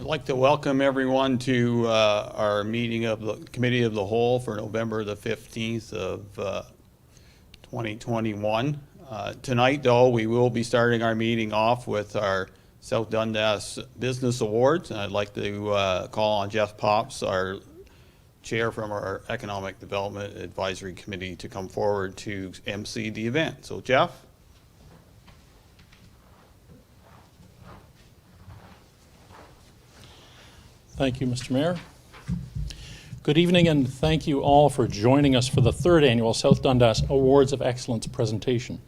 like to welcome everyone to our meeting of the Committee of the Whole for November the 15th of 2021. Tonight, though, we will be starting our meeting off with our South Dundas Business Awards. And I'd like to call on Jeff Pops, our chair from our Economic Development Advisory Committee, to come forward to MC the event. So, Jeff? Thank you, Mr. Mayor. Good evening, and thank you all for joining us for the third annual South Dundas Awards of Excellence presentation.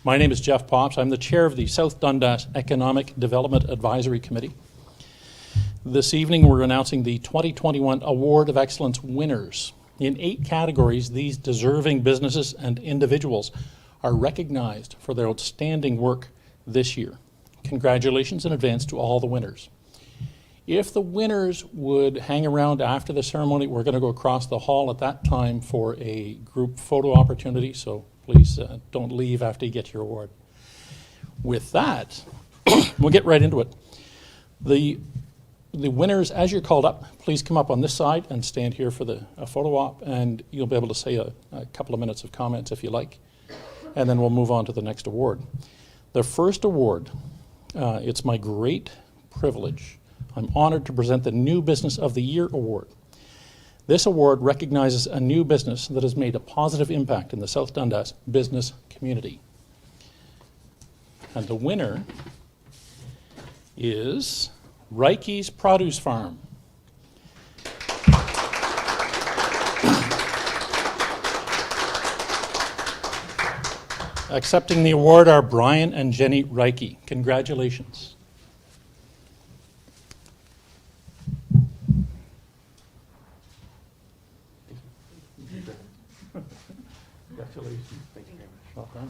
My name is Jeff Pops. I'm the chair of the South Dundas Economic Development Advisory Committee. This evening, we're announcing the 2021 Award of Excellence winners. In 8 categories, these deserving businesses and individuals are recognized for their outstanding work this year. Congratulations in advance to all the winners. If the winners would hang around after the ceremony, we're going to go across the hall at that time for a group photo opportunity, so please don't leave after you get your award. With that, we'll get right into it. The winners, as you're called up, please come up on this side and stand here for a photo op, and you'll be able to say a couple of minutes of comments if you like, and then we'll move on to the next award. The first award, it's my great privilege. I'm honored to present the New Business of the Year Award. This award recognizes a new business that has made a positive impact in the South Dundas business community. And the winner is Reike's Produce Farm. Accepting the award are Brian and Jenny Reike. Congratulations. Congratulations. Thank you very much. Well done.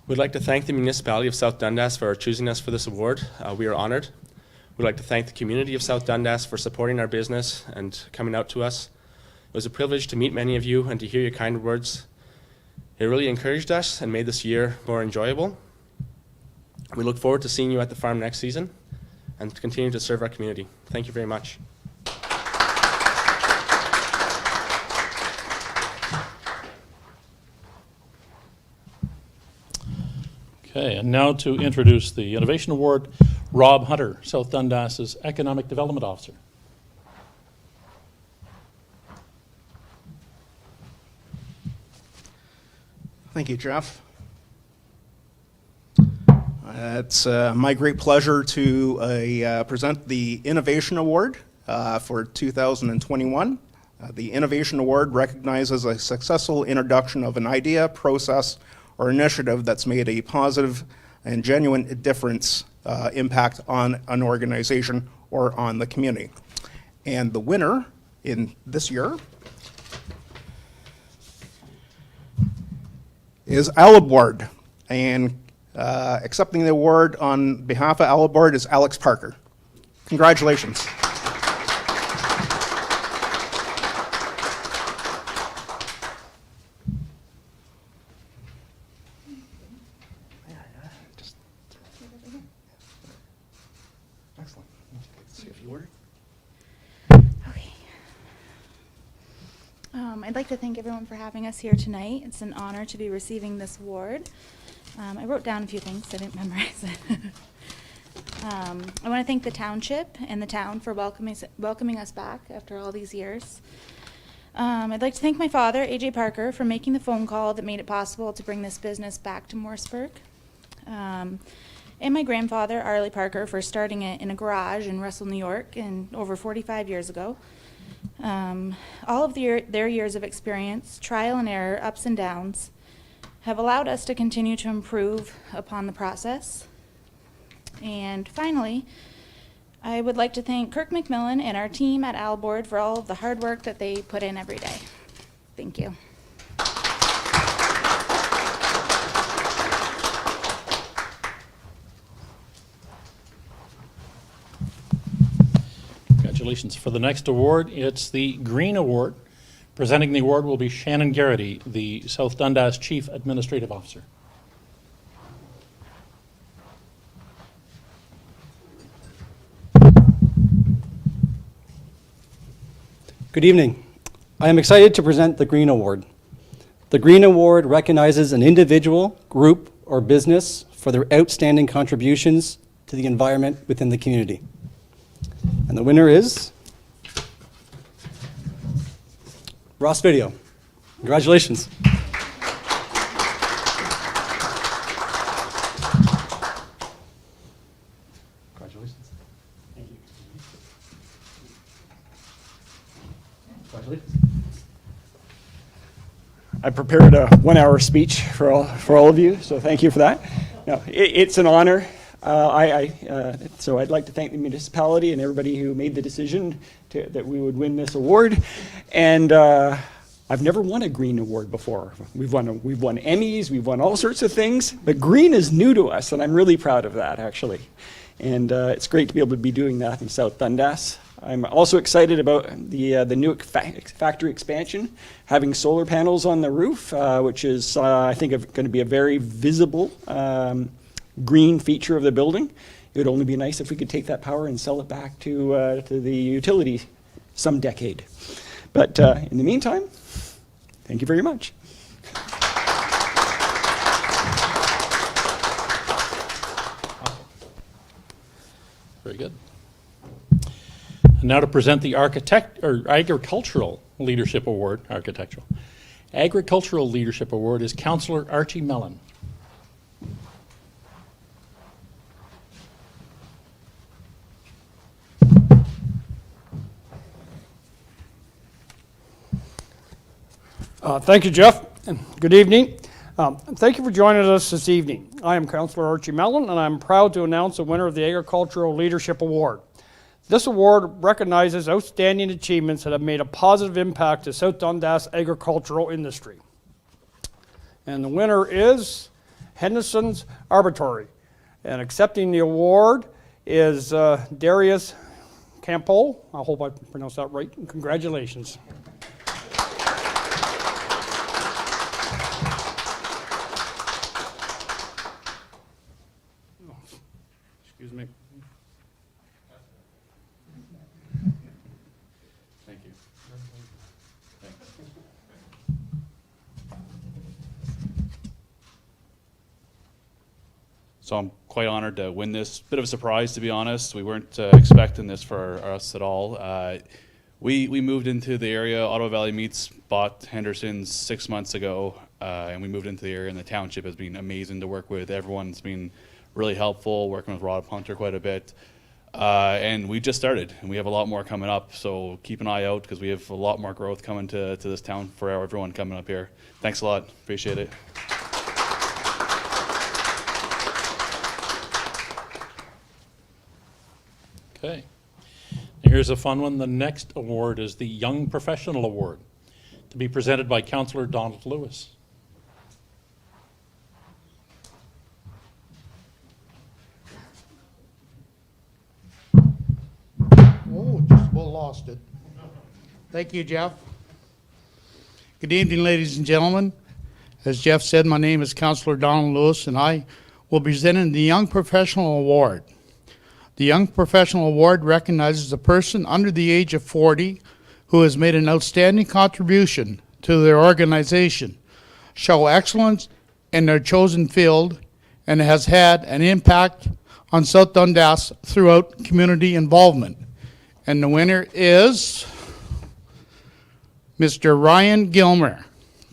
We'd like to thank the municipality of South Dundas for choosing us for this award. We are honored. We'd like to thank the community of South Dundas for supporting our business and coming out to us. It was a privilege to meet many of you and to hear your kind words. It really encouraged us and made this year more enjoyable. We look forward to seeing you at the farm next season and to continue to serve our community. Thank you very much. Okay, and now to introduce the Innovation Award, Rob Hunter, South Dundas' Economic Development Officer. Thank you, Jeff. It's my great pleasure to present the Innovation Award for 2021. The Innovation Award recognizes a successful introduction of an idea, process, or initiative that's made a positive and genuine difference, impact on an organization or on the community. And the winner in this year is Alibord. And accepting the award on behalf of Alibord is Alex Parker. Congratulations. Excellent. Let's see if you work. Okay. I'd like to thank everyone for having us here tonight. It's an honor to be receiving this award. I wrote down a few things, I didn't memorize it. I want to thank the township and the town for welcoming us back after all these years. I'd like to thank my father, A.J. Parker, for making the phone call that made it possible to bring this business back to Morrisburg. And my grandfather, Arlie Parker, for starting it in a garage in Russell, New York, over 45 years ago. All of their years of experience, trial and error, ups and downs, have allowed us to continue to improve upon the process. And finally, I would like to thank Kirk McMillan and our team at Alibord for all of the hard work that they put in every day. Thank you. Congratulations. For the next award, it's the Green Award, Presenting the award will be Shannon Garrity, the South Dundas Chief Administrative Officer. Good evening. I am excited to present the Green Award. The Green Award recognizes an individual, group, or business for their outstanding contributions to the environment within the community. And the winner is Ross Video. Congratulations. Congratulations. Thank you. Congratulations. I prepared a 1-hour speech for all of you, so thank you for that. No, it's an honor. So I'd like to thank the municipality and everybody who made the decision that we would win this award. And I've never won a Green Award before. We've won Emmys, we've won all sorts of things, but Green is new to us, and I'm really proud of that, actually. And it's great to be able to be doing that in South Dundas. I'm also excited about the new factory expansion, having solar panels on the roof, which is, I think, going to be a very visible green feature of the building. It would only be nice if we could take that power and sell it back to the utility some decade. But in the meantime, thank you very much. Very good. And now to present the Agricultural Leadership Award, Agricultural Leadership Award is Councillor Archie Mellon. Thank you, Jeff. Good evening. Thank you for joining us this evening. I am Councillor Archie Mellon, and I'm proud to announce the winner of the Agricultural Leadership Award. This award recognizes outstanding achievements that have made a positive impact to South Dundas agricultural industry. And the winner is Henderson's Arbitrary. And accepting the award is Darius Campo. I hope I pronounced that right. Congratulations. Excuse me. Thank you. So I'm quite honored to win this. Bit of a surprise, to be honest. We weren't expecting this for us at all. We moved into the area. Ottawa Valley Meats bought Henderson's 6 months ago, and we moved into the area, and the township has been amazing to work with. Everyone's been really helpful, working with Rob Hunter quite a bit. And we just started, and we have a lot more coming up, so keep an eye out because we have a lot more growth coming to this town for everyone coming up here. Thanks a lot. Appreciate it. Okay. Now here's a fun one. The next award is the Young Professional Award, to be presented by Councillor Donald Lewis. Oh, just about lost it. Thank you, Jeff. Good evening, ladies and gentlemen. As Jeff said, my name is Councillor Donald Lewis, and I will be presenting the Young Professional Award. The Young Professional Award recognizes a person under the age of 40 who has made an outstanding contribution to their organization, show excellence in their chosen field, and has had an impact on South Dundas throughout community involvement. And the winner is Mr. Ryan Gilmer.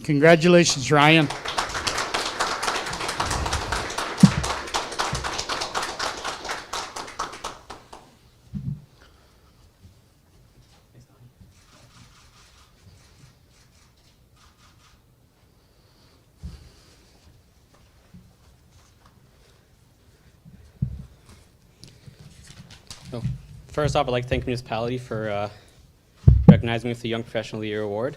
Congratulations, Ryan. So, first off, I'd like to thank the municipality for recognizing me with the Young Professional of the Year Award.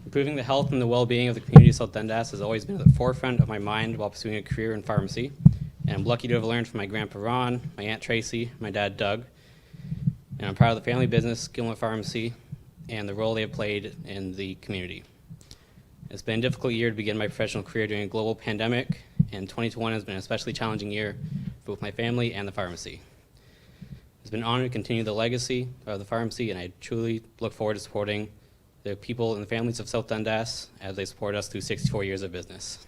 Improving the health and the well-being of the community of South Dundas has always been at the forefront of my mind while pursuing a career in pharmacy. And I'm lucky to have learned from my grandpa Ron, my Aunt Tracy, my dad Doug. And I'm proud of the family business, Gilmore Pharmacy, and the role they have played in the community. It's been a difficult year to begin my professional career during a global pandemic, and 2021 has been an especially challenging year for both my family and the pharmacy. It's been an honor to continue the legacy of the pharmacy, and I truly look forward to supporting the people and the families of South Dundas as they support us through 64 years of business.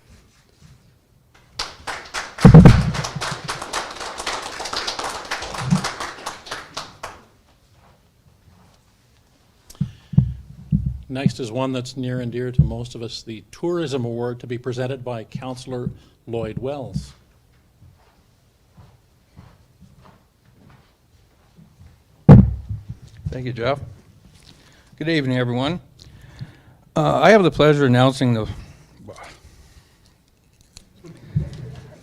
Next is one that's near and dear to most of us, the Tourism Award, to be presented by Councillor Lloyd Wells. Thank you, Jeff. Good evening, everyone. I have the pleasure of announcing the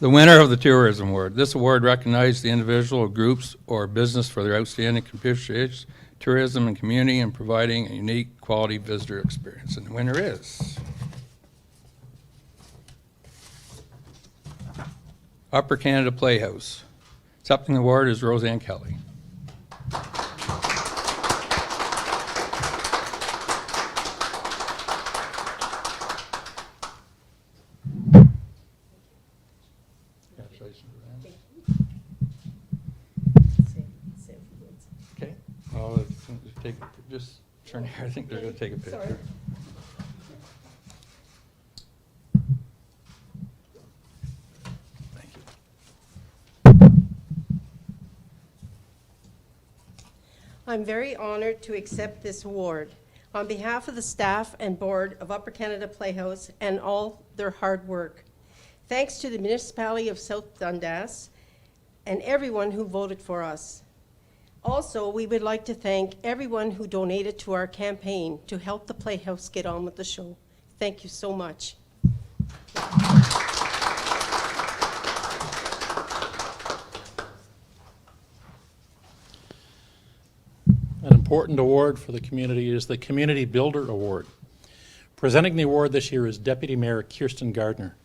winner of the Tourism Award. This award recognizes the individual, groups, or business for their outstanding contributions to tourism and community and providing a unique quality visitor experience. And the winner is Upper Canada Playhouse. Accepting the award is Roseanne Kelly. Okay. Well, just turn here. I think they're going to take a picture. Sorry. Thank you. I'm very honored to accept this award on behalf of the staff and board of Upper Canada Playhouse and all their hard work. Thanks to the municipality of South Dundas and everyone who voted for us. Also, we would like to thank everyone who donated to our campaign to help the Playhouse get on with the show. Thank you so much. An important award for the community is the Community Builder Award. Presenting the award this year is Deputy Mayor Kirsten Gardner.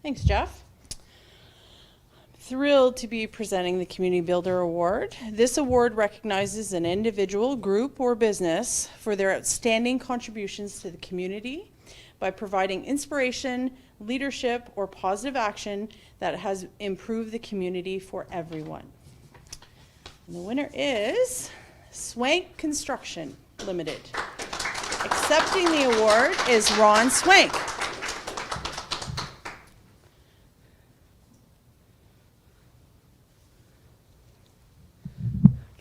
Thanks, Jeff. Thrilled to be presenting the Community Builder Award. This award recognizes an individual, group, or business for their outstanding contributions to the community by providing inspiration, leadership, or positive action that has improved the community for everyone. And the winner is Swank Construction Limited. Accepting the award is Ron Swank.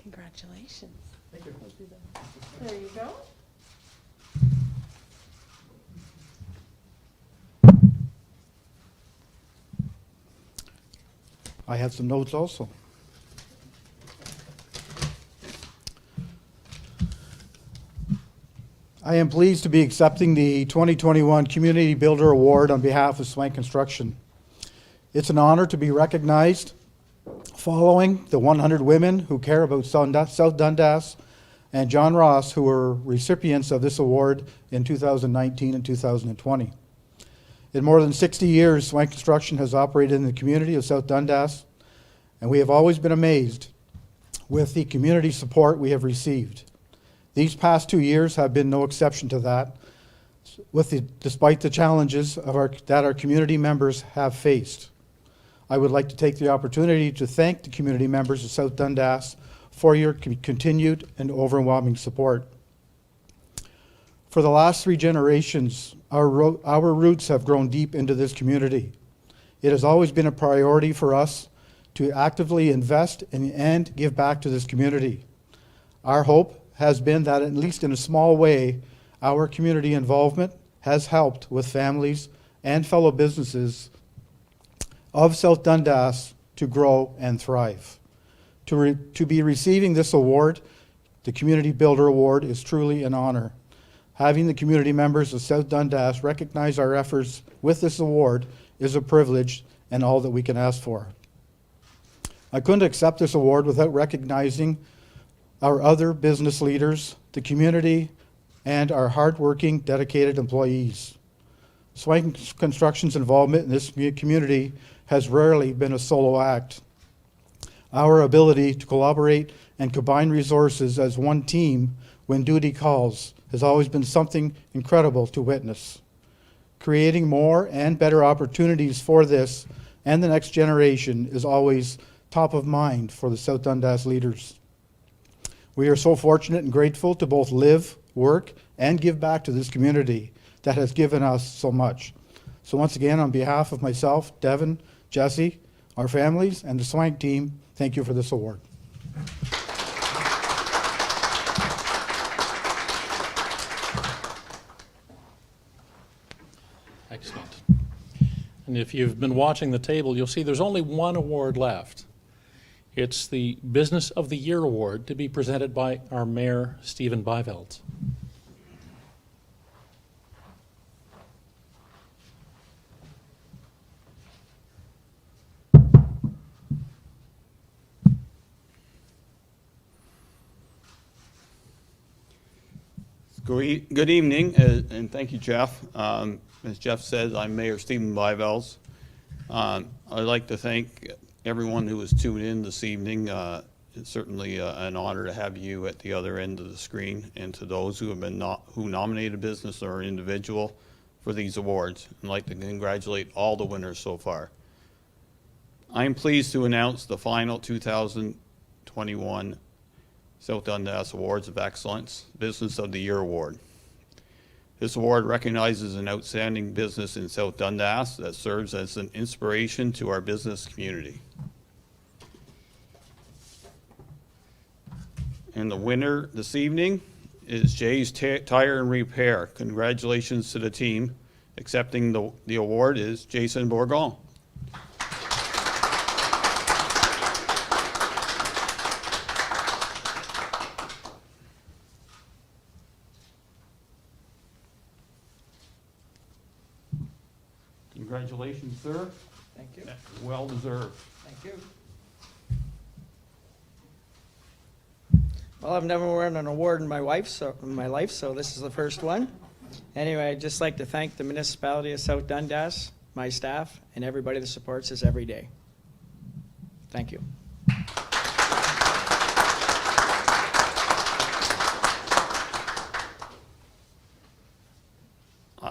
Congratulations. Thank you. There you go. I have some notes also. I am pleased to be accepting the 2021 Community Builder Award on behalf of Swank Construction. It's an honor to be recognized following the 100 women who care about South Dundas and John Ross, who were recipients of this award in 2019 and 2020. In more than 60 years, Swank Construction has operated in the community of South Dundas, and we have always been amazed with the community support we have received. These past 2 years have been no exception to that, despite the challenges that our community members have faced. I would like to take the opportunity to thank the community members of South Dundas for your continued and overwhelming support. For the last 3 generations, our roots have grown deep into this community. It has always been a priority for us to actively invest and give back to this community. Our hope has been that, at least in a small way, our community involvement has helped with families and fellow businesses of South Dundas to grow and thrive. To be receiving this award, the Community Builder Award, is truly an honor. Having the community members of South Dundas recognize our efforts with this award is a privilege and all that we can ask for. I couldn't accept this award without recognizing our other business leaders, the community, and our hardworking, dedicated employees. Swank Construction's involvement in this community has rarely been a solo act. Our ability to collaborate and combine resources as one team when duty calls has always been something incredible to witness. Creating more and better opportunities for this and the next generation is always top of mind for the South Dundas leaders. We are so fortunate and grateful to both live, work, and give back to this community that has given us so much. So once again, on behalf of myself, Devin, Jesse, our families, and the Swank team, thank you for this award. Excellent. And if you've been watching the table, you'll see there's only one award left. It's the Business of the Year Award to be presented by our Mayor, Stephen Byveld. Good evening, and thank you, Jeff. As Jeff said, I'm Mayor Stephen Byvels. I'd like to thank everyone who was tuned in this evening. It's certainly an honor to have you at the other end of the screen, and to those who have been who nominated a business or an individual for these awards. I'd like to congratulate all the winners so far. I am pleased to announce the final 2021 South Dundas Awards of Excellence Business of the Year Award. This award recognizes an outstanding business in South Dundas that serves as an inspiration to our business community. And the winner this evening is Jay's Tire and Repair. Congratulations to the team. Accepting the award is Jason Bourgon. Congratulations, sir. Thank you. Well deserved. Thank you. Well, I've never won an award in my life, so this is the first one. Anyway, I'd just like to thank the municipality of South Dundas, my staff, and everybody that supports us every day. Thank you.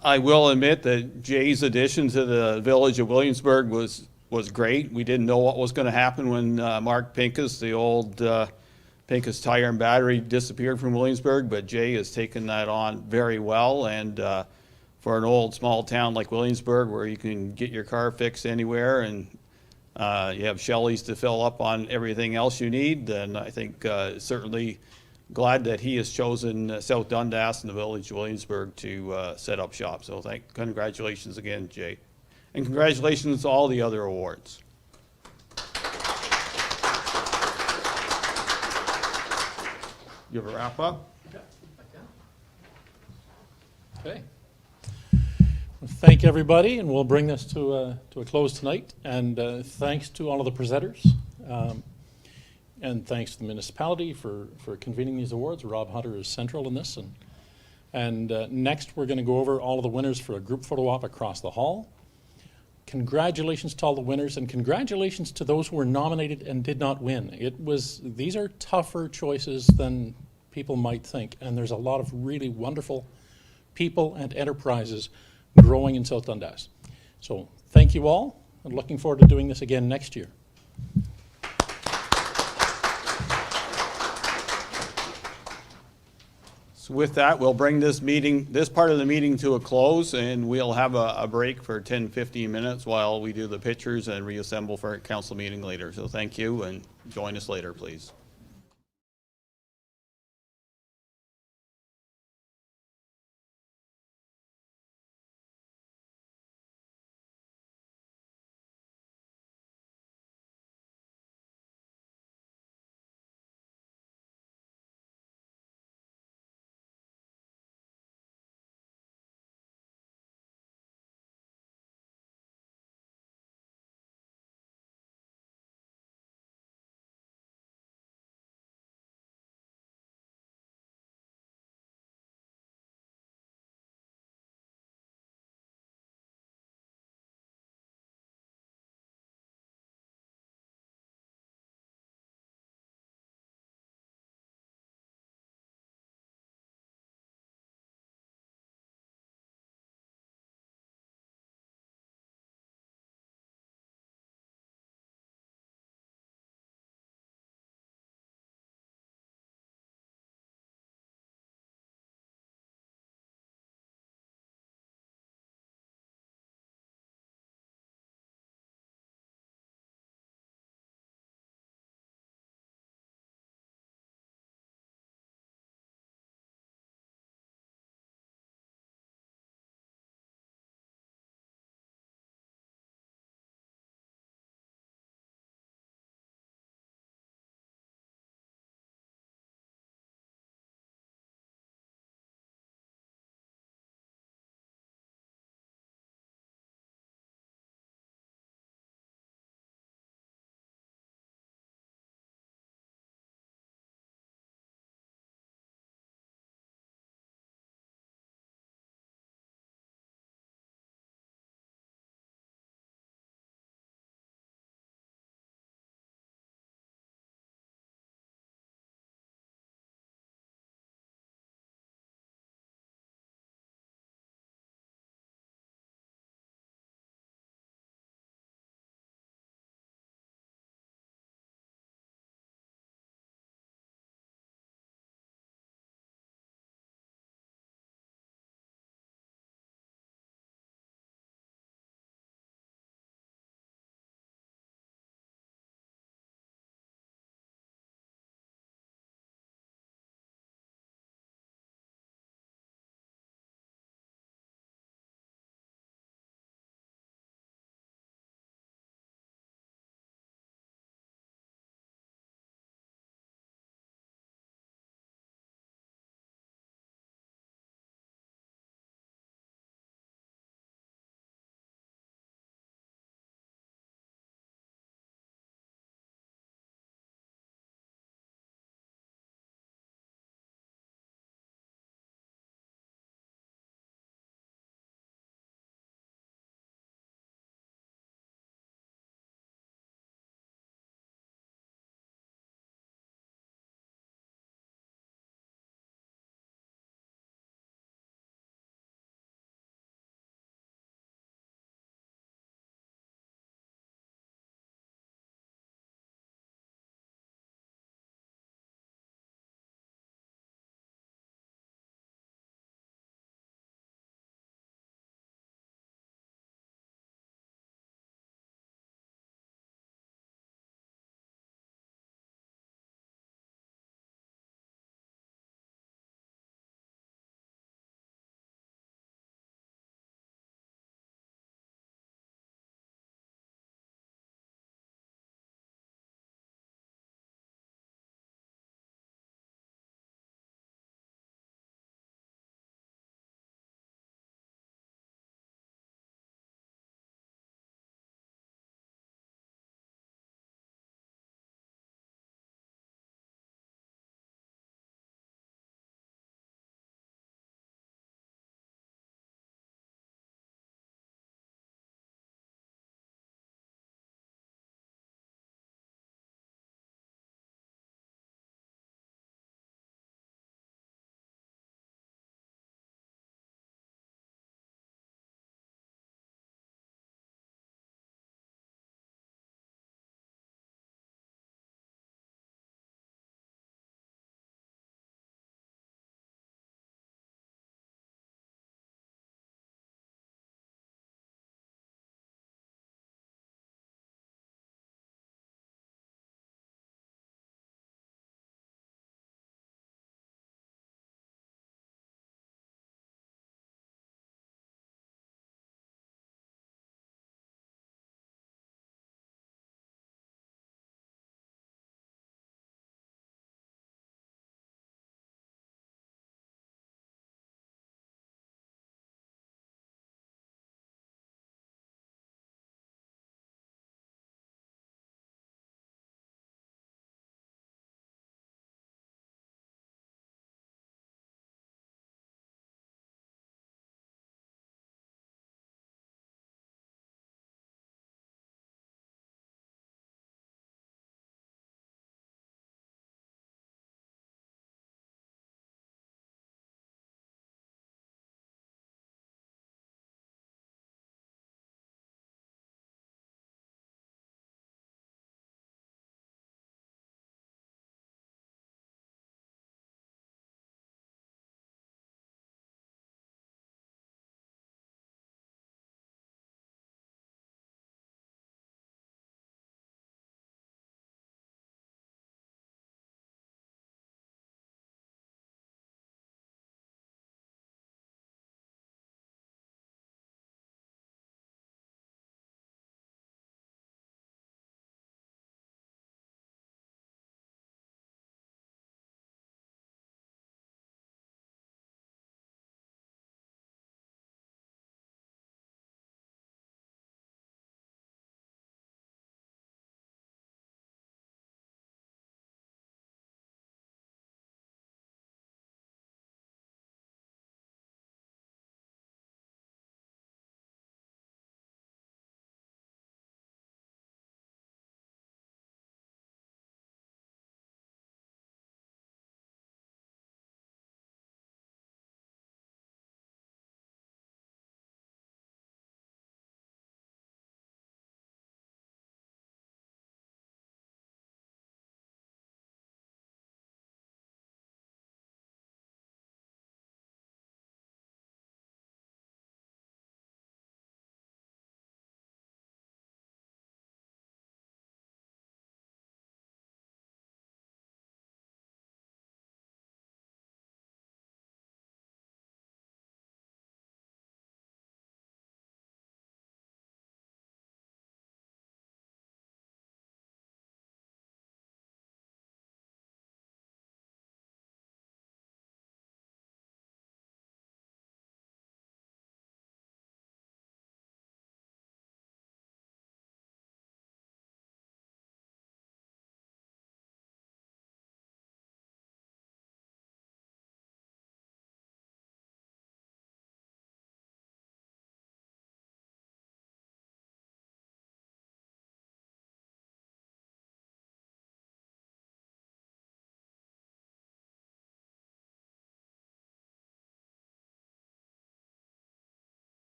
I will admit that Jay's addition to the village of Williamsburg was great. We didn't know what was going to happen when Mark Pincus, the old Pincus Tire and Battery, disappeared from Williamsburg, but Jay has taken that on very well. And for an old small town like Williamsburg, where you can get your car fixed anywhere and you have Shelley's to fill up on everything else you need, then I think certainly glad that he has chosen South Dundas and the village of Williamsburg to set up shop. So congratulations again, Jay. And congratulations to all the other awards. You have a wrap up? Okay. Well, thank everybody, and we'll bring this to a close tonight. And thanks to all of the presenters. And thanks to the municipality for convening these awards. Rob Hunter is central in this. And next, we're going to go over all of the winners for a group photo op across the hall. Congratulations to all the winners, and congratulations to those who were nominated and did not win. These are tougher choices than people might think, and there's a lot of really wonderful people and enterprises growing in South Dundas. So thank you all, and looking forward to doing this again next year. So with that, we'll bring this part of the meeting to a close, and we'll have a break for 10-15 minutes while we do the pictures and reassemble for a council meeting later. So thank you, and join us later, please.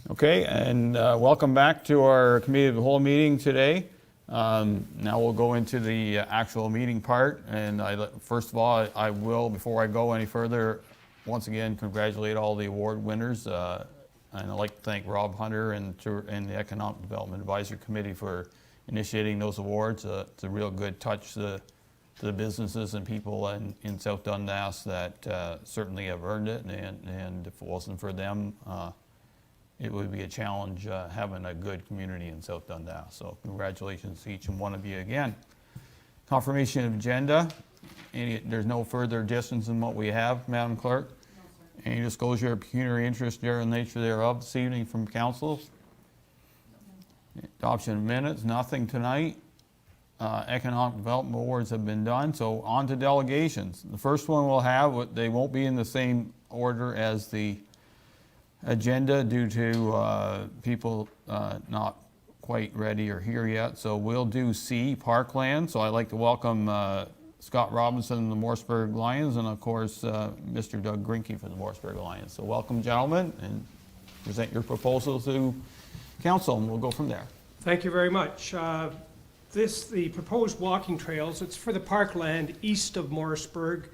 Okay, and welcome back to our Committee of the Whole meeting today. Now we'll go into the actual meeting part, and first of all, I will, before I go any further, once again congratulate all the award winners. And I'd like to thank Rob Hunter and the Economic Development Advisory Committee for initiating those awards. It's a real good touch to the businesses and people in South Dundas that certainly have earned it, and if it wasn't for them, it would be a challenge having a good community in South Dundas. So congratulations to each and one of you again. Confirmation of agenda. There's no further additions than what we have, Madam Clerk. Any disclosure of pecuniary interest, general nature thereof this evening from council? Adoption of minutes, nothing tonight. Economic development awards have been done, so on to delegations. The first one we'll have, they won't be in the same order as the agenda due to people not quite ready or here yet. So we'll do C, Parkland. So I'd like to welcome Scott Robinson and the Morrisburg Lions, and of course Mr. Doug Grinke from the Morrisburg Lions. So welcome, gentlemen, and present your proposal to council, and we'll go from there. Thank you very much. The proposed walking trails, it's for the parkland east of Morrisburg,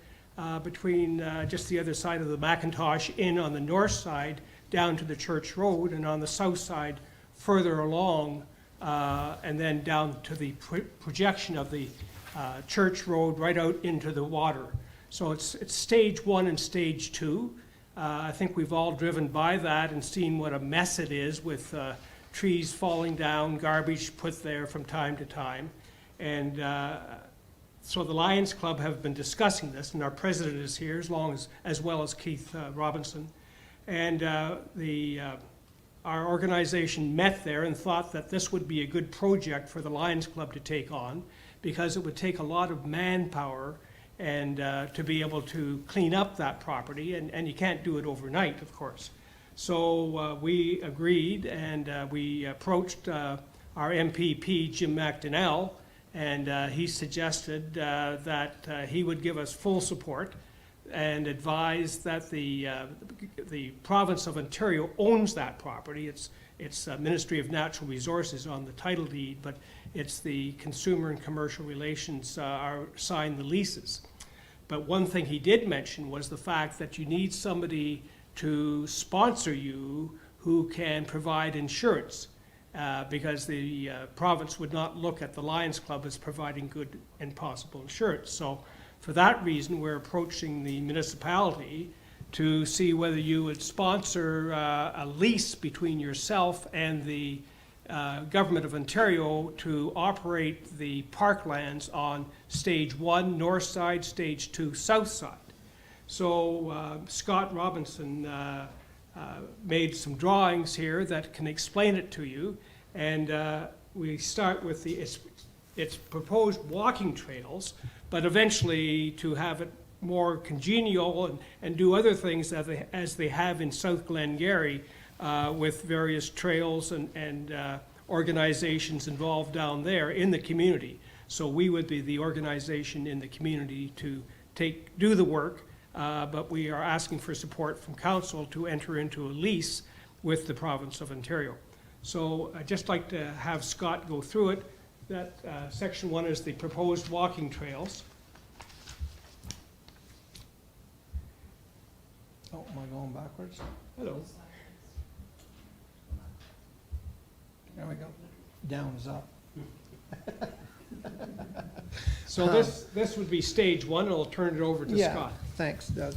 between just the other side of the McIntosh Inn on the north side, down to the Church Road, and on the south side further along, and then down to the projection of the Church Road right out into the water. So it's stage 1 and stage 2. I think we've all driven by that and seen what a mess it is with trees falling down, garbage put there from time to time. And so the Lions Club have been discussing this, and our president is here as well as Keith Robinson. And our organization met there and thought that this would be a good project for the Lions Club to take on, because it would take a lot of manpower and to be able to clean up that property, and you can't do it overnight, of course. So we agreed, and we approached our MPP, Jim McDonnell, and he suggested that he would give us full support and advised that the province of Ontario owns that property. It's Ministry of Natural Resources on the title deed, but it's the Consumer and Commercial Relations sign the leases. But one thing he did mention was the fact that you need somebody to sponsor you who can provide insurance, because the province would not look at the Lions Club as providing good and possible insurance. So for that reason, we're approaching the municipality to see whether you would sponsor a lease between yourself and the Government of Ontario to operate the parklands on stage 1 north side, stage 2 south side. So Scott Robinson made some drawings here that can explain it to you, and we start with its proposed walking trails, but eventually to have it more congenial and do other things as they have in South Glengarry, with various trails and organizations involved down there in the community. So we would be the organization in the community to do the work, but we are asking for support from council to enter into a lease with the province of Ontario. So I'd just like to have Scott go through it. That section 1 is the proposed walking trails. Oh, am I going backwards? Hello. There we go. Down is up. So this would be stage 1, and I'll turn it over to Scott. Thanks, Doug.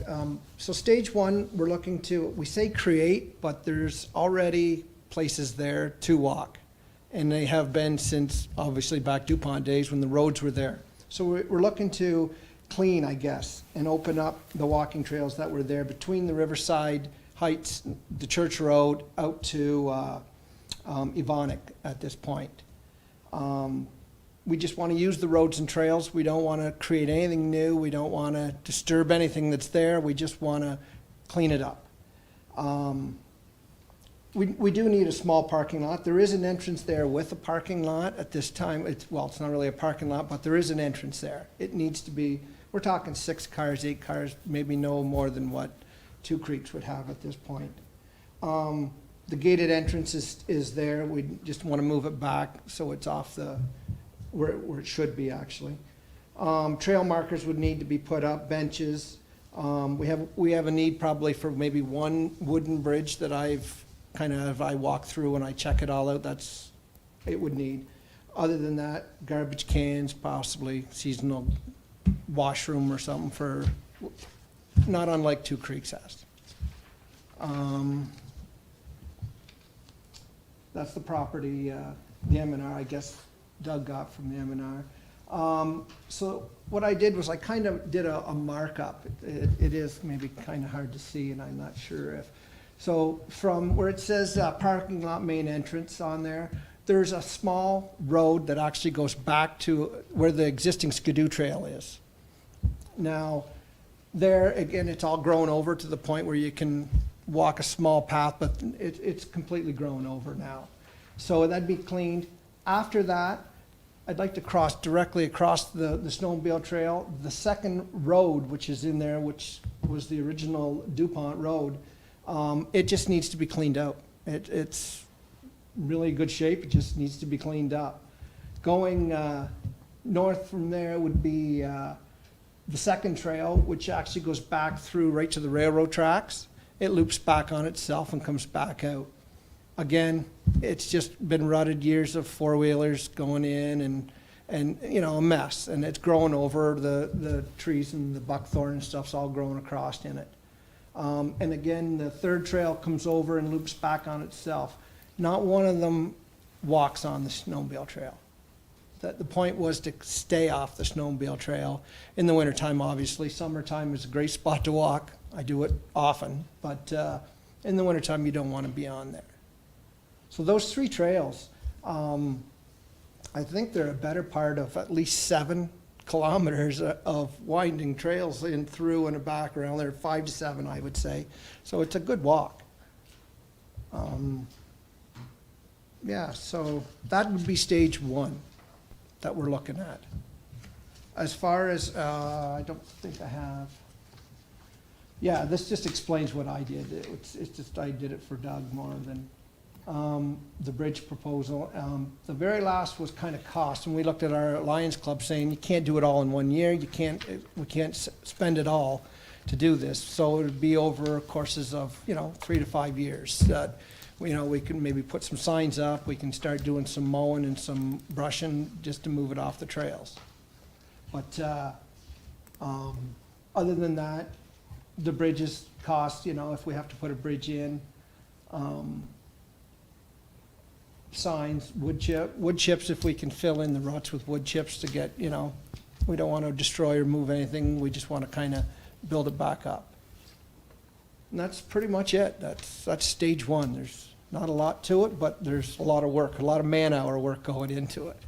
So stage 1, we're looking to, we say create, but there's already places there to walk. And they have been since, obviously, back DuPont days when the roads were there. So we're looking to clean, I guess, and open up the walking trails that were there between the Riverside Heights, the Church Road, out to Ebonic at this point. We just want to use the roads and trails. We don't want to create anything new. We don't want to disturb anything that's there. We just want to clean it up. We do need a small parking lot. There is an entrance there with a parking lot at this time. It's not really a parking lot, but there is an entrance there. It needs to be, we're talking 6 cars, 8 cars, maybe no more than what Two Creeks would have at this point. The gated entrance is there. We just want to move it back so it's off where it should be, actually. Trail markers would need to be put up, benches. We have a need probably for maybe one wooden bridge that I walk through and I check it all out, it would need. Other than that, garbage cans, possibly seasonal washroom or something for, not unlike Two Creeks has. That's the property, the M&R, I guess Doug got from the M&R. So what I did was I kind of did a markup. It is maybe kind of hard to see, and I'm not sure if. So from where it says parking lot main entrance on there, there's a small road that actually goes back to where the existing Skidoo Trail is. Now, there, again, it's all grown over to the point where you can walk a small path, but it's completely grown over now. So that'd be cleaned. After that, I'd like to cross directly across the snowmobile trail. The second road, which is in there, which was the original DuPont road, it just needs to be cleaned out. It's really good shape. It just needs to be cleaned up. Going north from there would be the second trail, which actually goes back through right to the railroad tracks. It loops back on itself and comes back out. Again, it's just been rutted, years of four-wheelers going in and you know, a mess. And it's growing over, the trees and the buckthorn and stuff's all growing across in it. And again, the third trail comes over and loops back on itself. Not one of them walks on the snowmobile trail. The point was to stay off the snowmobile trail. In the wintertime, obviously. Summertime is a great spot to walk. I do it often, but in the wintertime, you don't want to be on there. So those three trails, I think they're a better part of at least 7 kilometers of winding trails in through and back around there, 5 to 7, I would say. So it's a good walk. Yeah, so that would be stage 1 that we're looking at. As far as, I don't think I have. Yeah, this just explains what I did. It's just I did it for Doug more than the bridge proposal. The very last was kind of cost, and we looked at our Lions Club saying you can't do it all in 1 year. We can't spend it all to do this. So it would be over courses of 3 to 5 years. That we can maybe put some signs up. We can start doing some mowing and some brushing just to move it off the trails. But other than that, the bridges cost, if we have to put a bridge in, signs, wood chips if we can fill in the ruts with wood chips to get, we don't want to destroy or move anything. We just want to kind of build it back up. And that's pretty much it. That's stage 1. There's not a lot to it, but there's a lot of work, a lot of man-hour work going into it.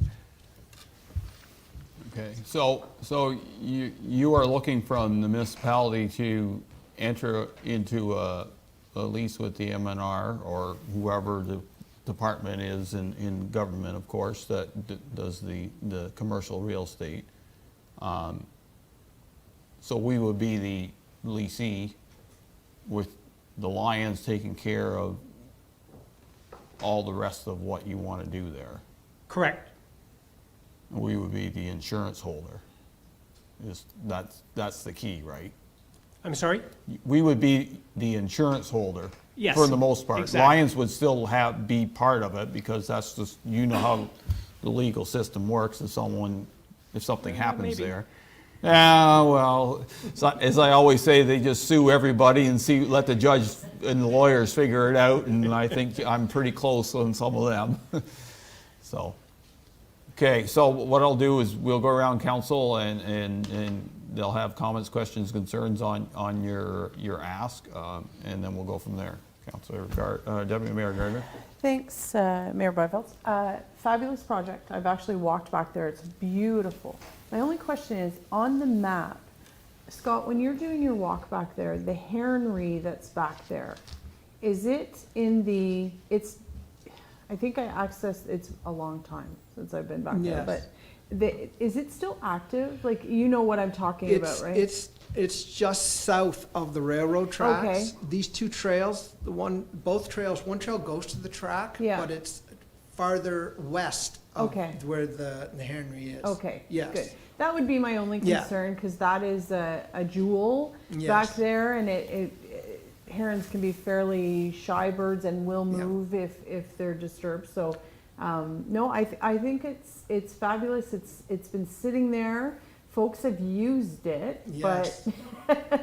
Okay, so you are looking from the municipality to enter into a lease with the M&R or whoever the department is in government, of course, that does the commercial real estate. So we would be the leasee with the Lions taking care of all the rest of what you want to do there. Correct. We would be the insurance holder. That's the key, right? I'm sorry? We would be the insurance holder. Yes, for the most part. exactly. Lions would still be part of it because that's just, how the legal system works if something happens maybe. there. Well, as I always say, they just sue everybody and let the judge and the lawyers figure it out, and I think I'm pretty close on some of them. So, okay, so what I'll do is we'll go around council and they'll have comments, questions, concerns on your ask, and then we'll go from there. Councilor Deputy Mayor Gardner. Thanks, Mayor Byfeld. Fabulous project. I've actually walked back there. It's beautiful. My only question is, on the map, Scott, when you're doing your walk back there, the heronry that's back there, is it in I think I accessed, it's a long time since I've been back there, but is it still active? Like, what I'm talking about, right? It's just south of the railroad tracks. Okay. These two trails, both trails, one trail goes to the track, Yeah. but it's farther west of Okay. where the Henry is. Okay, Yes. good. That would be my only Yeah. concern, because that is a jewel Yes. back there, and herons can be fairly shy birds and will Yeah. move if they're disturbed. So, no, I think it's fabulous. It's been sitting there. Folks have used it, Yes. but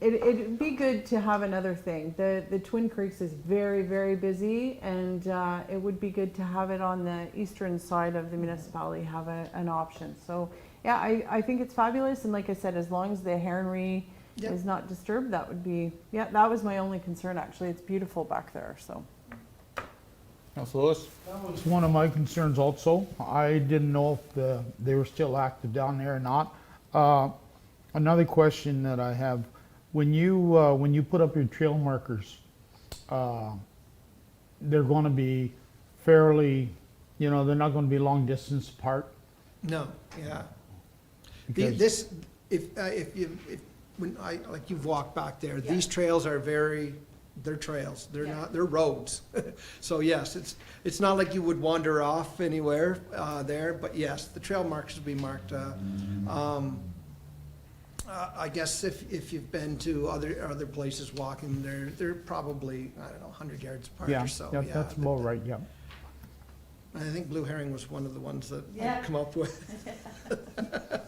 it'd be good to have another thing. The Twin Creeks is very, very busy, and it would be good to have it on the eastern side of the municipality, have an option. So, yeah, I think it's fabulous, and like I said, as long as the heronry Yep. is not disturbed, that would be, yeah, that was my only concern, actually. It's beautiful back there, so. Councilor Lewis? That was one of my concerns also. I didn't know if they were still active down there or not. Another question that I have, when you put up your trail markers, they're going to be fairly, they're not going to be long distance apart? No, yeah. Because- Like you've walked back there, these trails are they're trails, they're roads. So yes, it's not like you would wander off anywhere there, but yes, the trail markers will be marked. I guess if you've been to other places walking, they're probably, I don't know, 100 yards apart Yeah, or so. yeah, that's about right, yeah. I think blue herring was one of the ones that I'd come up with.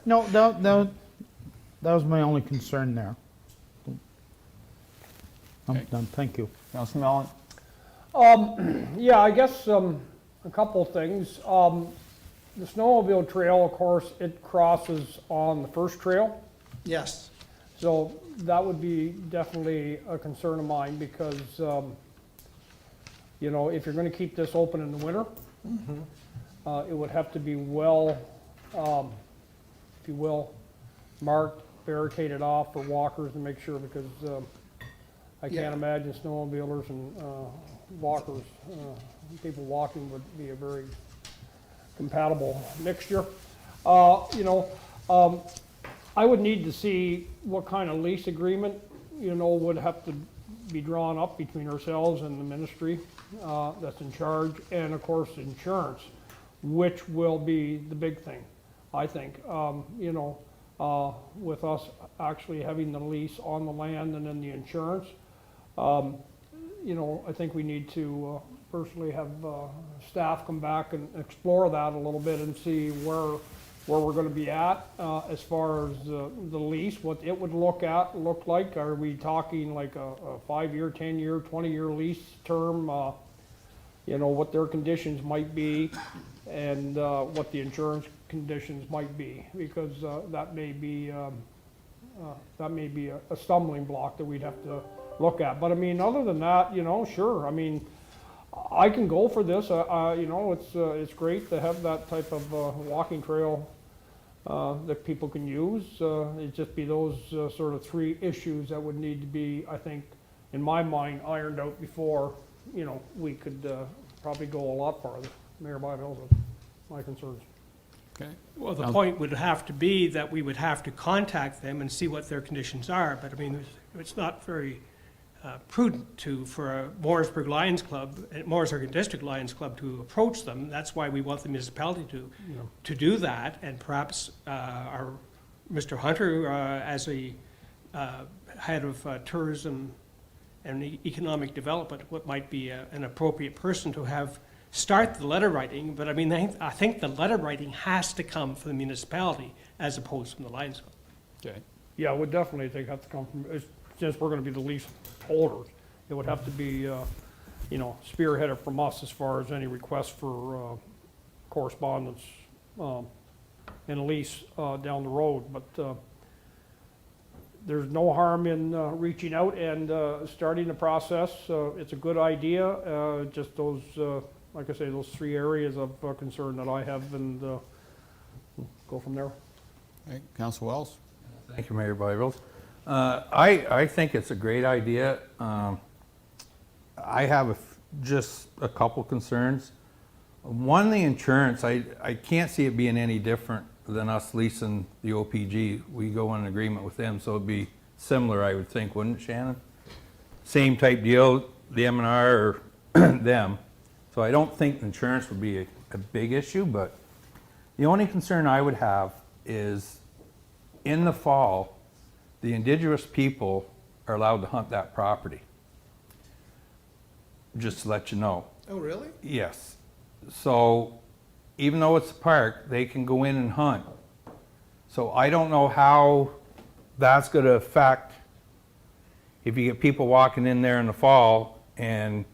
No, that was my only concern there. I'm done, thank you. Councilor Mellon? Yeah, I guess a couple of things. The snowmobile trail, of course, it crosses on the first trail. Yes. So that would be definitely a concern of mine because, if you're going to keep this open in the winter, it would have to be well, if you will, marked, barricaded off for walkers to make sure, because I can't imagine snowmobilers and walkers, people walking would be a very compatible mixture. I would need to see what kind of lease agreement, would have to be drawn up between ourselves and the ministry that's in charge, and of course insurance, which will be the big thing, I think. With us actually having the lease on the land and then the insurance, I think we need to personally have staff come back and explore that a little bit and see where we're going to be at as far as the lease, what it would look like. Are we talking like a 5-year, 10-year, 20-year lease term? What their conditions might be, and what the insurance conditions might be, because that may be a stumbling block that we'd have to look at. But I mean, other than that, sure. I mean, I can go for this. It's great to have that type of walking trail that people can use. It'd just be those sort of 3 issues that would need to be, I think, in my mind, ironed out before we could probably go a lot farther. Mayor Byville, my concerns. Okay. Well, the point would have to be that we would have to contact them and see what their conditions are, but I mean, it's not very prudent for a Morrisburg Lions Club, Morrisburg District Lions Club to approach them. That's why we want the municipality to do that, and perhaps our Mr. Hunter, as a head of tourism and economic development, what might be an appropriate person to have start the letter writing. But I mean, I think the letter writing has to come from the municipality as opposed from the Lions Club. Okay. Yeah, it would definitely think have to come from, since we're going to be the lease holders, it would have to be, spearheaded from us as far as any request for correspondence and a lease down the road. But there's no harm in reaching out and starting the process. It's a good idea. Just those, like I say, those 3 areas of concern that I have, and go from there. Okay, Councilor Wells? Thank you, Mayor Byville. I think it's a great idea. I have just a couple concerns. One, the insurance. I can't see it being any different than us leasing the OPG. We go in agreement with them, so it'd be similar, I would think, wouldn't it, Shannon? Same type deal, the M&R or them. So I don't think insurance would be a big issue, but the only concern I would have is in the fall, the indigenous people are allowed to hunt that property. Just to let you know. Oh, really? Yes. So even though it's a park, they can go in and hunt. So I don't know how that's going to affect if you get people walking in there in the fall and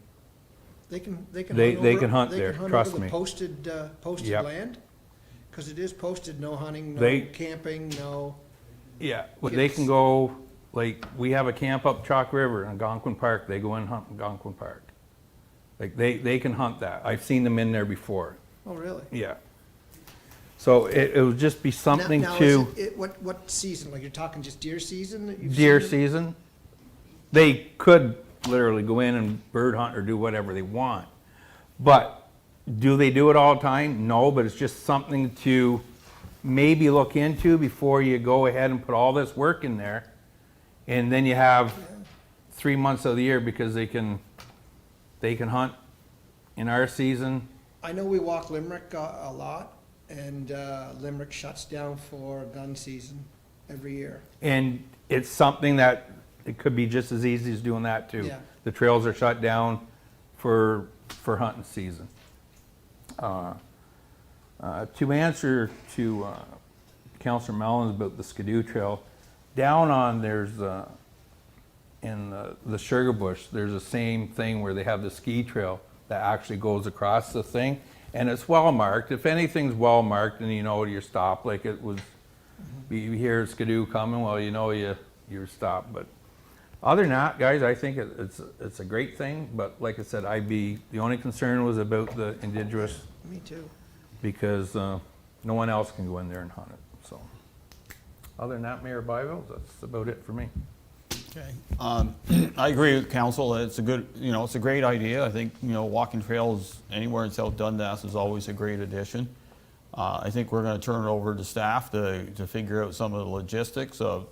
They can They hunt can hunt they there, can hunt trust over the me. posted Yep. land? Because it is posted, no hunting, no They- camping, no. yeah, but they can go, like, we have a camp up Chalk River in Algonquin Park. They go in and hunt in Algonquin Park. Like, they can hunt that. I've seen them in there before. Oh, really? Yeah. So it would just be something Now, to what season? Like, you're talking just deer season that you've deer seen them? season. They could literally go in and bird hunt or do whatever they want. But do they do it all the time? No, but it's just something to maybe look into before you go ahead and put all this work in there. And then you have 3 months of the year because they can hunt in our season. I know we walk Limerick a lot, and Limerick shuts down for gun season every year. And it's something that it could be just as easy as doing that too. Yeah. The trails are shut down for hunting season. To answer to Councillor Mellons about the Skidoo Trail, down on in the Sugar Bush, there's the same thing where they have the ski trail that actually goes across the thing, and it's well marked. If anything's well marked and you know your stop, like it was, you hear Skidoo coming, well, you know you're stopped. But other than that, guys, I think it's a great thing. But like I said, the only concern was about the indigenous. Me too. Because no one else can go in there and hunt it. So other than that, Mayor Byville, that's about it for me. Okay. I agree with council. It's a good, it's a great idea. I think, walking trails anywhere in South Dundas is always a great addition. I think we're going to turn it over to staff to figure out some of the logistics of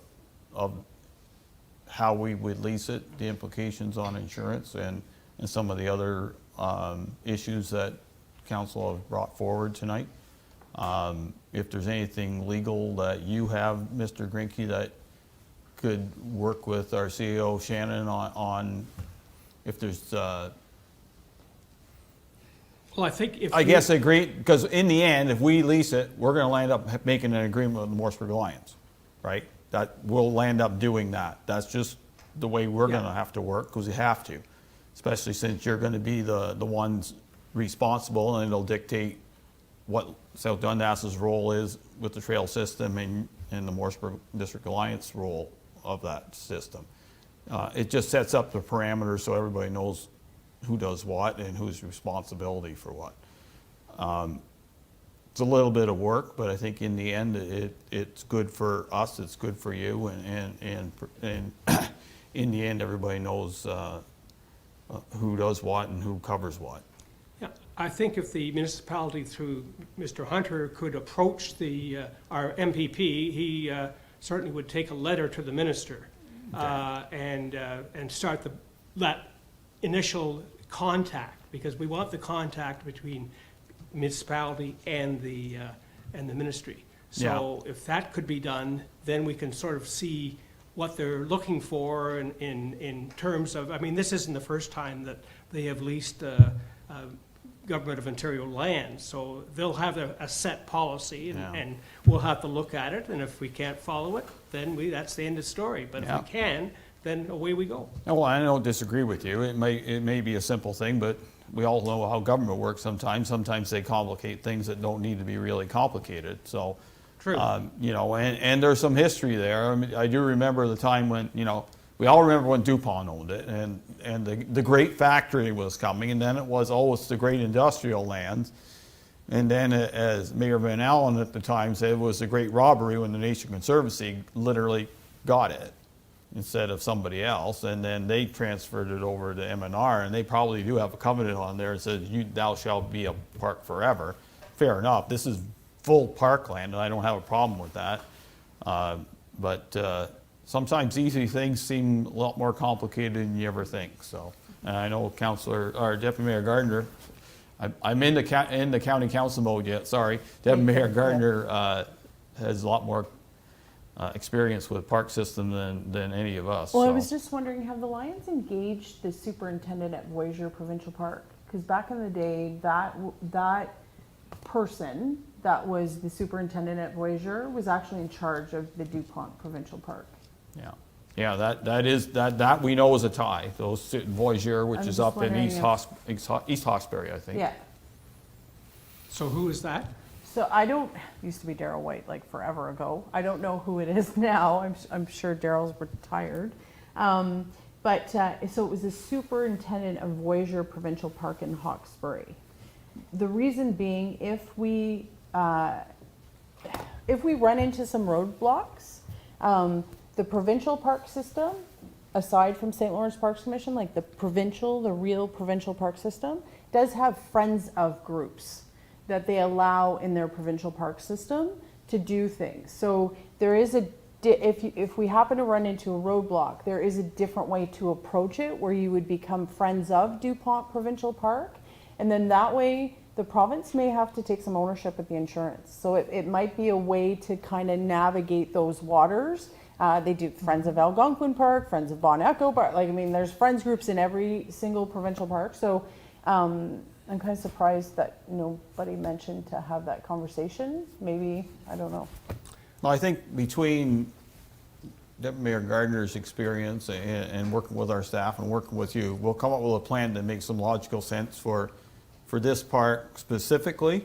how we would lease it, the implications on insurance, and some of the other issues that council have brought forward tonight. If there's anything legal that you have, Mr. Grinke, that could work with our CEO Shannon on if there's Well, I think if I guess agree, because in the end, if we lease it, we're going to land up making an agreement with the Morrisburg Alliance, right? That we'll land up doing that. That's just the way we're going to have to work, because we have to, especially since you're going to be the ones responsible, and it'll dictate what South Dundas's role is with the trail system and the Morrisburg District Alliance role of that system. It just sets up the parameters so everybody knows who does what and whose responsibility for what. It's a little bit of work, but I think in the end it's good for us, it's good for you, and in the end everybody knows who does what and who covers what. Yeah, I think if the municipality through Mr. Hunter could approach our MPP, he certainly would take a letter to the minister and start that initial contact, because we want the contact between municipality and the ministry. So if that could be done, then we can sort of see what they're looking for in terms of, I mean, this isn't the first time that they have leased Government of Ontario land, so they'll have a set policy, and we'll have to look at it, and if we can't follow it, then that's the end of the story. But if we can, then away we go. Well, I don't disagree with you. It may be a simple thing, but we all know how government works sometimes. Sometimes they complicate things that don't need to be really complicated. So, true. And there's some history there. I mean, I do remember the time when, we all remember when DuPont owned it, and the great factory was coming, and then it's the great industrial land. And then, as Mayor Van Allen at the time said, it was a great robbery when the Nation Conservancy literally got it instead of somebody else. And then they transferred it over to M&R, and they probably do have a covenant on there that says, thou shalt be a park forever. Fair enough. This is full parkland, and I don't have a problem with that. But sometimes easy things seem a lot more complicated than you ever think, so. And I know Deputy Mayor Gardner, I'm in the county council mode yet, sorry. Deputy Mayor Gardner has a lot more experience with park system than any of us. Well, I so. was just wondering, have the Lions engaged the superintendent at Voyageur Provincial Park? Because back in the day, that person that was the superintendent at Voyageur was actually in charge of the DuPont Provincial Park. Yeah, that we know is a tie. Those Voyageur, which I'm is just up in wondering East Hawkesbury, I think. Yeah. So who is that? So used to be Daryl White, like forever ago. I don't know who it is now. I'm sure Daryl's retired. So it was the superintendent of Voyageur Provincial Park in Hawkesbury. The reason being, if we run into some roadblocks, the provincial park system, aside from St. Lawrence Parks Commission, like the real provincial park system, does have friends of groups that they allow in their provincial park system to do things. So there is if we happen to run into a roadblock, there is a different way to approach it where you would become friends of DuPont Provincial Park. And then that way, the province may have to take some ownership of the insurance. So it might be a way to kind of navigate those waters. They do Friends of Algonquin Park, Friends of Bon Echo Park. There's friends groups in every single provincial park. So I'm kind of surprised that nobody mentioned to have that conversation. Maybe, I don't know. Well, I think between Deputy Mayor Gardner's experience and working with our staff and working with you, we'll come up with a plan that makes some logical sense for this park specifically.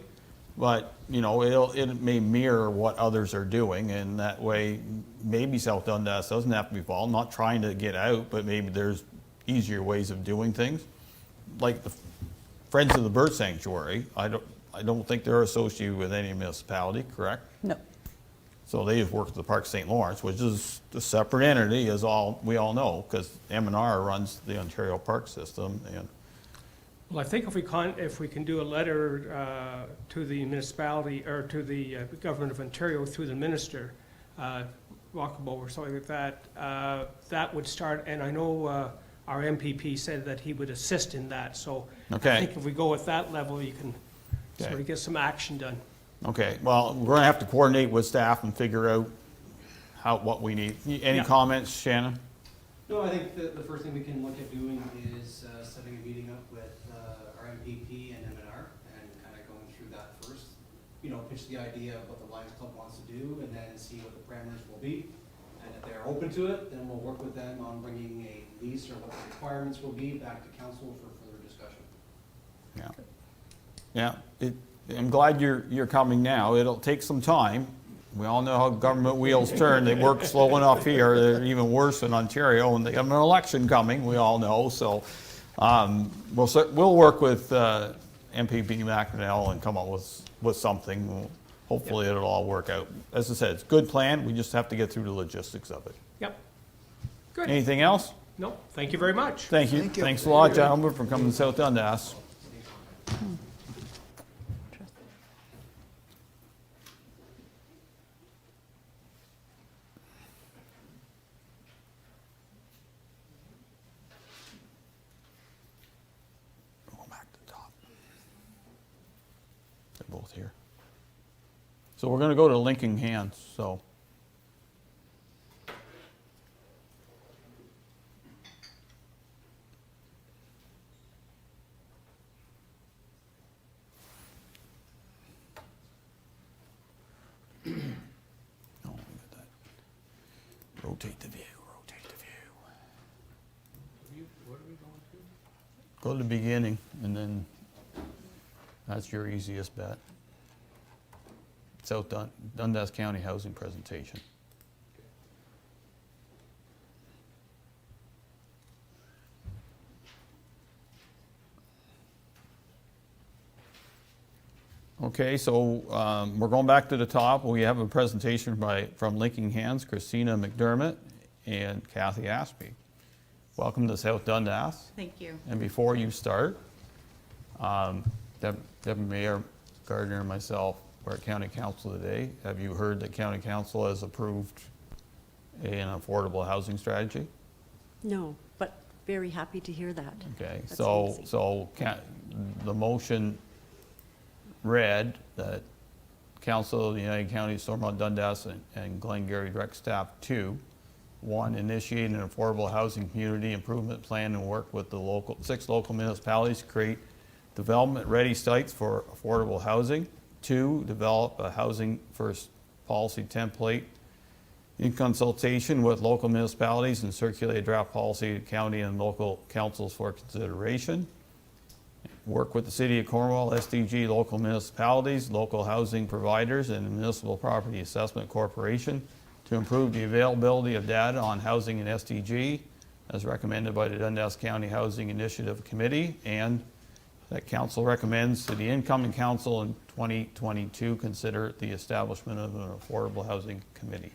But, it may mirror what others are doing, and that way maybe South Dundas doesn't have to be involved. I'm not trying to get out, but maybe there's easier ways of doing things. Like the Friends of the Bird Sanctuary, I don't think they're associated with any municipality, correct? No. So they just work with the Park St. Lawrence, which is a separate entity, as we all know, because M&R runs the Ontario Park System. And Well, I think if we can do a letter to the municipality or to the government of Ontario through the minister, Walkable or something like that, that would start. And I know our MPP said that he would assist in that. So okay. I think if we go at that level, you can sort of get some action done. Okay, well, we're going to have to coordinate with staff and figure out what we need. Any comments, Shannon? No, I think the first thing we can look at doing is setting a meeting up with our MPP and M&R and kind of going through that first. Pitch the idea of what the Lions Club wants to do and then see what the parameters will be. And if they're open to it, then we'll work with them on bringing a lease or what the requirements will be back to council for further discussion. Yeah, I'm glad you're coming now. It'll take some time. We all know how government wheels turn. They work slow enough here. They're even worse in Ontario, and they have an election coming, we all know. So we'll work with MPP McNell and come up with something. Hopefully it'll all work out. As I said, it's a good plan. We just have to get through the logistics of it. Yep. Good. Anything else? No, thank you very much. Thank you. Thanks a lot, gentlemen, for coming to South Dundas. Both here. So we're going to go to linking hands. So rotate the view. Rotate the view. What are we going to? Go to the beginning, and then that's your easiest bet. South Dundas County Housing Presentation. Okay, so we're going back to the top. We have a presentation from Linking Hands, Christina McDermott and Kathy Aspey. Welcome to South Dundas. Thank you. And before you start, Deputy Mayor Gardner and myself we're at County Council today. Have you heard that County Council has approved an affordable housing strategy? No, but very happy to hear that. Okay, That's so, amazing. the motion read that Council of the United Counties, Stormont, Dundas, and Glengarry direct staff to, 1, initiate an affordable housing community improvement plan and work with the 6 local municipalities to create development-ready sites for affordable housing. 2, develop a housing first policy template in consultation with local municipalities and circulate a draft policy to county and local councils for consideration. Work with the City of Cornwall, SDG, local municipalities, local housing providers, and the Municipal Property Assessment Corporation to improve the availability of data on housing in SDG as recommended by the Dundas County Housing Initiative Committee, and that council recommends to the incoming council in 2022 consider the establishment of an affordable housing committee.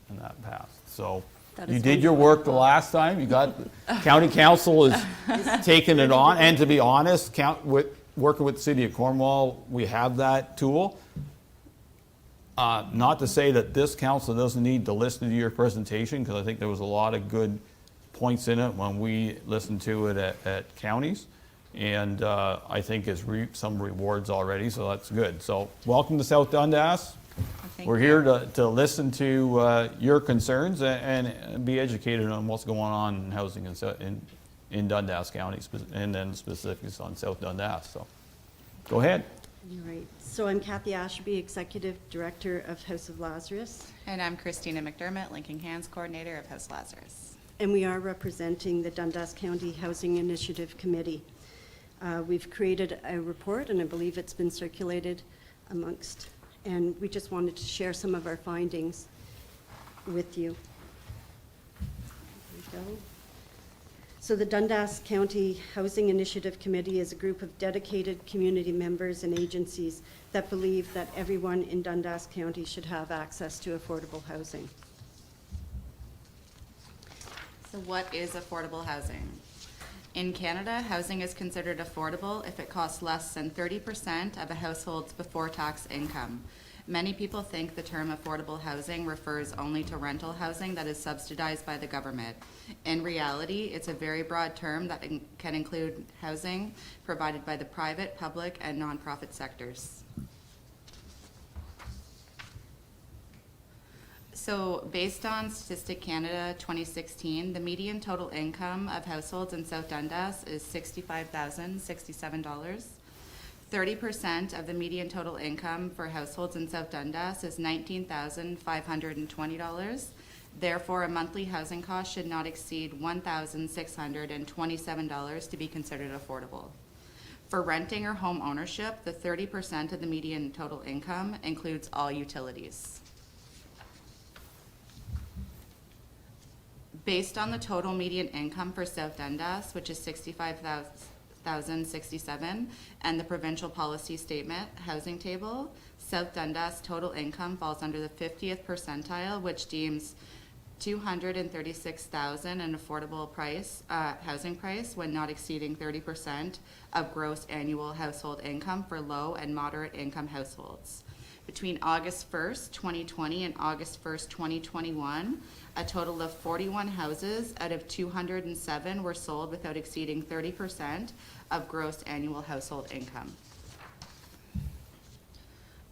And that passed. So That you is did your work the wonderful. last time. You got, county council is taking it on. And to be honest, working with the City of Cornwall, we have that tool. Not to say that this council doesn't need to listen to your presentation, because I think there was a lot of good points in it when we listened to it at counties. And I think it's reaped some rewards already, so that's good. So welcome to South Dundas. We're here to listen to your concerns and be educated on what's going on in housing in Dundas County, and then specifics on South Dundas. So go ahead. You're right. So I'm Kathy Ashby, Executive Director of House of Lazarus. And I'm Christina McDermott, Linking Hands Coordinator of House Lazarus. And we are representing the Dundas County Housing Initiative Committee. We've created a report, and I believe it's been circulated amongst, and we just wanted to share some of our findings with you. There we go. So the Dundas County Housing Initiative Committee is a group of dedicated community members and agencies that believe that everyone in Dundas County should have access to affordable housing. So what is affordable housing? In Canada, housing is considered affordable if it costs less than 30% of a household's before-tax income. Many people think the term affordable housing refers only to rental housing that is subsidized by the government. In reality, it's a very broad term that can include housing provided by the private, public, and nonprofit sectors. So based on Statistic Canada 2016, the median total income of households in South Dundas is $65,067. 30% of the median total income for households in South Dundas is $19,520. Therefore, a monthly housing cost should not exceed $1,627 to be considered affordable. For renting or home ownership, the 30% of the median total income includes all utilities. Based on the total median income for South Dundas, which is $65,067, and the provincial policy statement housing table, South Dundas total income falls under the 50th percentile, which deems $236,000 an affordable price, housing price, when not exceeding 30% of gross annual household income for low and moderate income households. Between August 1st, 2020 and August 1st, 2021, a total of 41 houses out of 207 were sold without exceeding 30% of gross annual household income.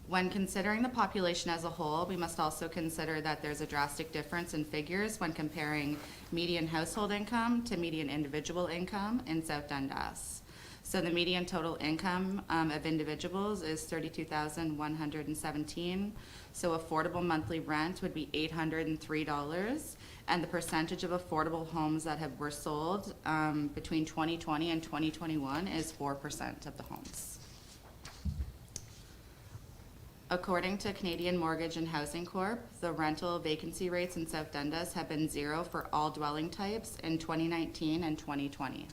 When considering the population as a whole, we must also consider that there's a drastic difference in figures when comparing median household income to median individual income in South Dundas. So the median total income of individuals is $32,117. So affordable monthly rent would be $803. And the percentage of affordable homes that were sold between 2020 and 2021 is 4% of the homes. According to Canadian Mortgage and Housing Corp., the rental vacancy rates in South Dundas have been 0 for all dwelling types in 2019 and 2020.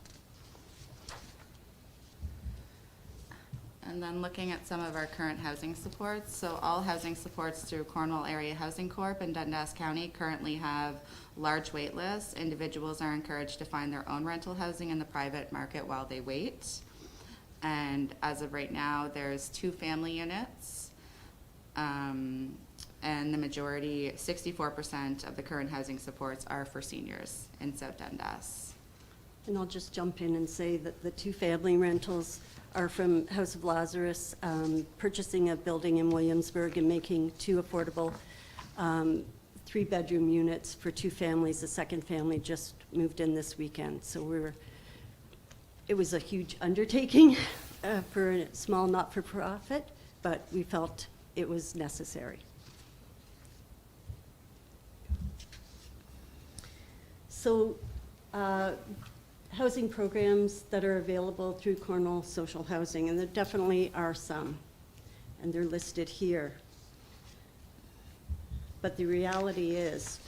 And then looking at some of our current housing supports. So all housing supports through Cornwall Area Housing Corp. and Dundas County currently have large wait lists. Individuals are encouraged to find their own rental housing in the private market while they wait. And as of right now, there's 2 family units, And the majority, 64% of the current housing supports are for seniors in South Dundas. And I'll just jump in and say that the 2 family rentals are from House of Lazarus, purchasing a building in Williamsburg and making 2 affordable 3-bedroom units for 2 families. The second family just moved in this weekend. So it was a huge undertaking for a small not-for-profit, but we felt it was necessary. So housing programs that are available through Cornwall Social Housing, and there definitely are some, and they're listed here. But the reality is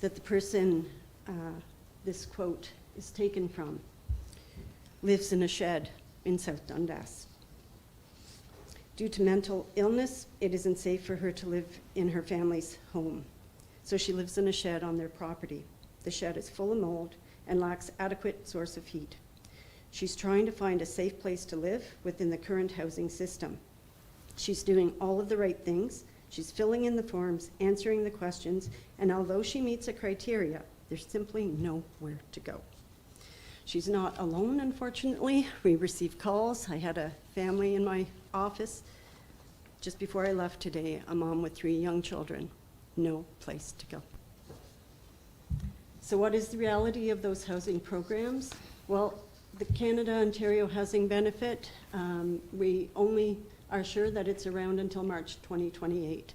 that the person this quote is taken from lives in a shed in South Dundas. Due to mental illness, it isn't safe for her to live in her family's home. So she lives in a shed on their property. The shed is full of mold and lacks adequate source of heat. She's trying to find a safe place to live within the current housing system. She's doing all of the right things. She's filling in the forms, answering the questions, and although she meets the criteria, there's simply nowhere to go. She's not alone, unfortunately. We receive calls. I had a family in my office just before I left today, a mom with 3 young children. No place to go. So what is the reality of those housing programs? Well, the Canada-Ontario Housing Benefit, we only are sure that it's around until March 2028.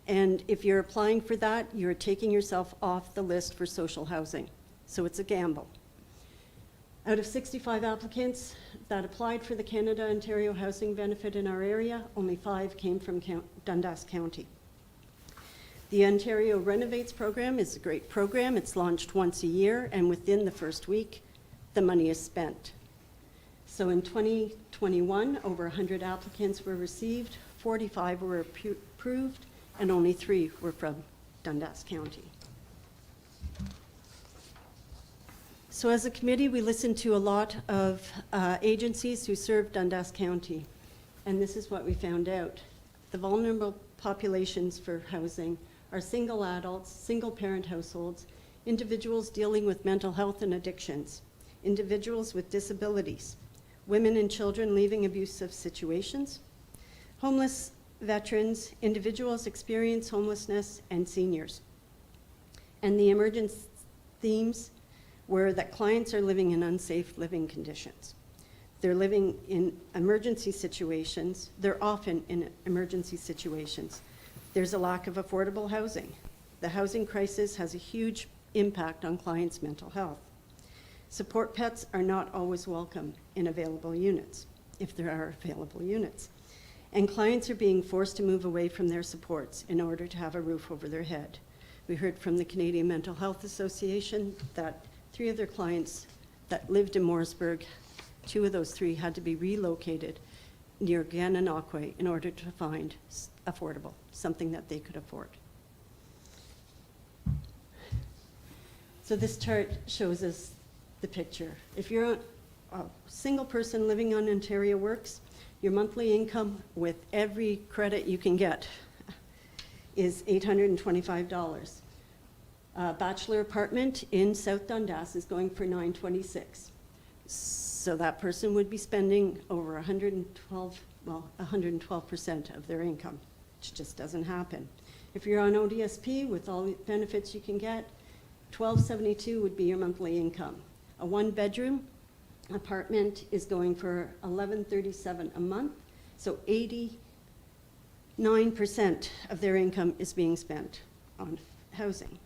And if you're applying for that, you're taking yourself off the list for social housing. So it's a gamble. Out of 65 applicants that applied for the Canada-Ontario Housing Benefit in our area, only 5 came from Dundas County. The Ontario Renovates program is a great program. It's launched once a year, and within the first week, the money is spent. So in 2021, over 100 applicants were received, 45 were approved, and only 3 were from Dundas County. So as a committee, we listened to a lot of agencies who serve Dundas County, and this is what we found out. The vulnerable populations for housing are single adults, single-parent households, individuals dealing with mental health and addictions, individuals with disabilities, women and children leaving abusive situations, homeless veterans, individuals experience homelessness, and seniors. And the emergent themes were that clients are living in unsafe living conditions. They're living in emergency situations. They're often in emergency situations. There's a lack of affordable housing. The housing crisis has a huge impact on clients' mental health. Support pets are not always welcome in available units, if there are available units. And clients are being forced to move away from their supports in order to have a roof over their head. We heard from the Canadian Mental Health Association that 3 of their clients that lived in Mooresburg, 2 of those 3 had to be relocated near Gananoque in order to find affordable, something that they could afford. So this chart shows us the picture. If you're a single person living on Ontario Works, your monthly income with every credit you can get is $825. A bachelor apartment in South Dundas is going for $926. So that person would be spending over 112% of their income, which just doesn't happen. If you're on ODSP with all the benefits you can get, $1,272 would be your monthly income. A 1-bedroom apartment is going for $1,137 a month, so 89% of their income is being spent on housing.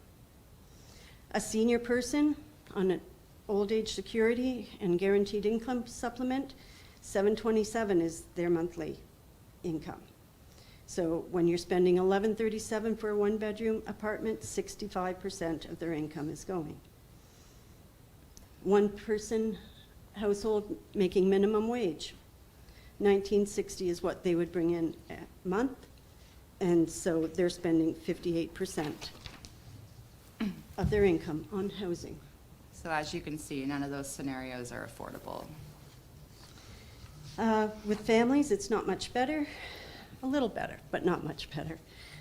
A senior person on an old age security and guaranteed income supplement, $727 is their monthly income. So when you're spending $1,137 for a 1-bedroom apartment, 65% of their income is going. 1-person household making minimum wage, $1960 is what they would bring in a month, and so they're spending 58% of their income on housing. So as you can see, none of those scenarios are affordable. With families, it's not much better. a little better, but not much better.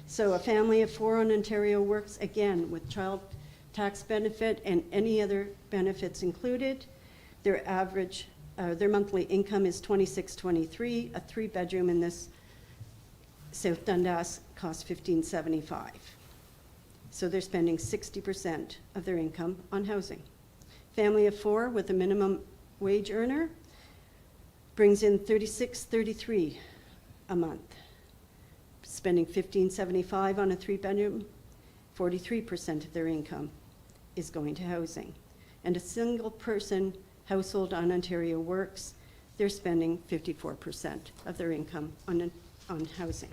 So a family of 4 on Ontario Works, again, with child tax benefit and any other benefits included, their monthly income is $26.23. A 3-bedroom in this South Dundas costs $15.75. So they're spending 60% of their income on housing. Family of 4 with a minimum wage earner brings in $36.33 a month. Spending $15.75 on a 3-bedroom, 43% of their income is going to housing. And a single person household on Ontario Works, they're spending 54% of their income on housing.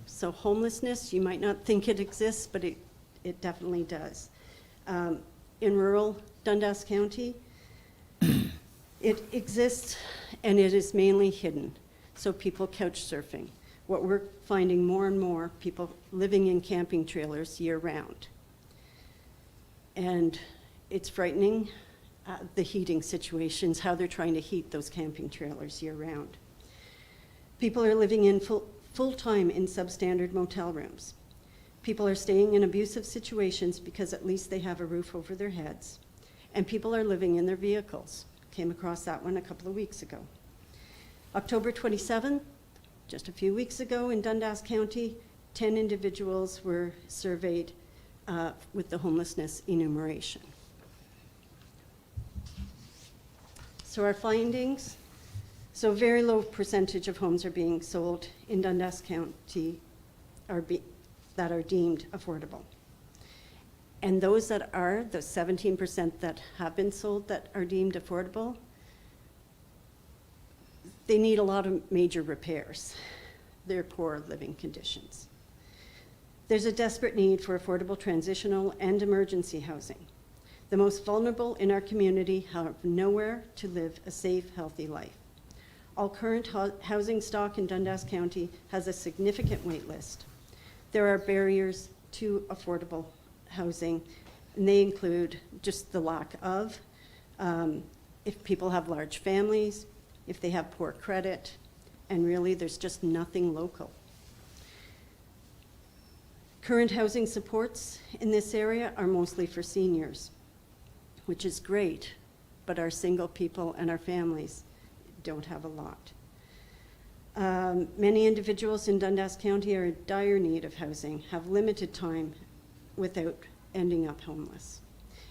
So homelessness, you might not think it exists, but it definitely does. In rural Dundas County, it exists and it is mainly hidden. So people couch surfing. What we're finding more and more, people living in camping trailers year round. And it's frightening, the heating situations, how they're trying to heat those camping trailers year round. People are living in full-time in substandard motel rooms. People are staying in abusive situations because at least they have a roof over their heads. And people are living in their vehicles. Came across that one a couple of weeks ago. October 27th, just a few weeks ago in Dundas County, 10 individuals were surveyed with the homelessness enumeration. So our findings, so very low percentage of homes are being sold in Dundas County that are deemed affordable. And those that are, the 17% that have been sold that are deemed affordable, they need a lot of major repairs. They're poor living conditions. There's a desperate need for affordable transitional and emergency housing. The most vulnerable in our community have nowhere to live a safe, healthy life. All current housing stock in Dundas County has a significant wait list. There are barriers to affordable housing, and they include just the lack of, if people have large families, if they have poor credit, and really there's just nothing local. Current housing supports in this area are mostly for seniors, which is great, but our single people and our families don't have a lot. Many individuals in Dundas County are in dire need of housing, have limited time without ending up homeless.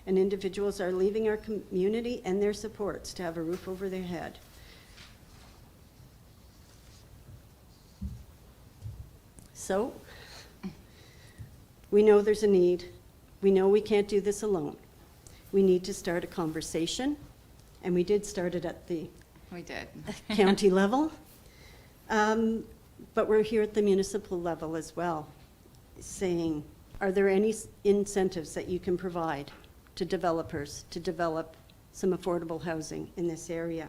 And individuals are leaving our community and their supports to have a roof over their head. So, we know there's a need. We know we can't do this alone. We need to start a conversation, and we did start it at the county level. But we're here at the municipal level as well, saying, are there any incentives that you can provide to developers to develop some affordable housing in this area?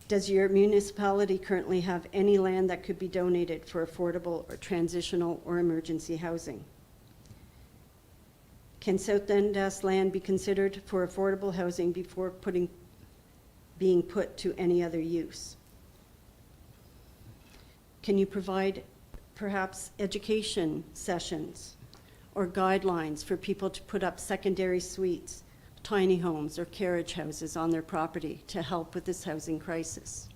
Does your municipality currently have any land that could be donated for affordable or transitional or emergency housing? Can South Dundas land be considered for affordable housing before being put to any other use? Can you provide perhaps education sessions or guidelines for people to put up secondary suites, tiny homes or carriage houses on their property to help with this housing crisis?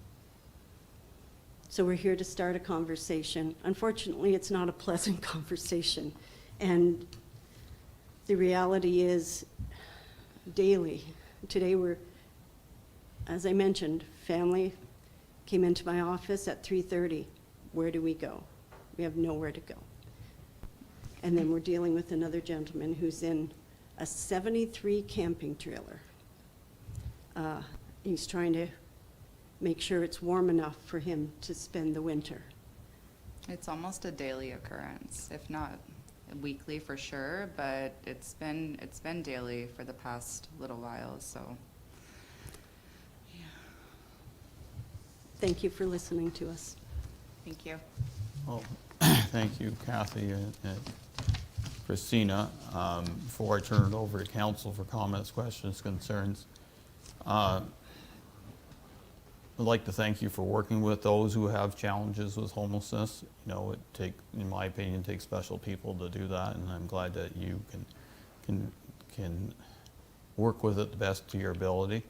So we're here to start a conversation. Unfortunately, it's not a pleasant conversation. And the reality is daily. Today as I mentioned, family came into my office at 3:30. Where do we go? We have nowhere to go. And then we're dealing with another gentleman who's in a 73 camping trailer. He's trying to make sure it's warm enough for him to spend the winter. It's almost a daily occurrence, if not weekly for sure, but it's been daily for the past little while, so. Yeah. Thank you for listening to us. Thank you. Well, thank you, Kathy and Christina. Before I turn it over to council for comments, questions, concerns, I'd like to thank you for working with those who have challenges with homelessness. You know, in my opinion, takes special people to do that, and I'm glad that you can work with it the best to your ability.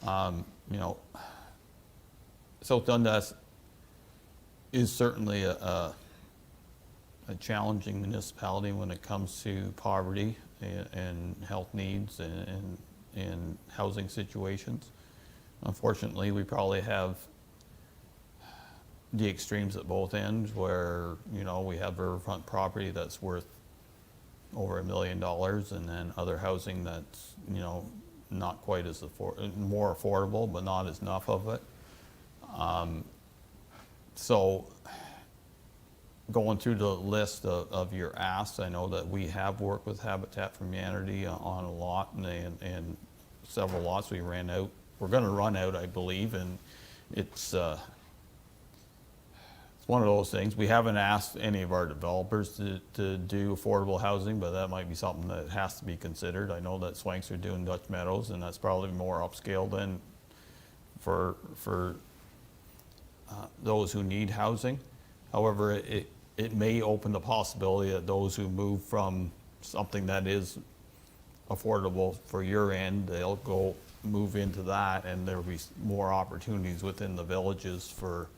You know, South Dundas is certainly a challenging municipality when it comes to poverty and health needs and housing situations. Unfortunately, we probably have the extremes at both ends where, you know, we have riverfront property that's worth over $1 million, and then other housing that's, you know, not quite as more affordable, but not as enough of it. So going through the list of your asks, I know that we have worked with Habitat for Humanity on a lot, and several lots we ran out. We're going to run out, I believe, and it's one of those things. We haven't asked any of our developers to do affordable housing, but that might be something that has to be considered. I know that Swanks are doing Dutch Meadows, and that's probably more upscale than for those who need housing. However, it may open the possibility that those who move from something that is affordable for your end, they'll go move into that, and there'll be more opportunities within the villages for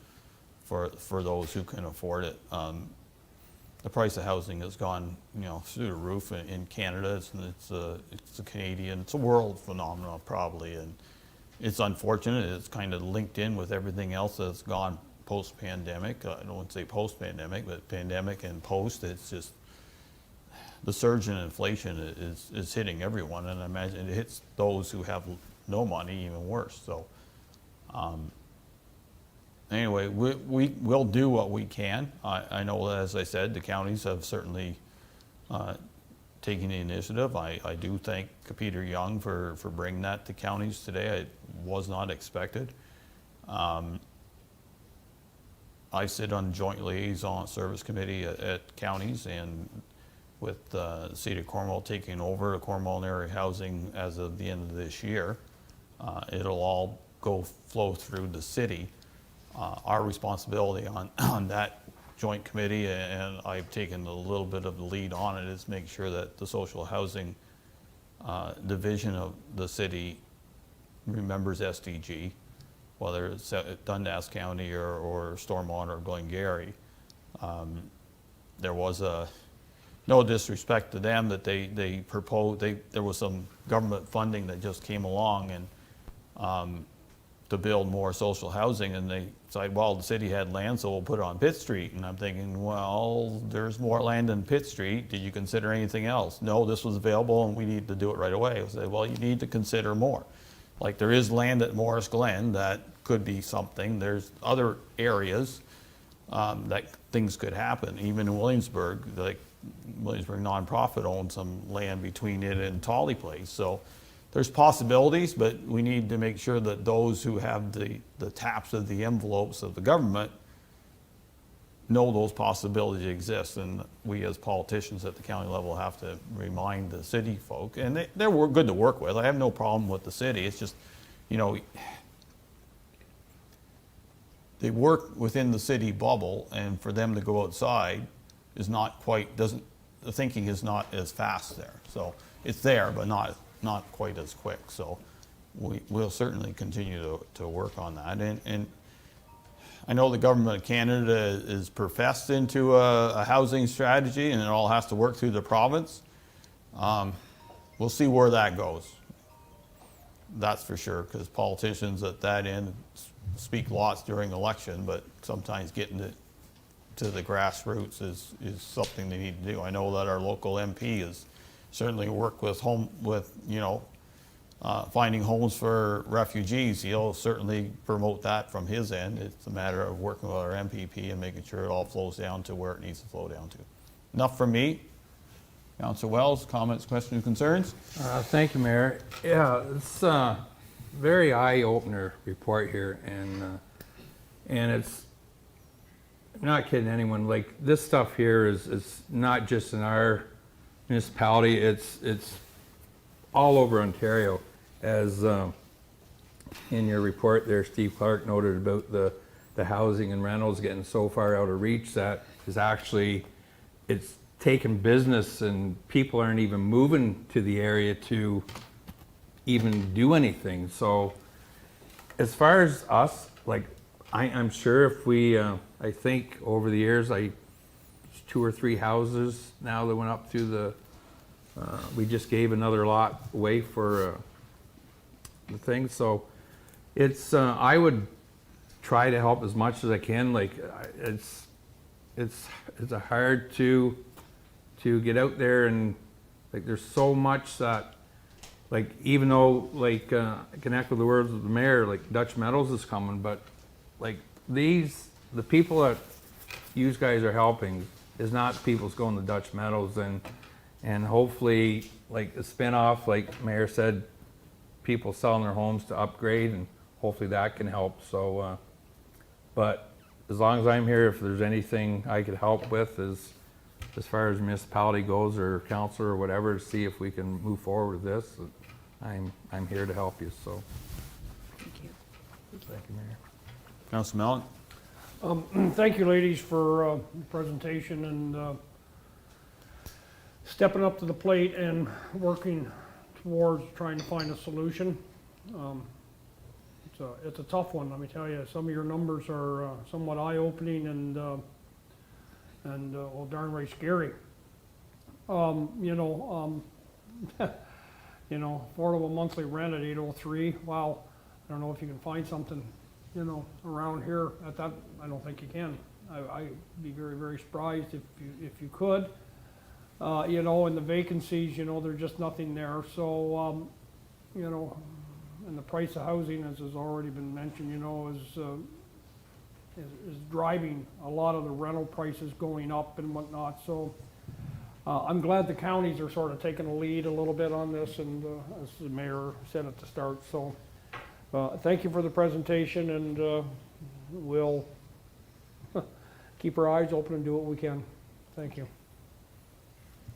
those who can afford it. The price of housing has gone, you know, through the roof in Canada. It's a Canadian, it's a world phenomenon probably, and it's unfortunate. It's kind of linked in with everything else that's gone post-pandemic. I don't want to say post-pandemic, but pandemic and post. It's just the surge in inflation is hitting everyone, and I imagine it hits those who have no money even worse. So anyway, we will do what we can. I know that, as I said, the counties have certainly taken the initiative. I do thank Peter Young for bringing that to counties today. It was not expected. I sit on the Joint Liaison Service Committee at counties, and with the City of Cornwall taking over the Cornwall area housing as of the end of this year, it'll all flow through the city. Our responsibility on that joint committee, and I've taken a little bit of the lead on it, is make sure that the social housing division of the city remembers SDG, whether it's Dundas County or Stormont or Glengarry. There was no disrespect to them that they proposed, there was some government funding that just came along and to build more social housing, and they decided, well, the city had land, so we'll put it on Pitt Street. And I'm thinking, well, there's more land in Pitt Street. Did you consider anything else? No, this was available and we need to do it right away. I said, well, you need to consider more. Like, there is land at Morris Glen that could be something. There's other areas that things could happen. Even in Williamsburg, like Williamsburg nonprofit owns some land between it and Tolley Place. So there's possibilities, but we need to make sure that those who have the taps of the envelopes of the government know those possibilities exist. And we as politicians at the county level have to remind the city folk, and they're good to work with. I have no problem with the city. It's just, you know, they work within the city bubble, and for them to go outside is not quite, the thinking is not as fast there. So it's there, but not quite as quick. So we'll certainly continue to work on that. And I know the government of Canada is professed into a housing strategy, and it all has to work through the province. We'll see where that goes. That's for sure, because politicians at that end speak lots during election, but sometimes getting to the grassroots is something they need to do. I know that our local MP has certainly worked with finding homes for refugees. He'll certainly promote that from his end. It's a matter of working with our MPP and making sure it all flows down to where it needs to flow down to. Enough from me. Councillor Wells, comments, questions, concerns? Thank you, Mayor. Yeah, it's a very eye-opener report here, and it's, I'm not kidding anyone. Like, this stuff here is not just in our municipality. It's all over Ontario. As in your report there, Steve Clark noted about the housing and rentals getting so far out of reach that is actually, it's taken business and people aren't even moving to the area to even do anything. So as far as us, like, I'm sure if we, I think over the years, 2 or 3 houses now that went up through the, we just gave another lot away for the thing. So it's, I would try to help as much as I can. Like, it's hard to get out there, and like there's so much that, like, even though, like, I can echo the words of the mayor, like Dutch Metals is coming, but like the people that you guys are helping is not people that's going to Dutch Metals, and hopefully, like a spin-off, like Mayor said, people selling their homes to upgrade, and hopefully that can help. So, but as long as I'm here, if there's anything I could help with, as far as municipality goes, or council or whatever, to see if we can move forward with this, I'm here to help you. So, Thank you. thank you, Mayor. Councilor Mellon? Thank you, ladies, for the presentation and stepping up to the plate and working towards trying to find a solution. It's a tough one, let me tell you. Some of your numbers are somewhat eye-opening and well, darn right scary. Affordable monthly rent at 803. Wow, I don't know if you can find something, around here at that. I don't think you can. I'd be very, very surprised if you could. And the vacancies, there's just nothing there. So, and the price of housing, as has already been mentioned, is driving a lot of the rental prices going up and whatnot. So I'm glad the counties are sort of taking a lead a little bit on this, and as the mayor said at the start. So thank you for the presentation, and we'll keep our eyes open and do what we can. Thank you.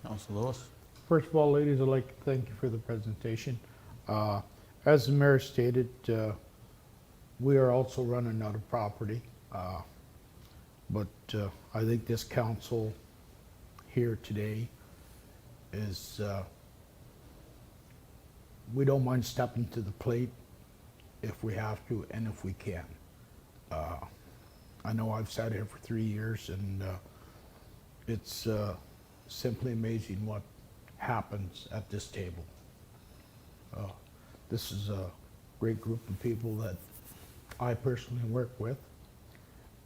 Councilor Lewis? First of all, ladies, I'd like to thank you for the presentation. As the mayor stated, we are also running out of property, but I think this council here today is, we don't mind stepping to the plate if we have to and if we can. I know I've sat here for 3 years, and it's simply amazing what happens at this table. This is a great group of people that I personally work with,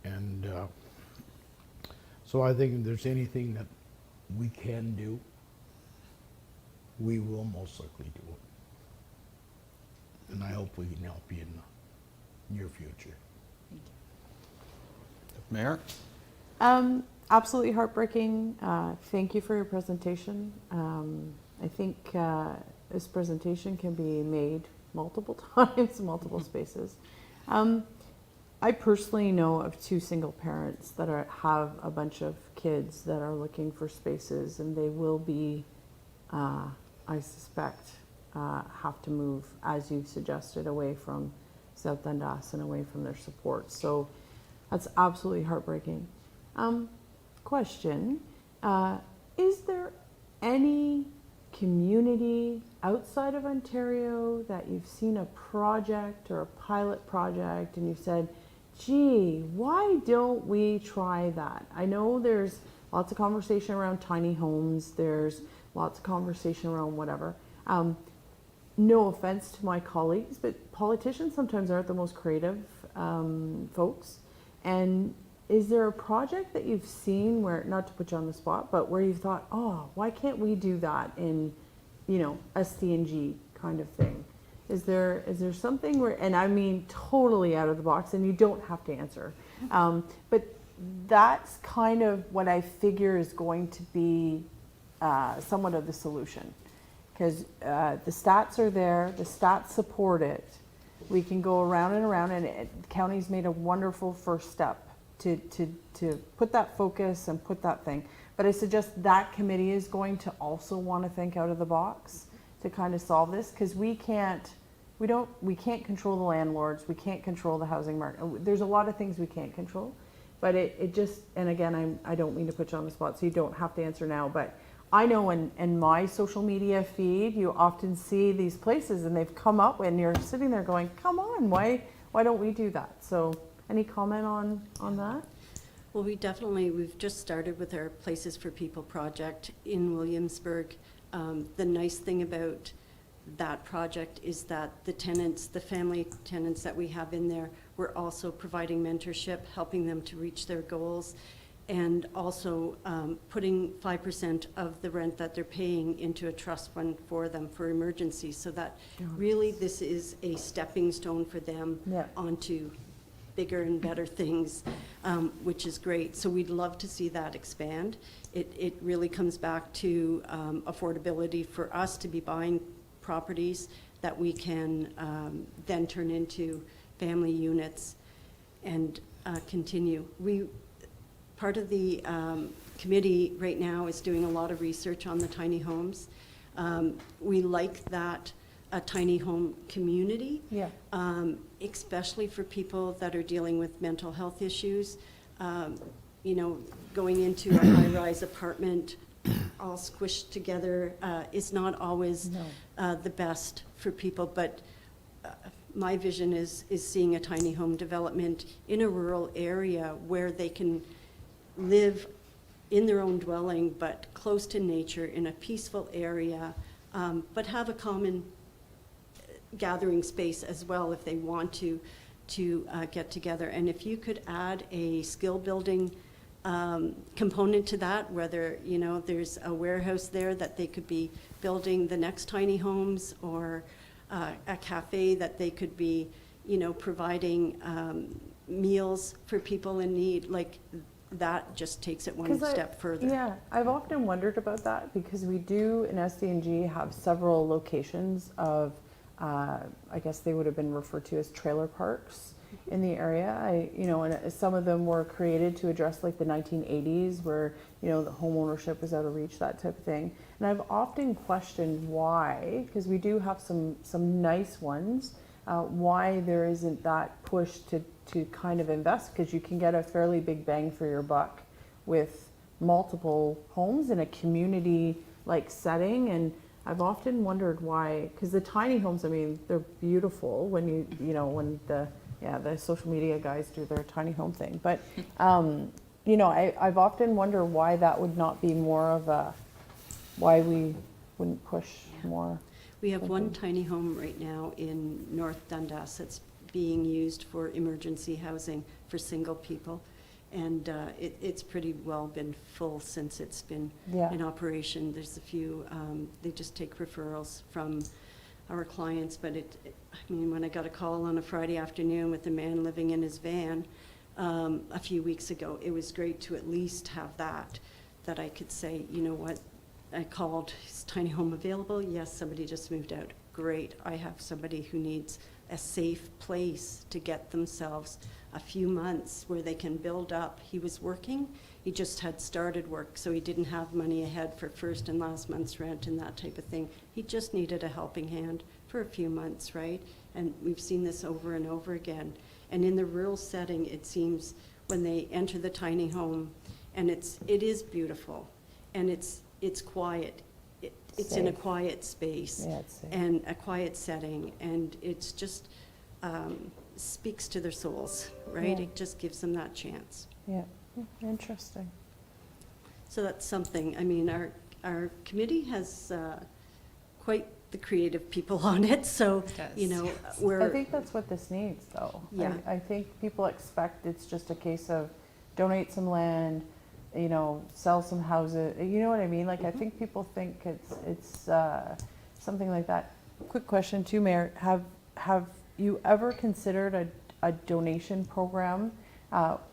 and so I think if there's anything that we can do, we will most likely do it. And I hope we can help you in the near future. Mayor? Absolutely heartbreaking. Thank you for your presentation. I think this presentation can be made multiple times, multiple spaces. I personally know of 2 single parents that have a bunch of kids that are looking for spaces, and they will be, I suspect, have to move, as you've suggested, away from South Dundas and away from their support. So that's absolutely heartbreaking. Question, is there any community outside of Ontario that you've seen a project or a pilot project and you've said, gee, why don't we try that? I know there's lots of conversation around tiny homes, there's lots of conversation around whatever. No offense to my colleagues, but politicians sometimes aren't the most creative folks. And is there a project that you've seen where, not to put you on the spot, but where you've thought, oh, why can't we do that in, SDNG kind of thing? Is there something where, and I mean totally out of the box, and you don't have to answer, but that's kind of what I figure is going to be somewhat of the solution. Because the stats are there, the stats support it. We can go around and around, and the county's made a wonderful first step to put that focus and put that thing. But I suggest that committee is going to also want to think out of the box to kind of solve this, because we can't we can't control the landlords, we can't control the housing market. There's a lot of things we can't control, but it just, and again, I don't mean to put you on the spot, so you don't have to answer now, but I know in my social media feed, you often see these places and they've come up and you're sitting there going, come on, why don't we do that? So any comment on that? Well, we've just started with our Places for People project in Williamsburg. The nice thing about that project is that the family tenants that we have in there, we're also providing mentorship, helping them to reach their goals, and also putting 5% of the rent that they're paying into a trust fund for them for emergencies, so that really this is a stepping stone for them onto bigger and better things, which is great. So we'd love to see that expand. It really comes back to affordability for us to be buying properties that we can then turn into family units and continue. Part of the committee right now is doing a lot of research on the tiny homes. We like that a tiny home community, especially for people that are dealing with mental health issues. Going into a high-rise apartment all squished together is not always the best for people, but my vision is seeing a tiny home development in a rural area where they can live in their own dwelling, but close to nature in a peaceful area, but have a common gathering space as well if they want to get together. And if you could add a skill building component to that, whether there's a warehouse there that they could be building the next tiny homes, or a cafe that they could be providing meals for people in need, like that just takes it one step further. Yeah, I've often wondered about that, because we do in SDNG have several locations of I guess they would have been referred to as trailer parks in the area. And some of them were created to address like the 1980s, where the home ownership was out of reach, that type of thing. And I've often questioned why, because we do have some nice ones, why there isn't that push to kind of invest, because you can get a fairly big bang for your buck with multiple homes in a community like setting. And I've often wondered why, because the tiny homes, I mean, they're beautiful when when the social media guys do their tiny home thing. But, I've often wondered why that would not be more of why we wouldn't push more. We have one tiny home right now in North Dundas that's being used for emergency housing for single people. And it's pretty well been full since it's been in operation. There's a few, they just take referrals from our clients, but when I got a call on a Friday afternoon with a man living in his van a few weeks ago, it was great to at least have that I could say, you know what, I called, is tiny home available? Yes, somebody just moved out. Great, I have somebody who needs a safe place to get themselves a few months where they can build up. He was working, he just had started work, so he didn't have money ahead for first and last month's rent and that type of thing. He just needed a helping hand for a few months, right? And we've seen this over and over again. And in the rural setting, it seems when they enter the tiny home, and it is beautiful, and it's quiet. It's in a quiet space and a quiet setting, and it's just speaks to their souls, right? Yeah. It just gives them that chance. Yeah, interesting. So that's something. I mean, our committee has quite the creative people on it, so I think that's what this needs, though. Yeah. I think people expect it's just a case of donate some land, sell some houses. You know what I mean? Like, I think people think it's something like that. Quick question too, Mayor. Have you ever considered a donation program?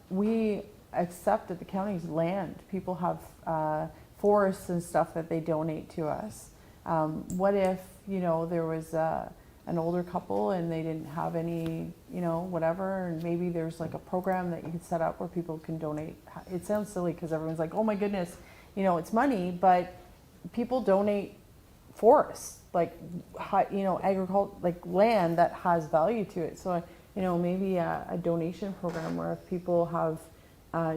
We accept at the county's land. People have forests and stuff that they donate to us. What if, there was an older couple and they didn't have any, whatever, and maybe there's like a program that you can set up where people can donate. It sounds silly because everyone's like, oh my goodness, it's money, but people donate forests. like, like land that has value to it. So, maybe a donation program where if people have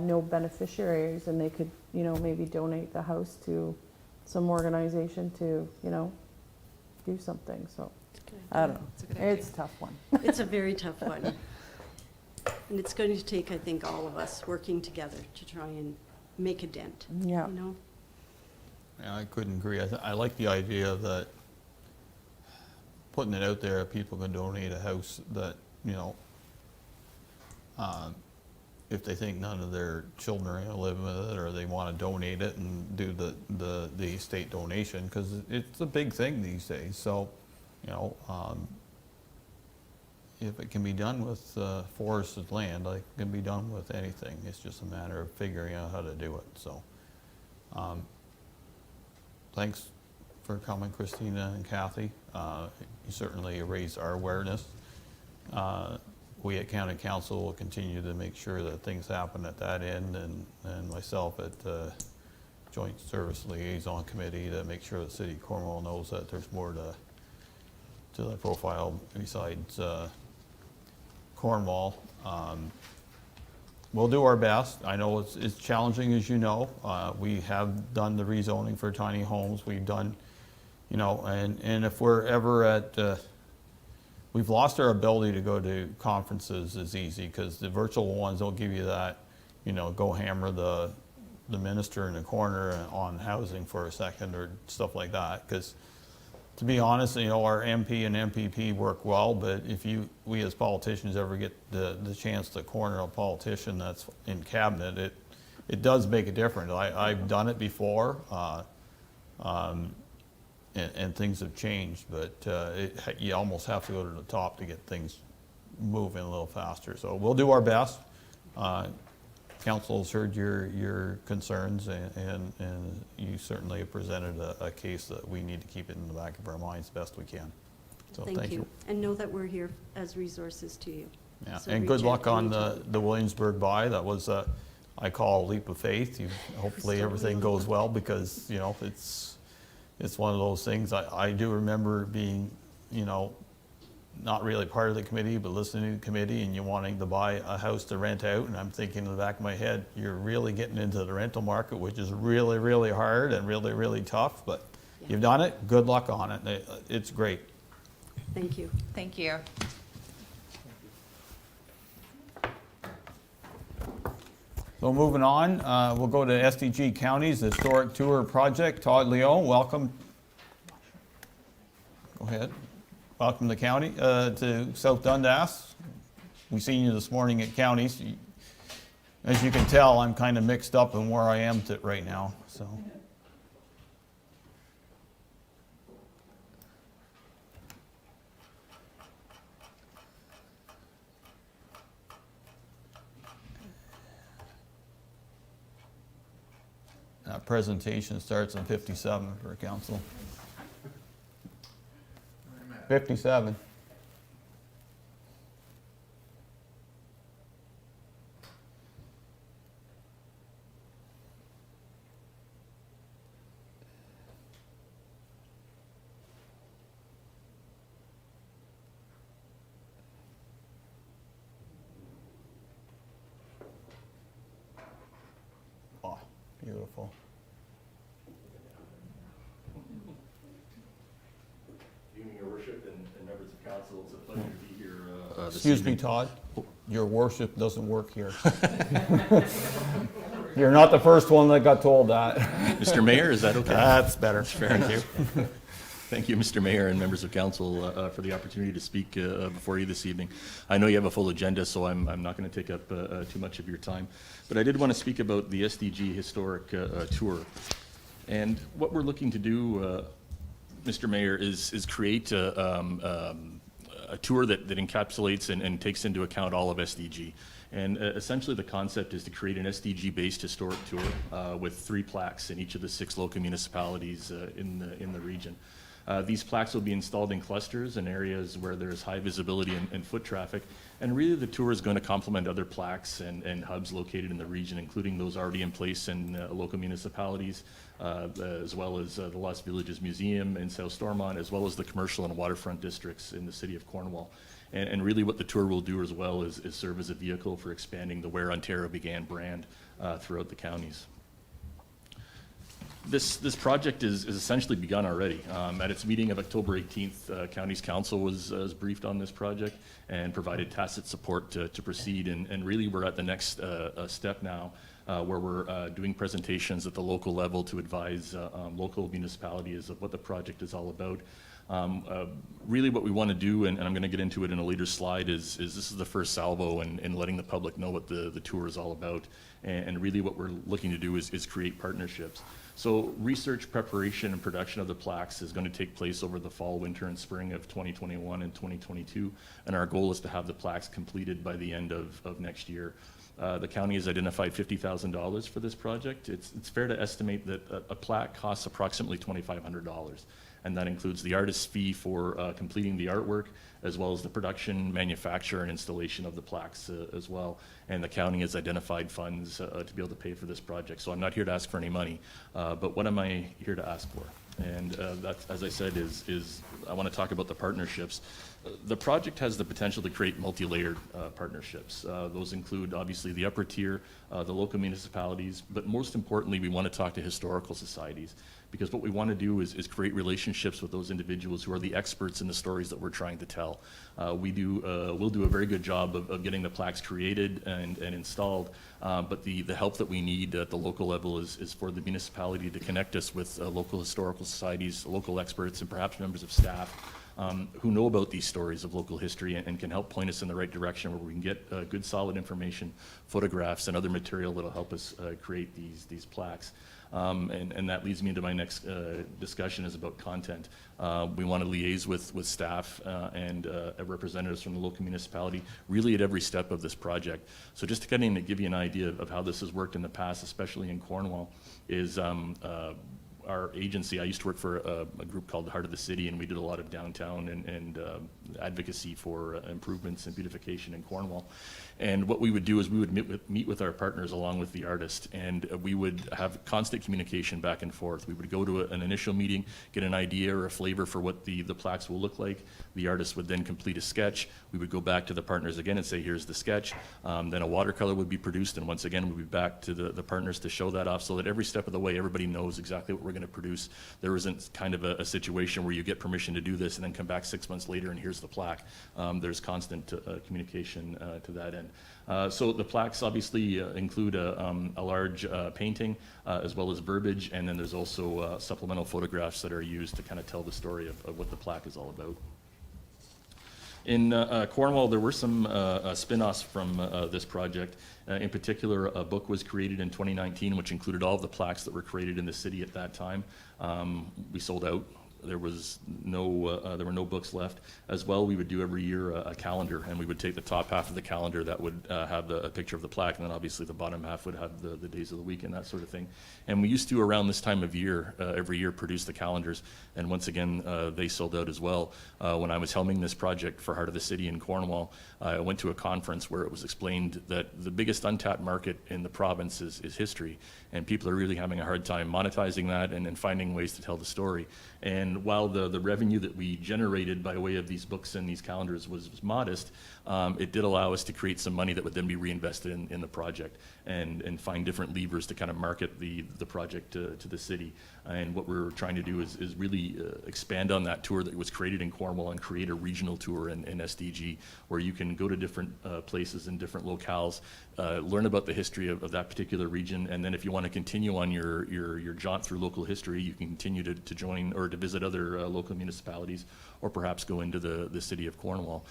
no beneficiaries and they could, maybe donate the house to some organization to, do something. So, I don't know. It's a tough one. It's a very tough one. And it's going to take, I think, all of us working together to try and make a dent. Yeah. Yeah, I couldn't agree. I like the idea that putting it out there, people can donate a house that, if they think none of their children are going to live with it, or they want to donate it and do the estate donation, because it's a big thing these days. So, if it can be done with forested land, it can be done with anything. It's just a matter of figuring out how to do it. So, thanks for coming, Christina and Kathy. You certainly raised our awareness. We at County Council will continue to make sure that things happen at that end, and myself at the Joint Service Liaison Committee to make sure the City of Cornwall knows that there's more to the profile besides Cornwall. We'll do our best. I know it's challenging, as you know. We have done the rezoning for tiny homes. We've done, and if we're ever at, we've lost our ability to go to conferences as easy, because the virtual ones don't give you that, go hammer the minister in the corner on housing for a second or stuff like that. Because to be honest, our MP and MPP work well, but if we as politicians ever get the chance to corner a politician that's in cabinet, it does make a difference. I've done it before, and things have changed, but you almost have to go to the top to get things moving a little faster. So we'll do our best. Council has heard your concerns, and you certainly have presented a case that we need to keep it in the back of our minds the best we can. So thank you. And know that we're here as resources to you. Yeah, So and reach good out luck on anytime. the Williamsburg buy. That was I call a leap of faith. Hopefully everything goes well, because it's one of those things. I do remember being not really part of the committee, but listening to the committee, and you wanting to buy a house to rent out, and I'm thinking in the back of my head, you're really getting into the rental market, which is really, really hard and really, really tough, but you've done it. Good luck on it. It's great. Thank you. Thank you. So moving on, we'll go to SDG County's Historic Tour Project. Todd Leon, welcome. Go ahead. Welcome to county, to South Dundas. We seen you this morning at counties. As you can tell, I'm kind of mixed up in where I am right now. So. Presentation starts on 57 for council. 57. Oh, beautiful. Your worship and members of council, it's a pleasure to be here. Excuse me, Todd. Your worship doesn't work here. You're not the first one that got told that. Mr. Mayor, is that okay? That's better. Thank you. Thank you, Mr. Mayor and members of council, for the opportunity to speak before you this evening. I know you have a full agenda, so I'm not going to take up too much of your time. But I did want to speak about the SDG Historic Tour. And what we're looking to do, Mr. Mayor, is create a tour that encapsulates and takes into account all of SDG. And essentially the concept is to create an SDG-based historic tour with 3 plaques in each of the 6 local municipalities in the region. These plaques will be installed in clusters in areas where there's high visibility and foot traffic, And really, the tour is going to complement other plaques and hubs located in the region, including those already in place in local municipalities, as well as the Lost Villages Museum in South Stormont, as well as the commercial and waterfront districts in the city of Cornwall. And really what the tour will do as well is serve as a vehicle for expanding the Where Ontario Began brand throughout the counties. This project is essentially begun already. At its meeting of October 18th, County's Council was briefed on this project and provided tacit support to proceed. And really we're at the next step now where we're doing presentations at the local level to advise local municipalities of what the project is all about. Really what we want to do, and I'm going to get into it in a later slide, is this is the first salvo in letting the public know what the tour is all about. And really what we're looking to do is create partnerships. So research, preparation, and production of the plaques is going to take place over the fall, winter, and spring of 2021 and 2022. And our goal is to have the plaques completed by the end of next year. The county has identified $50,000 for this project. It's fair to estimate that a plaque costs approximately $2,500. And that includes the artist's fee for completing the artwork, as well as the production, manufacture, and installation of the plaques as well. And the county has identified funds to be able to pay for this project. So I'm not here to ask for any money, but what am I here to ask for? And that's, as I said, is I want to talk about the partnerships. The project has the potential to create multi-layered partnerships. Those include obviously the upper tier, the local municipalities, but most importantly, we want to talk to historical societies, because what we want to do is create relationships with those individuals who are the experts in the stories that we're trying to tell. We'll do a very good job of getting the plaques created and installed, but the help that we need at the local level is for the municipality to connect us with local historical societies, local experts, and perhaps members of staff who know about these stories of local history and can help point us in the right direction where we can get good solid information, photographs, and other material that will help us create these plaques. And that leads me into my next discussion is about content. We want to liaise with staff and representatives from the local municipality really at every step of this project. So just to kind of give you an idea of how this has worked in the past, especially in Cornwall, is our agency, I used to work for a group called the Heart of the City, and we did a lot of downtown and advocacy for improvements and beautification in Cornwall. And what we would do is we would meet with our partners along with the artist, and we would have constant communication back and forth. We would go to an initial meeting, get an idea or a flavor for what the plaques will look like. The artist would then complete a sketch. We would go back to the partners again and say, here's the sketch. Then a watercolor would be produced, and once again, we'd be back to the partners to show that off so that every step of the way, everybody knows exactly what we're going to produce. There isn't kind of a situation where you get permission to do this and then come back 6 months later and here's the plaque. There's constant communication to that end. So the plaques obviously include a large painting as well as verbiage, and then there's also supplemental photographs that are used to kind of tell the story of what the plaque is all about. In Cornwall, there were some spin-offs from this project. In particular, a book was created in 2019, which included all of the plaques that were created in the city at that time. We sold out. There was there were no books left. As well, we would do every year a calendar, and we would take the top half of the calendar that would have a picture of the plaque, and then obviously the bottom half would have the days of the week and that sort of thing. And we used to, around this time of year, every year, produce the calendars, and once again, they sold out as well. When I was helming this project for Heart of the City in Cornwall, I went to a conference where it was explained that the biggest untapped market in the province is history, and people are really having a hard time monetizing that and finding ways to tell the story. And while the revenue that we generated by way of these books and these calendars was modest, it did allow us to create some money that would then be reinvested in the project and find different levers to kind of market the project to the city. And what we're trying to do is really expand on that tour that was created in Cornwall and create a regional tour in SDG where you can go to different places and different locales, learn about the history of that particular region, and then if you want to continue on your jaunt through local history, you can continue to join or to visit other local municipalities or perhaps go into the city of Cornwall.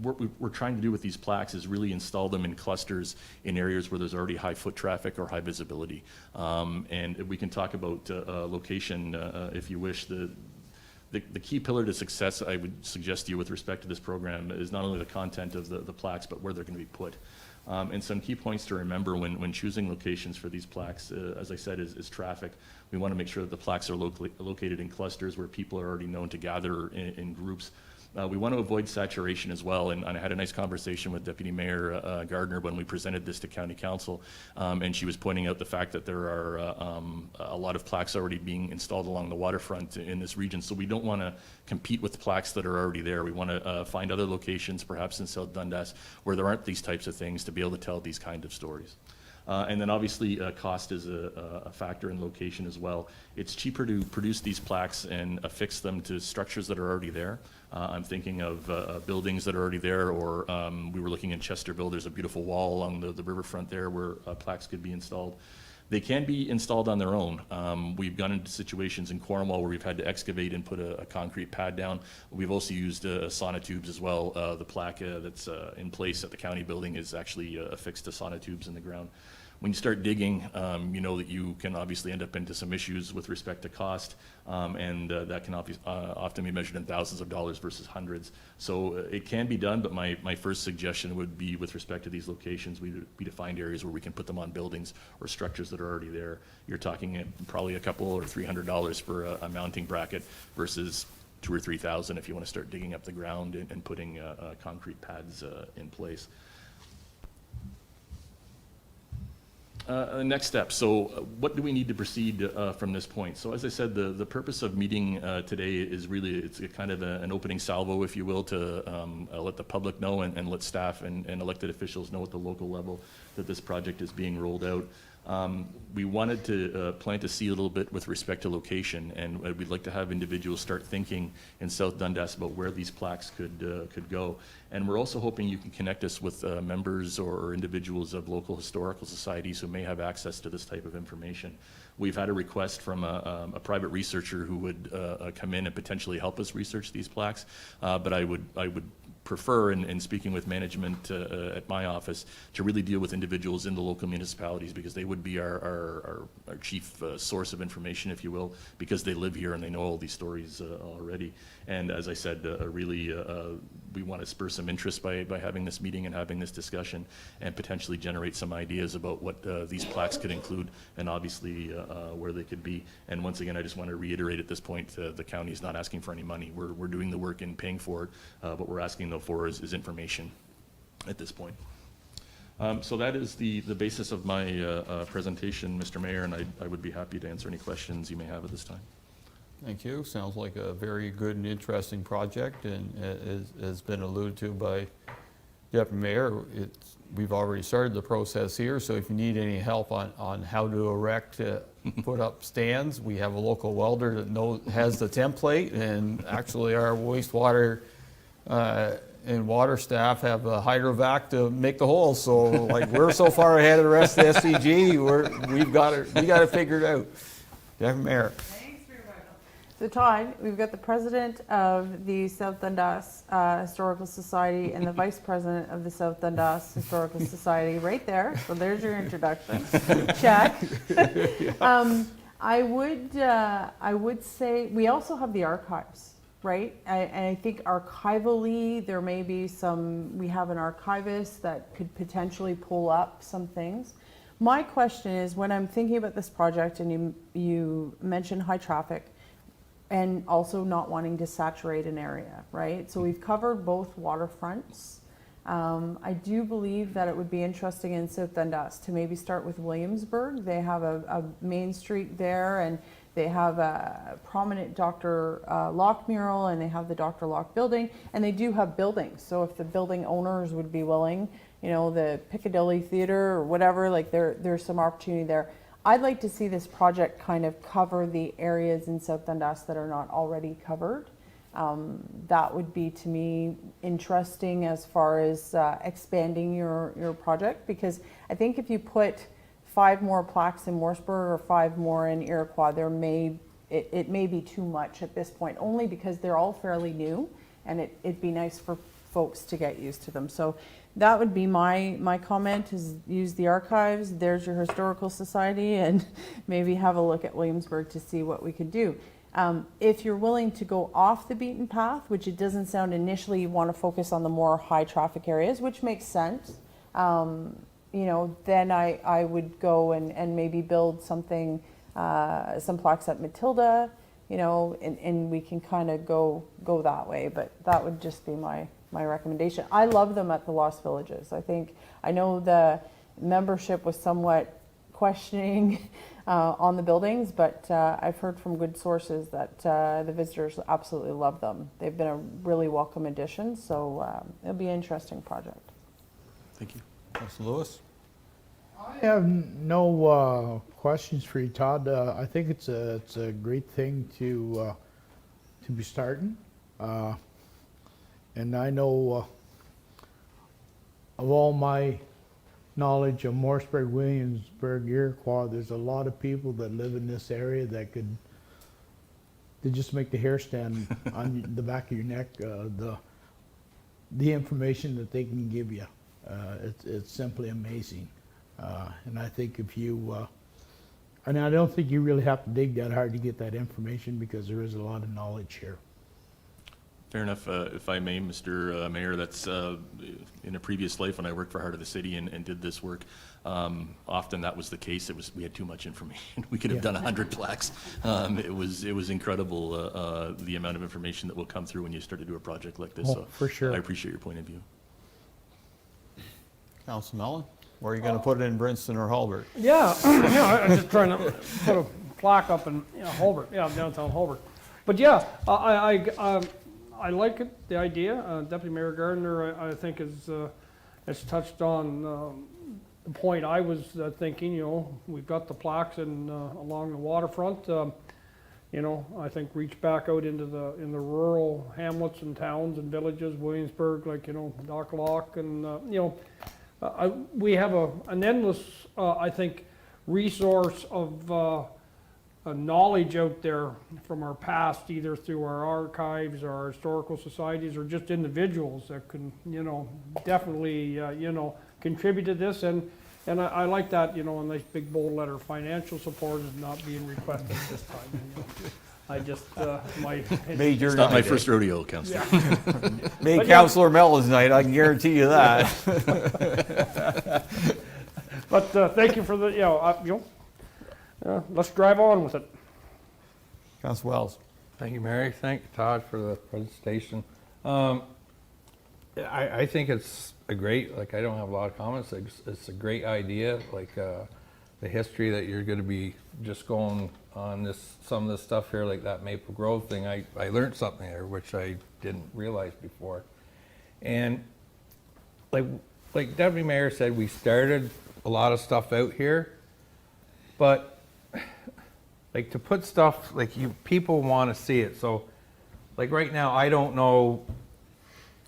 What we're trying to do with these plaques is really install them in clusters in areas where there's already high foot traffic or high visibility. And we can talk about location if you wish. The key pillar to success, I would suggest to you with respect to this program, is not only the content of the plaques, but where they're going to be put. And some key points to remember when choosing locations for these plaques, as I said, is traffic. We want to make sure that the plaques are located in clusters where people are already known to gather in groups. We want to avoid saturation as well, and I had a nice conversation with Deputy Mayor Gardner when we presented this to County Council, and she was pointing out the fact that there are a lot of plaques already being installed along the waterfront in this region, so we don't want to compete with plaques that are already there. We want to find other locations, perhaps in South Dundas, where there aren't these types of things to be able to tell these kind of stories. And then obviously cost is a factor in location as well. It's cheaper to produce these plaques and affix them to structures that are already there. I'm thinking of buildings that are already there, or we were looking in Chesterville, there's a beautiful wall along the riverfront there where plaques could be installed. They can be installed on their own. We've gone into situations in Cornwall where we've had to excavate and put a concrete pad down. We've also used sonotubes as well. The plaque that's in place at the county building is actually affixed to sonotubes in the ground. When you start digging, you know that you can obviously end up into some issues with respect to cost, and that can often be measured in thousands of dollars versus hundreds. So it can be done, but my first suggestion would be, with respect to these locations, would be to find areas where we can put them on buildings or structures that are already there. You're talking probably a couple or $300 for a mounting bracket versus $2,000 or $3,000 if you want to start digging up the ground and putting concrete pads in place. Next step, so what do we need to proceed from this point? So as I said, the purpose of meeting today is really, it's a kind of an opening salvo, if you will, to let the public know and let staff and elected officials know at the local level that this project is being rolled out. We wanted to plant a seed a little bit with respect to location, and we'd like to have individuals start thinking in South Dundas about where these plaques could go. And we're also hoping you can connect us with members or individuals of local historical societies who may have access to this type of information. We've had a request from a private researcher who would come in and potentially help us research these plaques, but I would prefer, in speaking with management at my office, to really deal with individuals in the local municipalities, because they would be our chief source of information, if you will, because they live here and they know all these stories already. And as I said, really we want to spur some interest by having this meeting and having this discussion, and potentially generate some ideas about what these plaques could include, and obviously where they could be. And once again, I just want to reiterate at this point, the county is not asking for any money. We're doing the work and paying for it, but we're asking though for is information at this point. So that is the basis of my presentation, Mr. Mayor, and I would be happy to answer any questions you may have at this time. Thank you. Sounds like a very good and interesting project, and as has been alluded to by Deputy Mayor, we've already started the process here, so if you need any help on how to erect, put up stands, we have a local welder that has the template, and actually our wastewater and water staff have a hydrovac to make the holes, so like we're so far ahead of the rest of the SCG, we got it figured out. Deputy Mayor. So Todd, we've got the president of the South Dundas Historical Society and the vice president of the South Dundas Historical Society right there. So there's your introduction. Check. I would say we also have the archives, right? And I think archivally there may be we have an archivist that could potentially pull up some things. My question is, when I'm thinking about this project, and you mentioned high traffic, and also not wanting to saturate an area, right? So we've covered both waterfronts. I do believe that it would be interesting in South Dundas to maybe start with Williamsburg. They have a main street there, and they have a prominent Dr. Locke mural, and they have the Dr. Locke building, and they do have buildings. So if the building owners would be willing, you know, the Piccadilly Theater or whatever, like there's some opportunity there. I'd like to see this project kind of cover the areas in South Dundas that are not already covered. That would be, to me, interesting as far as expanding your project, because I think if you put 5 more plaques in Morrisburg or 5 more in Iroquois, it may be too much at this point, only because they're all fairly new, and it'd be nice for folks to get used to them. So that would be my comment, is use the archives. There's your historical society, and maybe have a look at Williamsburg to see what we could do. If you're willing to go off the beaten path, which it doesn't sound initially, you want to focus on the more high traffic areas, which makes sense, you know, then I would go and maybe build something, some plaques at Matilda, you know, and we can kind of go that way. But that would just be my recommendation. I love them at the Lost Villages. I know the membership was somewhat questioning on the buildings, but I've heard from good sources that the visitors absolutely love them. They've been a really welcome addition, so it'll be an interesting project. Thank you. Councilor Lewis? I have no questions for you, Todd. I think it's a great thing to be starting, and I know of all my knowledge of Morrisburg, Williamsburg, Iroquois, there's a lot of people that live in this area that could just make the hair stand on the back of your neck. The information that they can give you, it's simply amazing. And I think if you, and I don't think you really have to dig that hard to get that information because there is a lot of knowledge here. Fair enough. If I may, Mr. Mayor, that's in a previous life when I worked for Heart of the City and did this work, often that was the case. We had too much information. We could have done 100 plaques. It was incredible the amount of information that will come through when you start to do a project like this. So for sure. I appreciate your point of view. Councilor Mellon? Where are you going to put it in Princeton or Halbert? Yeah, I'm just trying to put a plaque up in Holbert, downtown Holbert. But yeah, I like it, the idea. Deputy Mayor Gardner, I think, has touched on the point I was thinking. You know, we've got the plaques along the waterfront. I think reach back out in the rural hamlets and towns and villages, Williamsburg, like Dock Lock, and we have an endless, I think, resource of knowledge out there from our past, either through our archives or our historical societies or just individuals that can, definitely, contribute to this. And I like that, a nice big bold letter, financial support is not being requested this time. I just, my Made your It's not my night, first rodeo, Councillor. Yeah. Made But Councilor Mellon's night, I can guarantee you that. But thank you for the, let's drive on with it. Councilor Wells? Thank you, Mary. Thank you, Todd, for the presentation. I think it's I don't have a lot of comments. It's a great idea, the history that you're going to be just going on some of this stuff here, like that Maple Grove thing. I learned something there, which I didn't realize before. And like Deputy Mayor said, we started a lot of stuff out here, but to put stuff, people want to see it. So right now, I don't know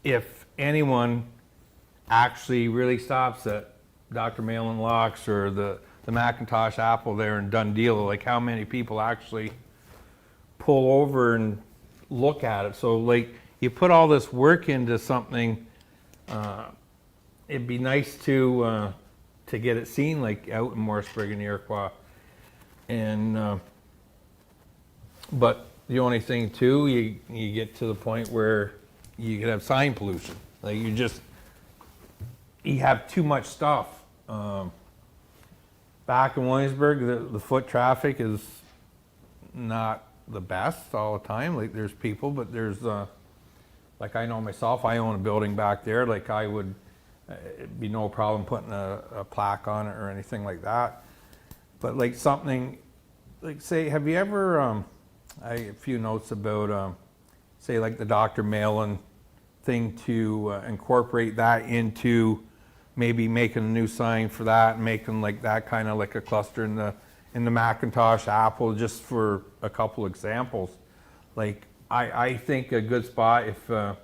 if anyone actually really stops at Dr. Malin Locks or the Macintosh Apple there in Dundee. How many people actually pull over and look at it. So you put all this work into something, it'd be nice to get it seen out in Morrisburg and Iroquois. And but the only thing too, you get to the point where you could have sign pollution. You have too much stuff. Back in Williamsburg, the foot traffic is not the best all the time. There's people, but there's I know myself, I own a building back there. It'd be no problem putting a plaque on it or anything like that. But something, say, have you ever, I have a few notes about, say, the Dr. Malin thing, to incorporate that into maybe making a new sign for that and making that kind of a cluster in the Macintosh Apple, just for a couple examples. I think a good spot, if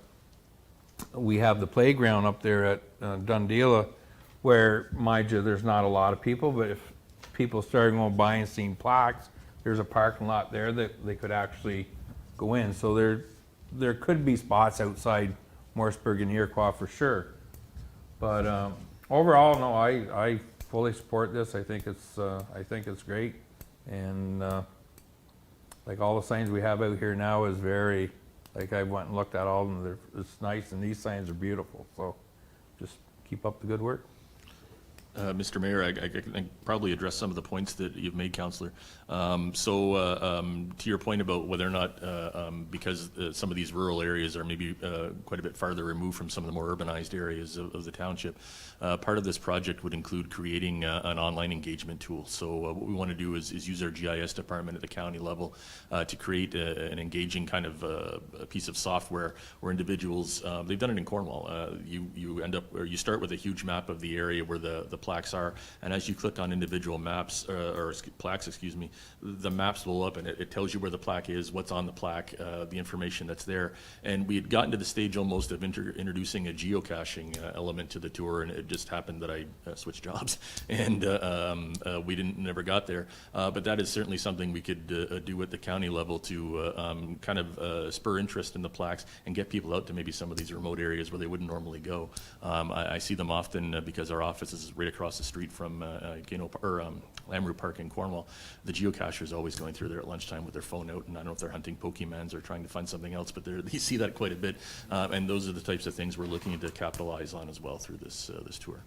we have the playground up there at Dundee, where, mind you, there's not a lot of people, but if people started going by and seeing plaques, there's a parking lot there that they could actually go in. So there could be spots outside Morrisburg and Iroquois for sure. But overall, no, I fully support this. I think it's great, and all the signs we have out here now is very, I went and looked at all of them. It's nice, and these signs are beautiful. So just keep up the good work. Mr. Mayor, I can probably address some of the points that you've made, Councillor. To your point about whether or not, because some of these rural areas are maybe quite a bit farther removed from some of the more urbanized areas of the township, part of this project would include creating an online engagement tool. So what we want to do is use our GIS department at the county level to create an engaging kind of a piece of software where individuals, they've done it in Cornwall, you end up, or you start with a huge map of the area where the plaques are, and as you click on individual maps, plaques, excuse me, the maps will up and it tells you where the plaque is, what's on the plaque, the information that's there. And we had gotten to the stage almost of introducing a geocaching element to the tour, and it just happened that I switched jobs, and we never got there. But that is certainly something we could do at the county level to kind of spur interest in the plaques and get people out to maybe some of these remote areas where they wouldn't normally go. I see them often because our office is right across the street from Lamru Park in Cornwall. The geocachers always going through there at lunchtime with their phone out, and I don't know if they're hunting Pokemons or trying to find something else, but you see that quite a bit. And those are the types of things we're looking to capitalize on as well through this tour.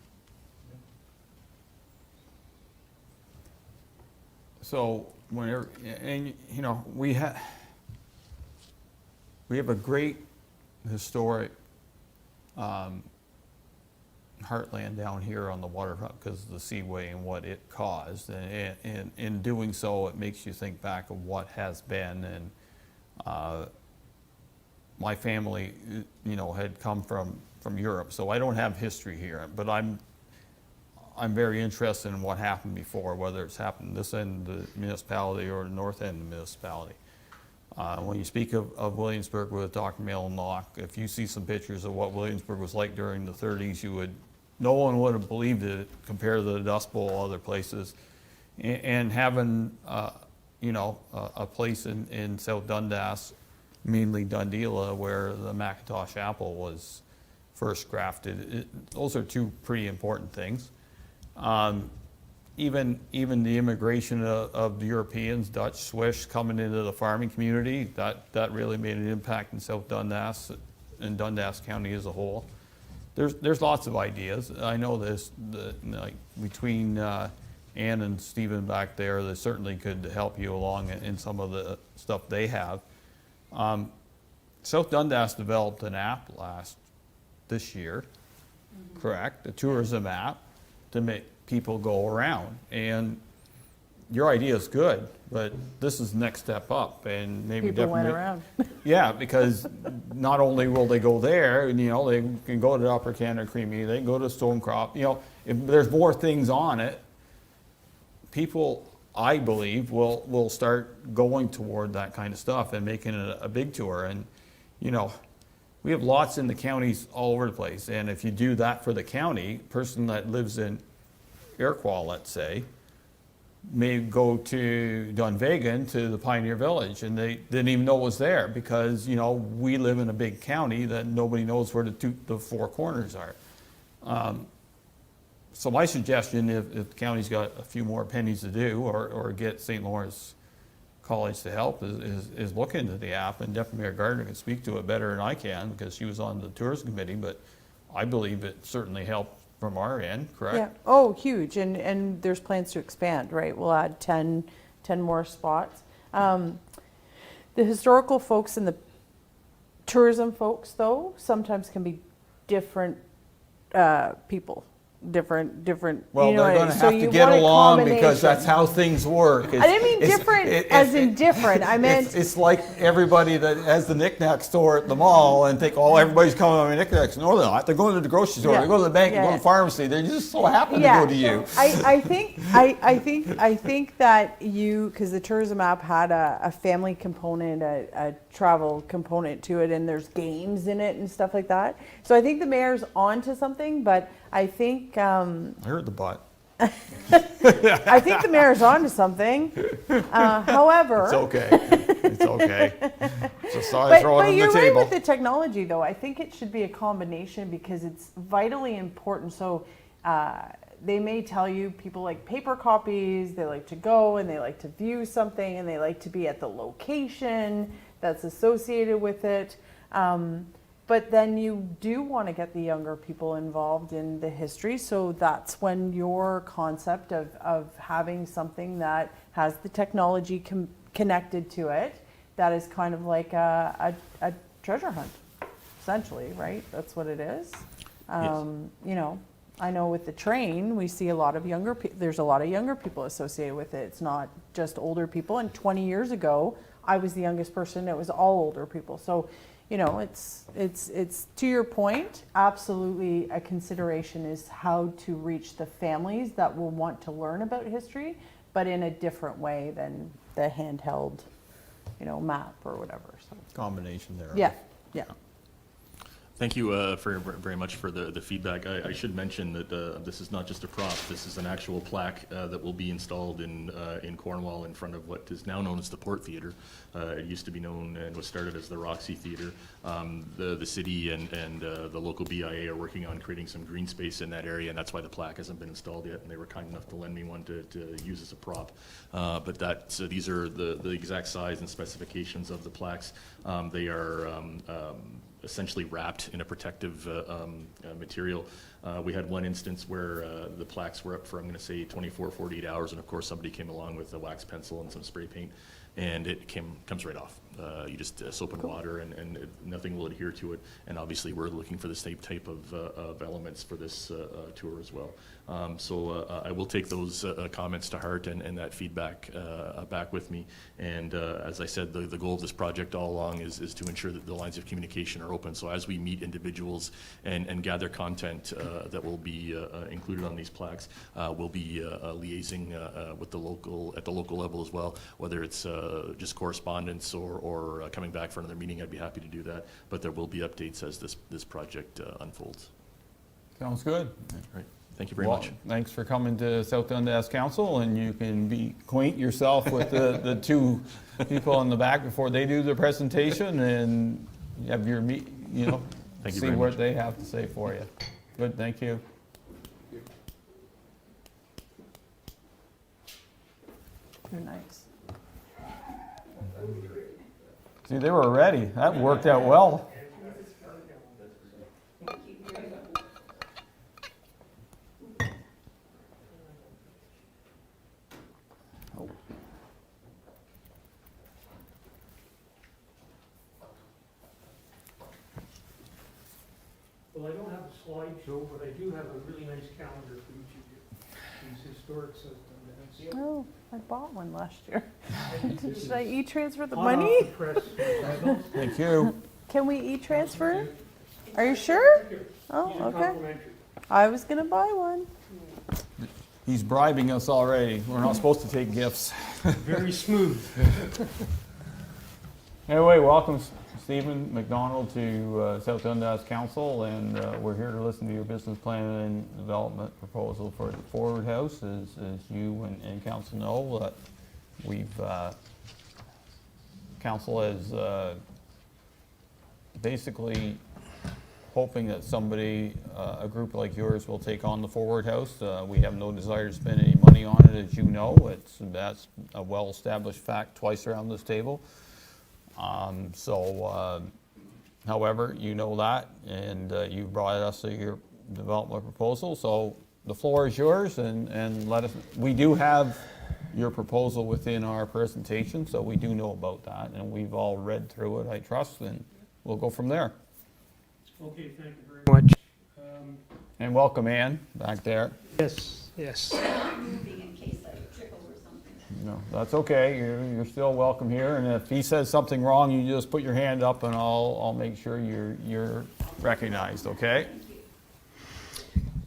So whenever, and you know, we have a great historic heartland down here on the waterfront because of the seaway and what it caused, and in doing so, it makes you think back of what has been. And my family, you know, had come from Europe, so I don't have history here, but I'm very interested in what happened before, whether it's happened this end of the municipality or the north end of the municipality. When you speak of Williamsburg with Dr. Malin Locke, if you see some pictures of what Williamsburg was like during the 30s, no one would have believed it compared to the Dust Bowl, other places. And having, you know, a place in South Dundas, mainly Dundela, where the Macintosh apple was first grafted, those are two pretty important things. Even the immigration of the Europeans, Dutch, Swiss, coming into the farming community, that really made an impact in South Dundas and Dundas County as a whole. There's lots of ideas. I know like between Ann and Stephen back there, they certainly could help you along in some of the stuff they have. South Dundas developed an app this year, correct? A tourism app to make people go around. And your idea is good, but this is the next step up, and maybe People went around. Yeah, because not only will they go there, and you know, they can go to Upper Canada Creamy, they can go to Stonecrop. You know, if there's more things on it, people, I believe, will start going toward that kind of stuff and making it a big tour. And you know, we have lots in the counties all over the place, and if you do that for the county, person that lives in Iroquois, let's say, may go to Dunvegan, to the Pioneer Village, and they didn't even know it was there because, you know, we live in a big county that nobody knows where the four corners are. So my suggestion, if the county's got a few more pennies to do, or get St. Lawrence College to help, is look into the app, and Deputy Mayor Gardner can speak to it better than I can because she was on the tourism committee, but I believe it certainly helped from our end, correct? Yeah. Oh, huge. And there's plans to expand, right? We'll add 10 more spots. The historical folks and the tourism folks, though, sometimes can be different people. Different. Well, you know, they're going to so have to you get want a along because that's combination. how things work. I didn't mean different as in different. I meant it's like everybody that has the knick-knack store at the mall and think, oh, everybody's coming to my knick-knacks. No, they're not. They're going to the grocery store. Yeah. They go to the bank. Yeah. They go to the pharmacy. They just so happen to go to you. I think that because the tourism app had a family component, a travel component to it, and there's games in it and stuff like that. So I think the mayor's onto something, but I think I heard the butt. I think the mayor's onto something. However, it's okay. It's okay. Just thought I'd throw it on the you're table. right with the technology, though. I think it should be a combination because it's vitally important. So they may tell you people like paper copies. They like to go and they like to view something and they like to be at the location that's associated with it. But then you do want to get the younger people involved in the history, so that's when your concept of having something that has the technology connected to it, that is kind of like a treasure hunt, essentially, right? That's what it is. You know, I know with the train, we see a lot of younger people, there's a lot of younger people associated with it. It's not just older people. And 20 years ago, I was the youngest person. It was all older people. So, you know, it's to your point, absolutely a consideration is how to reach the families that will want to learn about history, but in a different way than the handheld, you know, map or whatever. So Combination there. yeah, yeah. Thank you very much for the feedback. I should mention that this is not just a prop. This is an actual plaque that will be installed in Cornwall in front of what is now known as the Port Theatre. It used to be known and was started as the Roxy Theatre. The city and the local BIA are working on creating some green space in that area, and that's why the plaque hasn't been installed yet, and they were kind enough to lend me one to use as a prop. But so these are the exact size and specifications of the plaques. They are essentially wrapped in a protective material. We had one instance where the plaques were up for, I'm going to say, 24, 48 hours, and of course somebody came along with a wax pencil and some spray paint, and it comes right off. You just soap and water, and nothing will adhere to it. And obviously, we're looking for the same type of elements for this tour as well. So I will take those comments to heart and that feedback back with me. And as I said, the goal of this project all along is to ensure that the lines of communication are open. So as we meet individuals and gather content that will be included on these plaques, we'll be liaising with the local at the local level as well, whether it's just correspondence or coming back for another meeting. I'd be happy to do that, but there will be updates as this project unfolds. Sounds good. Right. Thank you very much. Thanks for coming to South Dundas Council, and you can acquaint yourself with the two people in the back before they do their presentation, and you have your Thank you see very what much. they have to say for you. Good, thank you. You're nice. See, they were ready. That worked out well. Well, I don't have a slideshow, but I do have a really nice calendar for each of you. These historic South Dundas. Oh, I bought one last year. Should I e-transfer the On money? off the press. Thank you. Can we e-transfer? Are you sure? Oh, These are okay. complimentary. I was gonna buy one. He's bribing us already. We're not supposed to take gifts. Very smooth. Anyway, welcome Stephen McDonald to South Dundas Council, and we're here to listen to your business plan and development proposal for the Forward House. As you and council know, council is basically hoping that somebody, a group like yours, will take on the Forward House. We have no desire to spend any money on it, as you know. That's a well-established fact twice around this table. However, you know that, and you brought us your development proposal, so the floor is yours, and let us, we do have your proposal within our presentation, so we do know about that, and we've all read through it, I trust, and we'll go from there. Okay, thank you very much. And welcome, Ann, back there. Yes, yes. No, that's okay. You're still welcome here. And if he says something wrong, you just put your hand up, and I'll make sure you're recognized. Okay?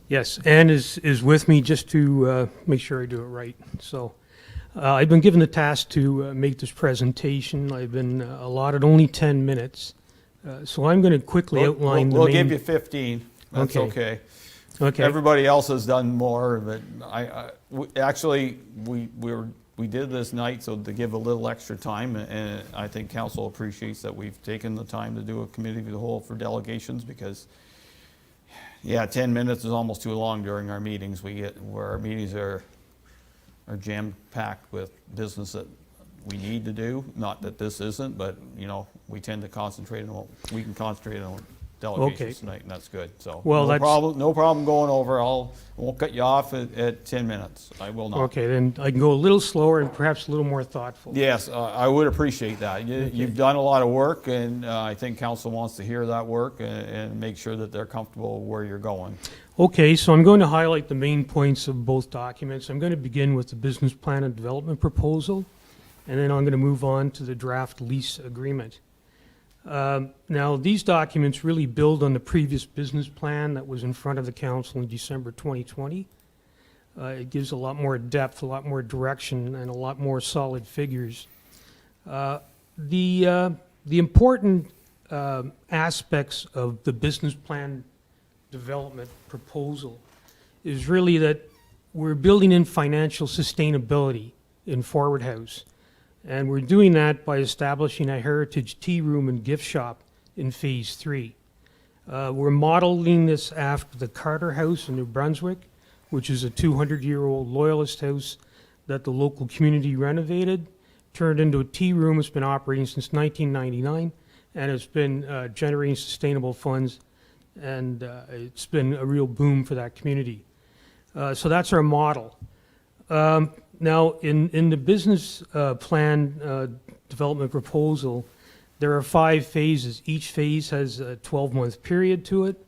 Yes, Ann is with me just to make sure I do it right. So I've been given the task to make this presentation. I've been allotted only 10 minutes. So I'm going to quickly outline the main... We'll give you 15. That's okay. Okay. Everybody else has done more, but we did this night so to give a little extra time, and I think council appreciates that we've taken the time to do a committee of the whole for delegations, because 10 minutes is almost too long during our meetings. Where our meetings are jam-packed with business that we need to do. Not that this isn't, but we tend to concentrate on what we can concentrate on delegations Okay. tonight, and that's good, so. Well, that's- No problem going over, won't cut you off at 10 minutes, I will not. Okay, then I can go a little slower and perhaps a little more thoughtful. Yes, I would appreciate that. You've done a lot of work, and I think council wants to hear that work and make sure that they're comfortable where you're going. Okay, so I'm going to highlight the main points of both documents. I'm going to begin with the business plan and development proposal, and then I'm going to move on to the draft lease agreement. Now, these documents really build on the previous business plan that was in front of the council in December 2020. It gives a lot more depth, a lot more direction, and a lot more solid figures. The important aspects of the business plan development proposal is really that we're building in financial sustainability in Forward House. And we're doing that by establishing a heritage tea room and gift shop in Phase 3. We're modeling this after the Carter House in New Brunswick, which is a 200-year-old loyalist house that the local community renovated, turned into a tea room. It's been operating since 1999, and it's been generating sustainable funds, and it's been a real boom for that community. So that's our model. Now, in the business plan development proposal, there are 5 phases. Each phase has a 12-month period to it,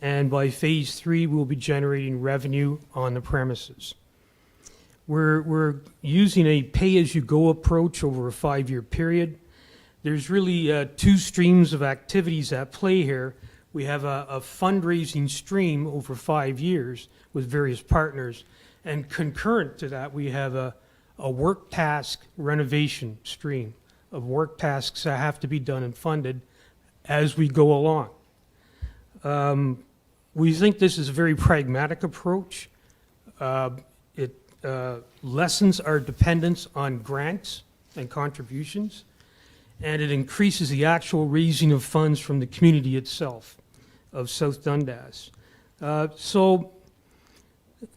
and by Phase 3, we'll be generating revenue on the premises. We're using a pay-as-you-go approach over a 5-year period. There's really 2 streams of activities at play here. We have a fundraising stream over 5 years with various partners, and concurrent to that, we have a work task renovation stream of work tasks that have to be done and funded as we go along. We think this is a very pragmatic approach. It lessens our dependence on grants and contributions, and it increases the actual raising of funds from the community itself of South Dundas. So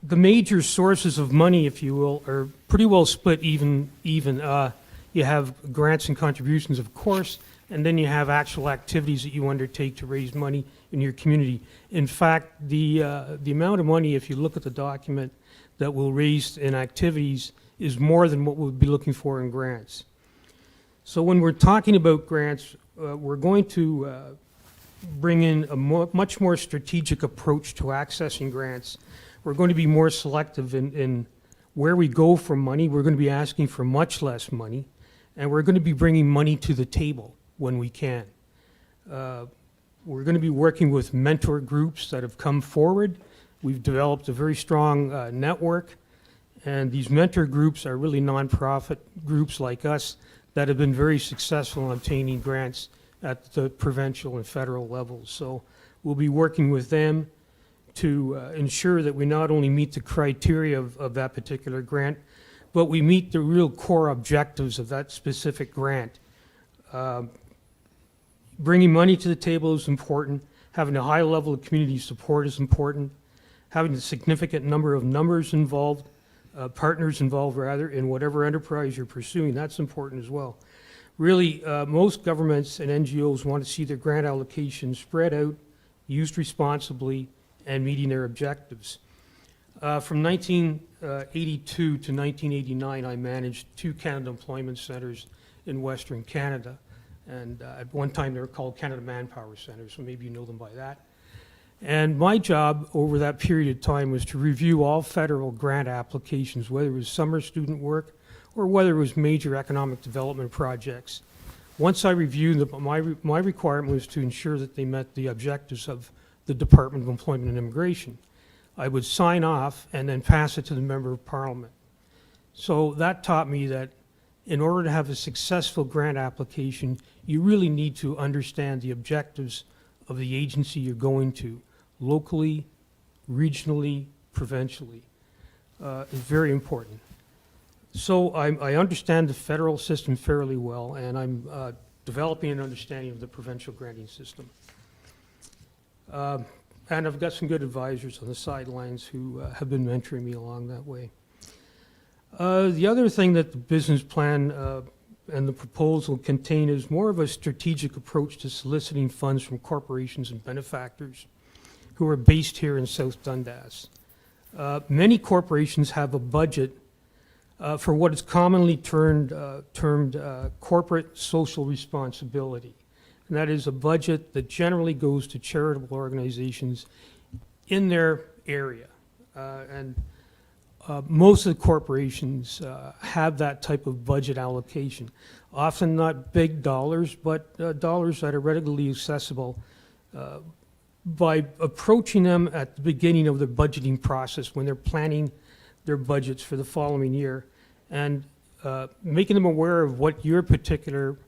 the major sources of money, if you will, are pretty well split even. You have grants and contributions, of course, and then you have actual activities that you undertake to raise money in your community. In fact, the amount of money, if you look at the document, that we'll raise in activities is more than what we'll be looking for in grants. So when we're talking about grants, we're going to bring in a much more strategic approach to accessing grants. We're going to be more selective in where we go for money. We're going to be asking for much less money, and we're going to be bringing money to the table when we can. We're going to be working with mentor groups that have come forward. We've developed a very strong network, and these mentor groups are really nonprofit groups like us that have been very successful in obtaining grants at the provincial and federal levels. So we'll be working with them to ensure that we not only meet the criteria of that particular grant, but we meet the real core objectives of that specific grant. Bringing money to the table is important. Having a high level of community support is important. Having a significant number of partners involved rather, in whatever enterprise you're pursuing, that's important as well. Really, most governments and NGOs want to see their grant allocations spread out, used responsibly, and meeting their objectives. From 1982 to 1989, I managed 2 Canada Employment Centres in Western Canada. And at one time, they were called Canada Manpower Centres, so maybe you know them by that. And my job over that period of time was to review all federal grant applications, whether it was summer student work or whether it was major economic development projects. Once I reviewed them, my requirement was to ensure that they met the objectives of the Department of Employment and Immigration. I would sign off and then pass it to the Member of Parliament. So that taught me that in order to have a successful grant application, you really need to understand the objectives of the agency you're going to, locally, regionally, provincially. It's very important. So I understand the federal system fairly well, and I'm developing an understanding of the provincial granting system. And I've got some good advisors on the sidelines who have been mentoring me along that way. The other thing that the business plan and the proposal contain is more of a strategic approach to soliciting funds from corporations and benefactors who are based here in South Dundas. Many corporations have a budget for what is commonly termed corporate social responsibility. And that is a budget that generally goes to charitable organizations in their area. Most of the corporations have that type of budget allocation. Often not big dollars, but dollars that are readily accessible by approaching them at the beginning of the budgeting process when they're planning their budgets for the following year, and making them aware of what your particular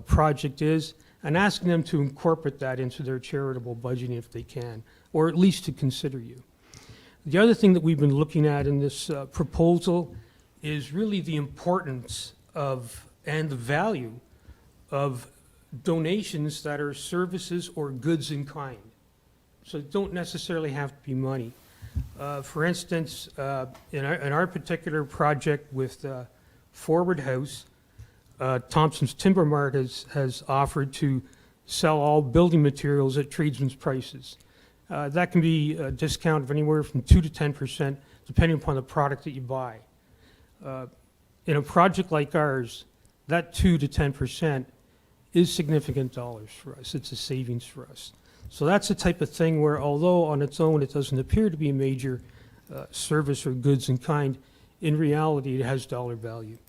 project is, and asking them to incorporate that into their charitable budgeting if they can, or at least to consider you. The other thing that we've been looking at in this proposal is really the importance of and the value of donations that are services or goods in kind. So it don't necessarily have to be money. For instance, in our particular project with Forward House, Thompson's Timber Mart has offered to sell all building materials at tradesmen's prices. That can be a discount of anywhere from 2 to 10%, depending upon the product that you buy. In a project like ours, that 2 to 10% is significant dollars for us. It's a savings for us. So that's the type of thing where, although on its own it doesn't appear to be a major service or goods in kind, in reality it has dollar value.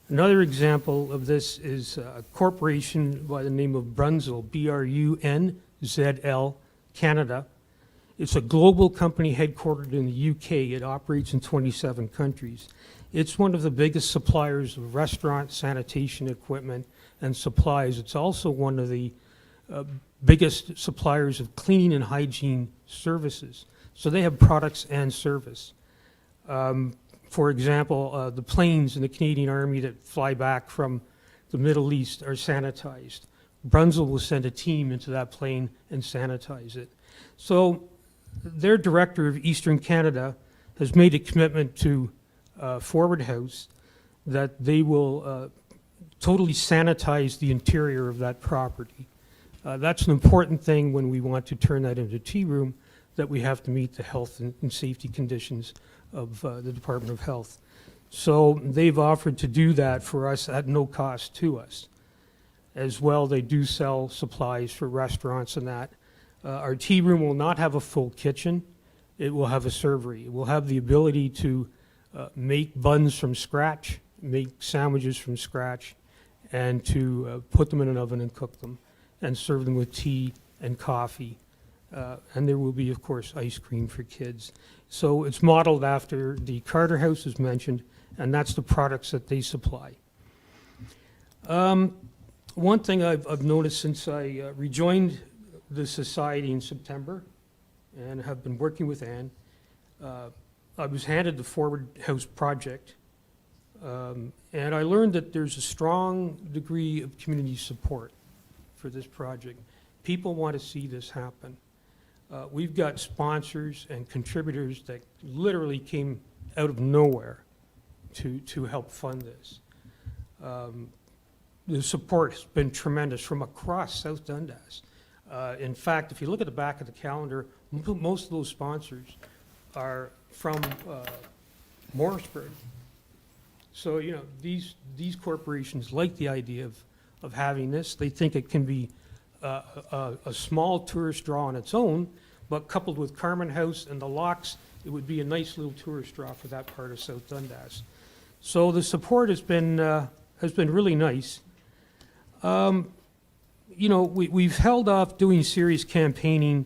Another example of this is a corporation by the name of Brunzl, B-R-U-N-Z-L, Canada. It's a global company headquartered in the UK. It operates in 27 countries. It's one of the biggest suppliers of restaurant sanitation equipment and supplies. It's also one of the biggest suppliers of cleaning and hygiene services. So they have products and service. For example, the planes in the Canadian Army that fly back from the Middle East are sanitized. Brunzl will send a team into that plane and sanitize it. So their director of Eastern Canada has made a commitment to Forward House that they will totally sanitize the interior of that property. That's an important thing when we want to turn that into a tea room, that we have to meet the health and safety conditions of the Department of Health. So they've offered to do that for us at no cost to us. As well, they do sell supplies for restaurants and that. Our tea room will not have a full kitchen. It will have a servery. It will have the ability to make buns from scratch, make sandwiches from scratch, and to put them in an oven and cook them, and serve them with tea and coffee. And there will be, of course, ice cream for kids. So it's modeled after the Carter House, as mentioned, and that's the products that they supply. One thing I've noticed since I rejoined the society in September and have been working with Anne, I was handed the Forward House project, and I learned that there's a strong degree of community support for this project. People want to see this happen. We've got sponsors and contributors that literally came out of nowhere to help fund this. The support has been tremendous from across South Dundas. In fact, if you look at the back of the calendar, most of those sponsors are from Morrisburg. So, you know, these corporations like the idea of having this. They think it can be a small tourist draw on its own, but coupled with Carman House and the locks, it would be a nice little tourist draw for that part of South Dundas. So the support has been really nice. You know, we've held off doing serious campaigning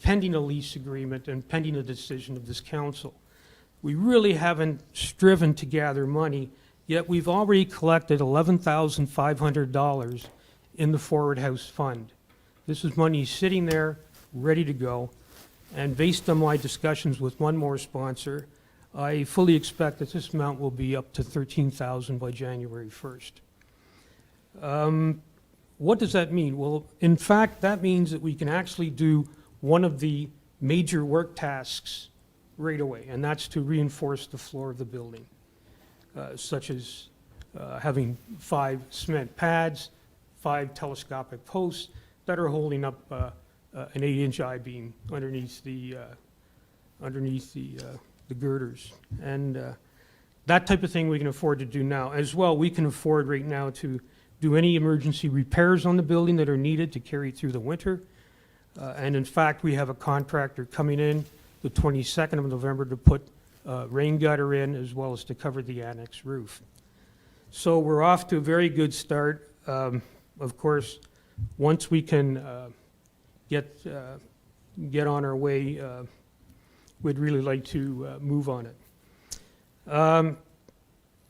pending a lease agreement and pending a decision of this council. We really haven't striven to gather money, yet we've already collected $11,500 in the Forward House Fund. This is money sitting there, ready to go, and based on my discussions with one more sponsor, I fully expect that this amount will be up to $13,000 by January 1st. What does that mean? Well, in fact, that means that we can actually do one of the major work tasks right away, and that's to reinforce the floor of the building, such as having 5 cement pads, 5 telescopic posts that are holding up an 8-inch I-beam underneath the girders. And that type of thing we can afford to do now. As well, we can afford right now to do any emergency repairs on the building that are needed to carry through the winter. And in fact, we have a contractor coming in the 22nd of November to put rain gutter in, as well as to cover the annex roof. So we're off to a very good start. Of course, once we can get on our way, we'd really like to move on it.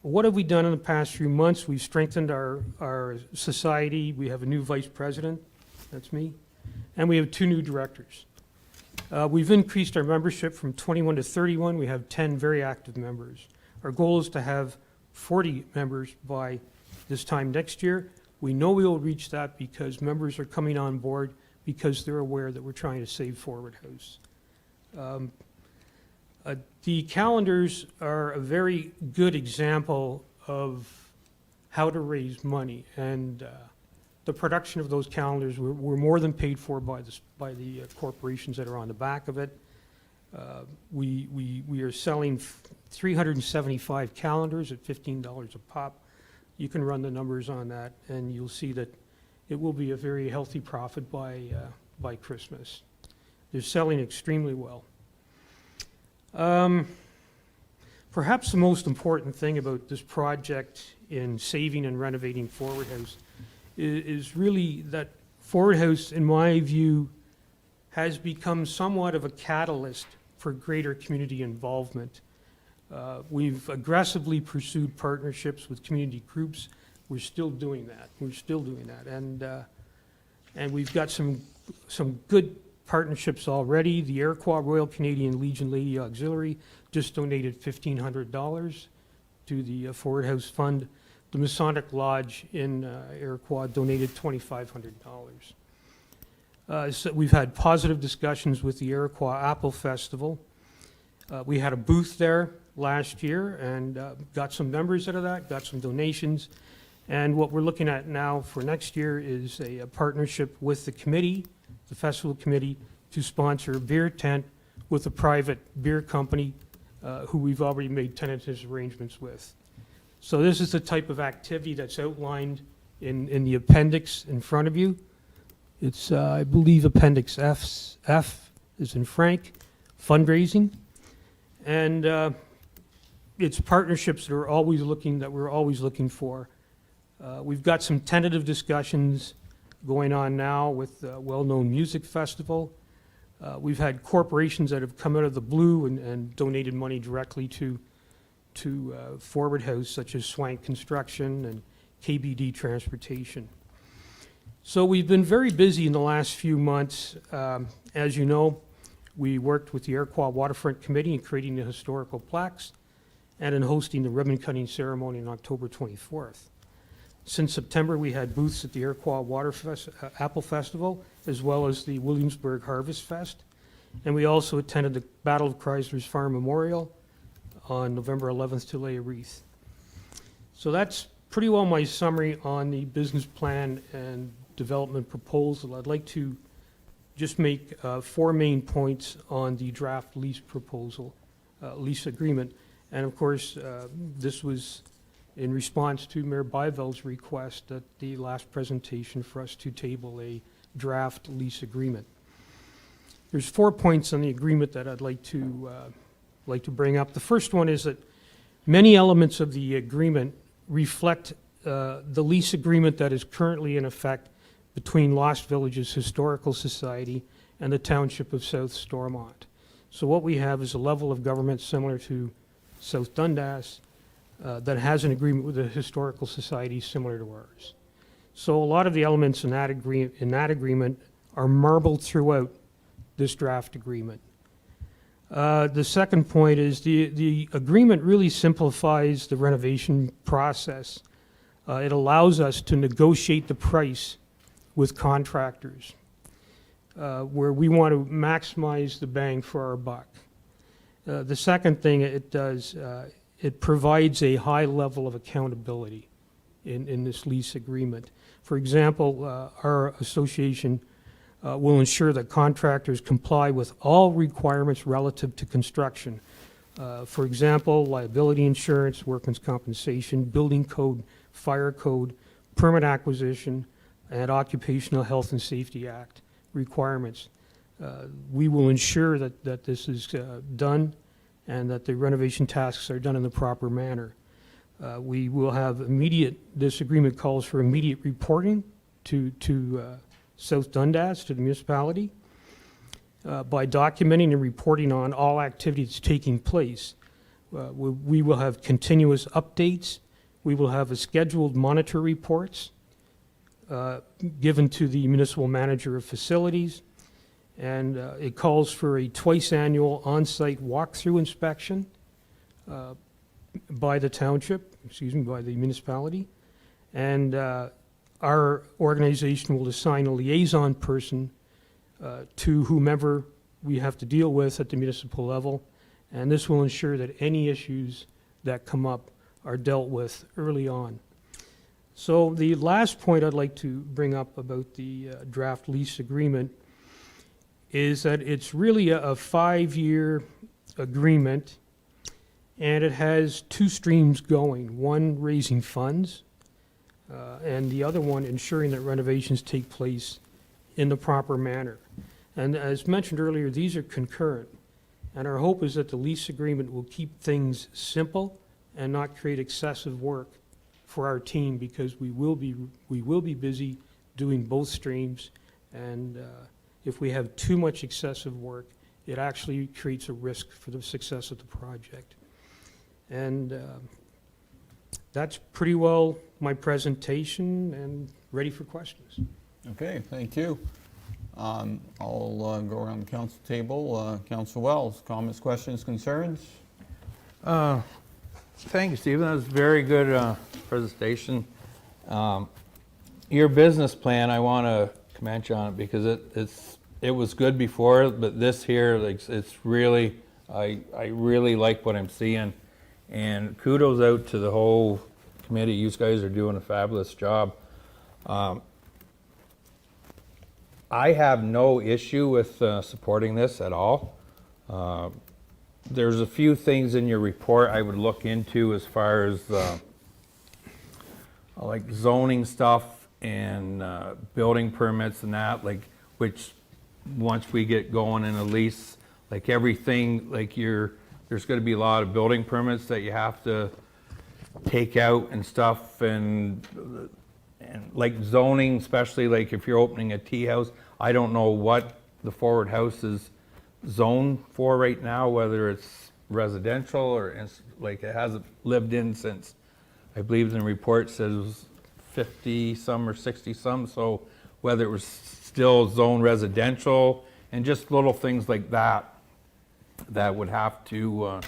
What have we done in the past few months? We've strengthened our society. We have a new vice president, that's me, and we have 2 new directors. We've increased our membership from 21 to 31. We have 10 very active members. Our goal is to have 40 members by this time next year. We know we will reach that because members are coming on board because they're aware that we're trying to save Forward House. The calendars are a very good example of how to raise money, and the production of those calendars were more than paid for by the corporations that are on the back of it. We are selling 375 calendars at $15 a pop. You can run the numbers on that, and you'll see that it will be a very healthy profit by Christmas. They're selling extremely well. Perhaps the most important thing about this project in saving and renovating Forward House is really that Forward House, in my view, has become somewhat of a catalyst for greater community involvement. We've aggressively pursued partnerships with community groups. We're still doing that. And we've got some good partnerships already. The Iroquois Royal Canadian Legion Lady Auxiliary just donated $1,500 to the Forward House Fund. The Masonic Lodge in Iroquois donated $2,500. So we've had positive discussions with the Iroquois Apple Festival. We had a booth there last year and got some members out of that, got some donations. And what we're looking at now for next year is a partnership with the committee, the festival committee, to sponsor a beer tent with a private beer company who we've already made tentative arrangements with. So this is the type of activity that's outlined in the appendix in front of you. It's, I believe, Appendix F is in Frank, fundraising. And it's partnerships that we're always looking for. We've got some tentative discussions going on now with a well-known music festival. We've had corporations that have come out of the blue and donated money directly to Forward House, such as Swank Construction and KBD Transportation. So we've been very busy in the last few months. As you know, we worked with the Iroquois Waterfront Committee in creating the historical plaques and in hosting the ribbon-cutting ceremony on October 24th. Since September, we had booths at the Iroquois Apple Festival, as well as the Williamsburg Harvest Fest. And we also attended the Battle of Chrysler's Farm Memorial on November 11th to lay a wreath. So that's pretty well my summary on the business plan and development proposal. I'd like to just make 4 main points on the draft lease proposal, lease agreement. And of course, this was in response to Mayor Byveld's request at the last presentation for us to table a draft lease agreement. There's 4 points on the agreement that I'd like to bring up. The first one is that many elements of the agreement reflect the lease agreement that is currently in effect between Lost Villages Historical Society and the Township of South Stormont. So what we have is a level of government similar to South Dundas that has an agreement with the Historical Society similar to ours. So a lot of the elements in that agreement are marbled throughout this draft agreement. The second point is the agreement really simplifies the renovation process. It allows us to negotiate the price with contractors where we want to maximize the bang for our buck. The second thing it does, it provides a high level of accountability. in this lease agreement. For example, our association will ensure that contractors comply with all requirements relative to construction. For example, liability insurance, workman's compensation, building code, fire code, permit acquisition, and Occupational Health and Safety Act requirements. We will ensure that this is done and that the renovation tasks are done in the proper manner. We will have this agreement calls for immediate reporting to South Dundas, to the municipality. By documenting and reporting on all activities taking place, we will have continuous updates. We will have scheduled monitor reports given to the municipal manager of facilities. And it calls for a twice annual on-site walkthrough inspection by the township, by the municipality. And our organization will assign a liaison person to whomever we have to deal with at the municipal level. And this will ensure that any issues that come up are dealt with early on. So the last point I'd like to bring up about the draft lease agreement is that it's really a 5-year agreement, and it has 2 streams going, one raising funds, and the other one ensuring that renovations take place in the proper manner. And as mentioned earlier, these are concurrent, and our hope is that the lease agreement will keep things simple and not create excessive work for our team, because we will be busy doing both streams, and if we have too much excessive work, it actually creates a risk for the success of the project. And that's pretty well my presentation, and ready for questions. Okay, thank you. I'll go around the council table. Councilor Wells, comments, questions, concerns? Thank you, Stephen. That was a very good presentation. Your business plan, I want to commend you on it, because it was good before, but this here, like, it's really, I really like what I'm seeing. And kudos out to the whole committee. You guys are doing a fabulous job. I have no issue with supporting this at all. There's a few things in your report I would look into as far as like zoning stuff and building permits and that, like, which once we get going in a lease, like everything, like there's going to be a lot of building permits that you have to take out and stuff, and like zoning, especially like if you're opening a tea house. I don't know what the forward house is zoned for right now, whether it's residential or like it hasn't lived in since, I believe the report says it was 50 some or 60 some, so whether it was still zone residential, and just little things like that that would have to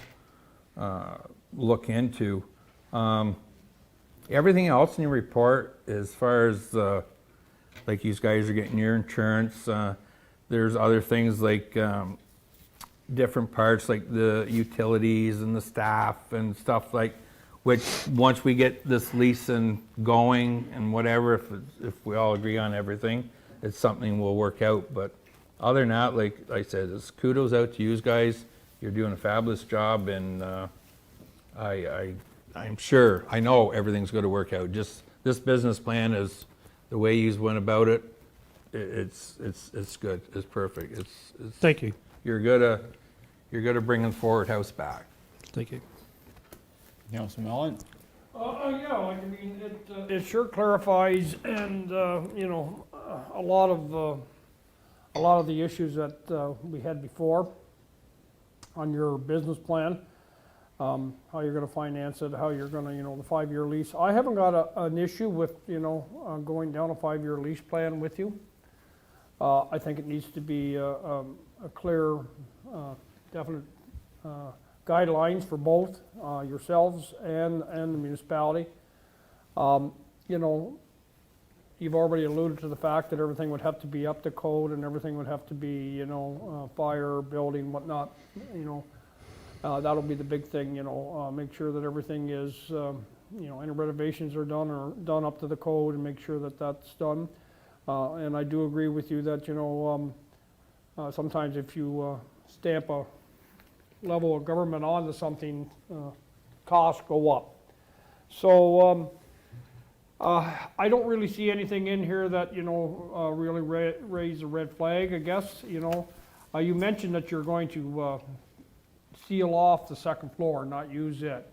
look into. Everything else in your report, as far as like you guys are getting your insurance, there's other things like different parts like the utilities and the staff and stuff, like, which once we get this lease and going and whatever, if we all agree on everything, it's something we'll work out. But other than that, like I said, it's kudos out to you guys. You're doing a fabulous job, and I'm sure, I know everything's going to work out. Just this business plan is the way you went about it. It's good. It's perfect. It's Thank you. You're good at bringing Forward House back. Thank you. Councilor Mellon? Yeah, like, I mean, it sure clarifies, and you know, a lot of the issues that we had before on your business plan, how you're going to finance it, how you're going to, you know, the 5-year lease. I haven't got an issue with, you know, going down a 5-year lease plan with you. I think it needs to be a clear, definite guidelines for both yourselves and the municipality. You know, you've already alluded to the fact that everything would have to be up to code, and everything would have to be, you know, fire, building, whatnot. You know, that'll be the big thing. You know, make sure that everything is, any renovations are done or done up to the code and make sure that that's done. And I do agree with you that, sometimes if you stamp a level of government onto something, costs go up. So I don't really see anything in here that, really raise a red flag, I guess, You mentioned that you're going to seal off the second floor, not use it.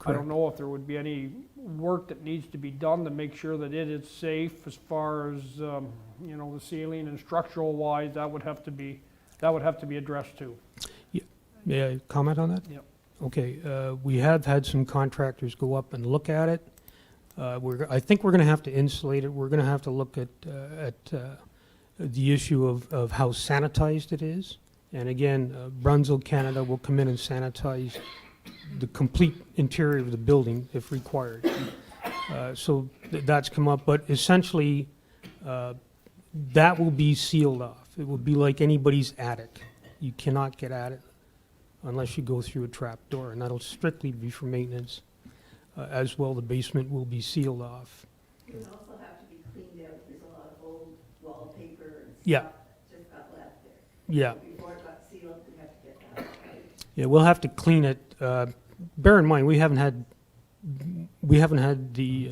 I don't know if there would be any work that needs to be done to make sure that it is safe as far as, the ceiling and structural wise, that would have to be addressed too. May I comment on that? Yep. Okay, we have had some contractors go up and look at it. I think we're going to have to insulate it. We're going to have to look at the issue of how sanitized it is. And again, Brunswick, Canada will come in and sanitize the complete interior of the building if required. So that's come up, but essentially that will be sealed off. It will be like anybody's attic. You cannot get at it unless you go through a trap door, and that'll strictly be for maintenance. As well, the basement will be sealed off. It will also have to be cleaned out. There's a lot of old wallpaper and Yeah. stuff that just got left there. Yeah. So before it got sealed, we have to get that out. Yeah, we'll have to clean it. Bear in mind, we haven't had the,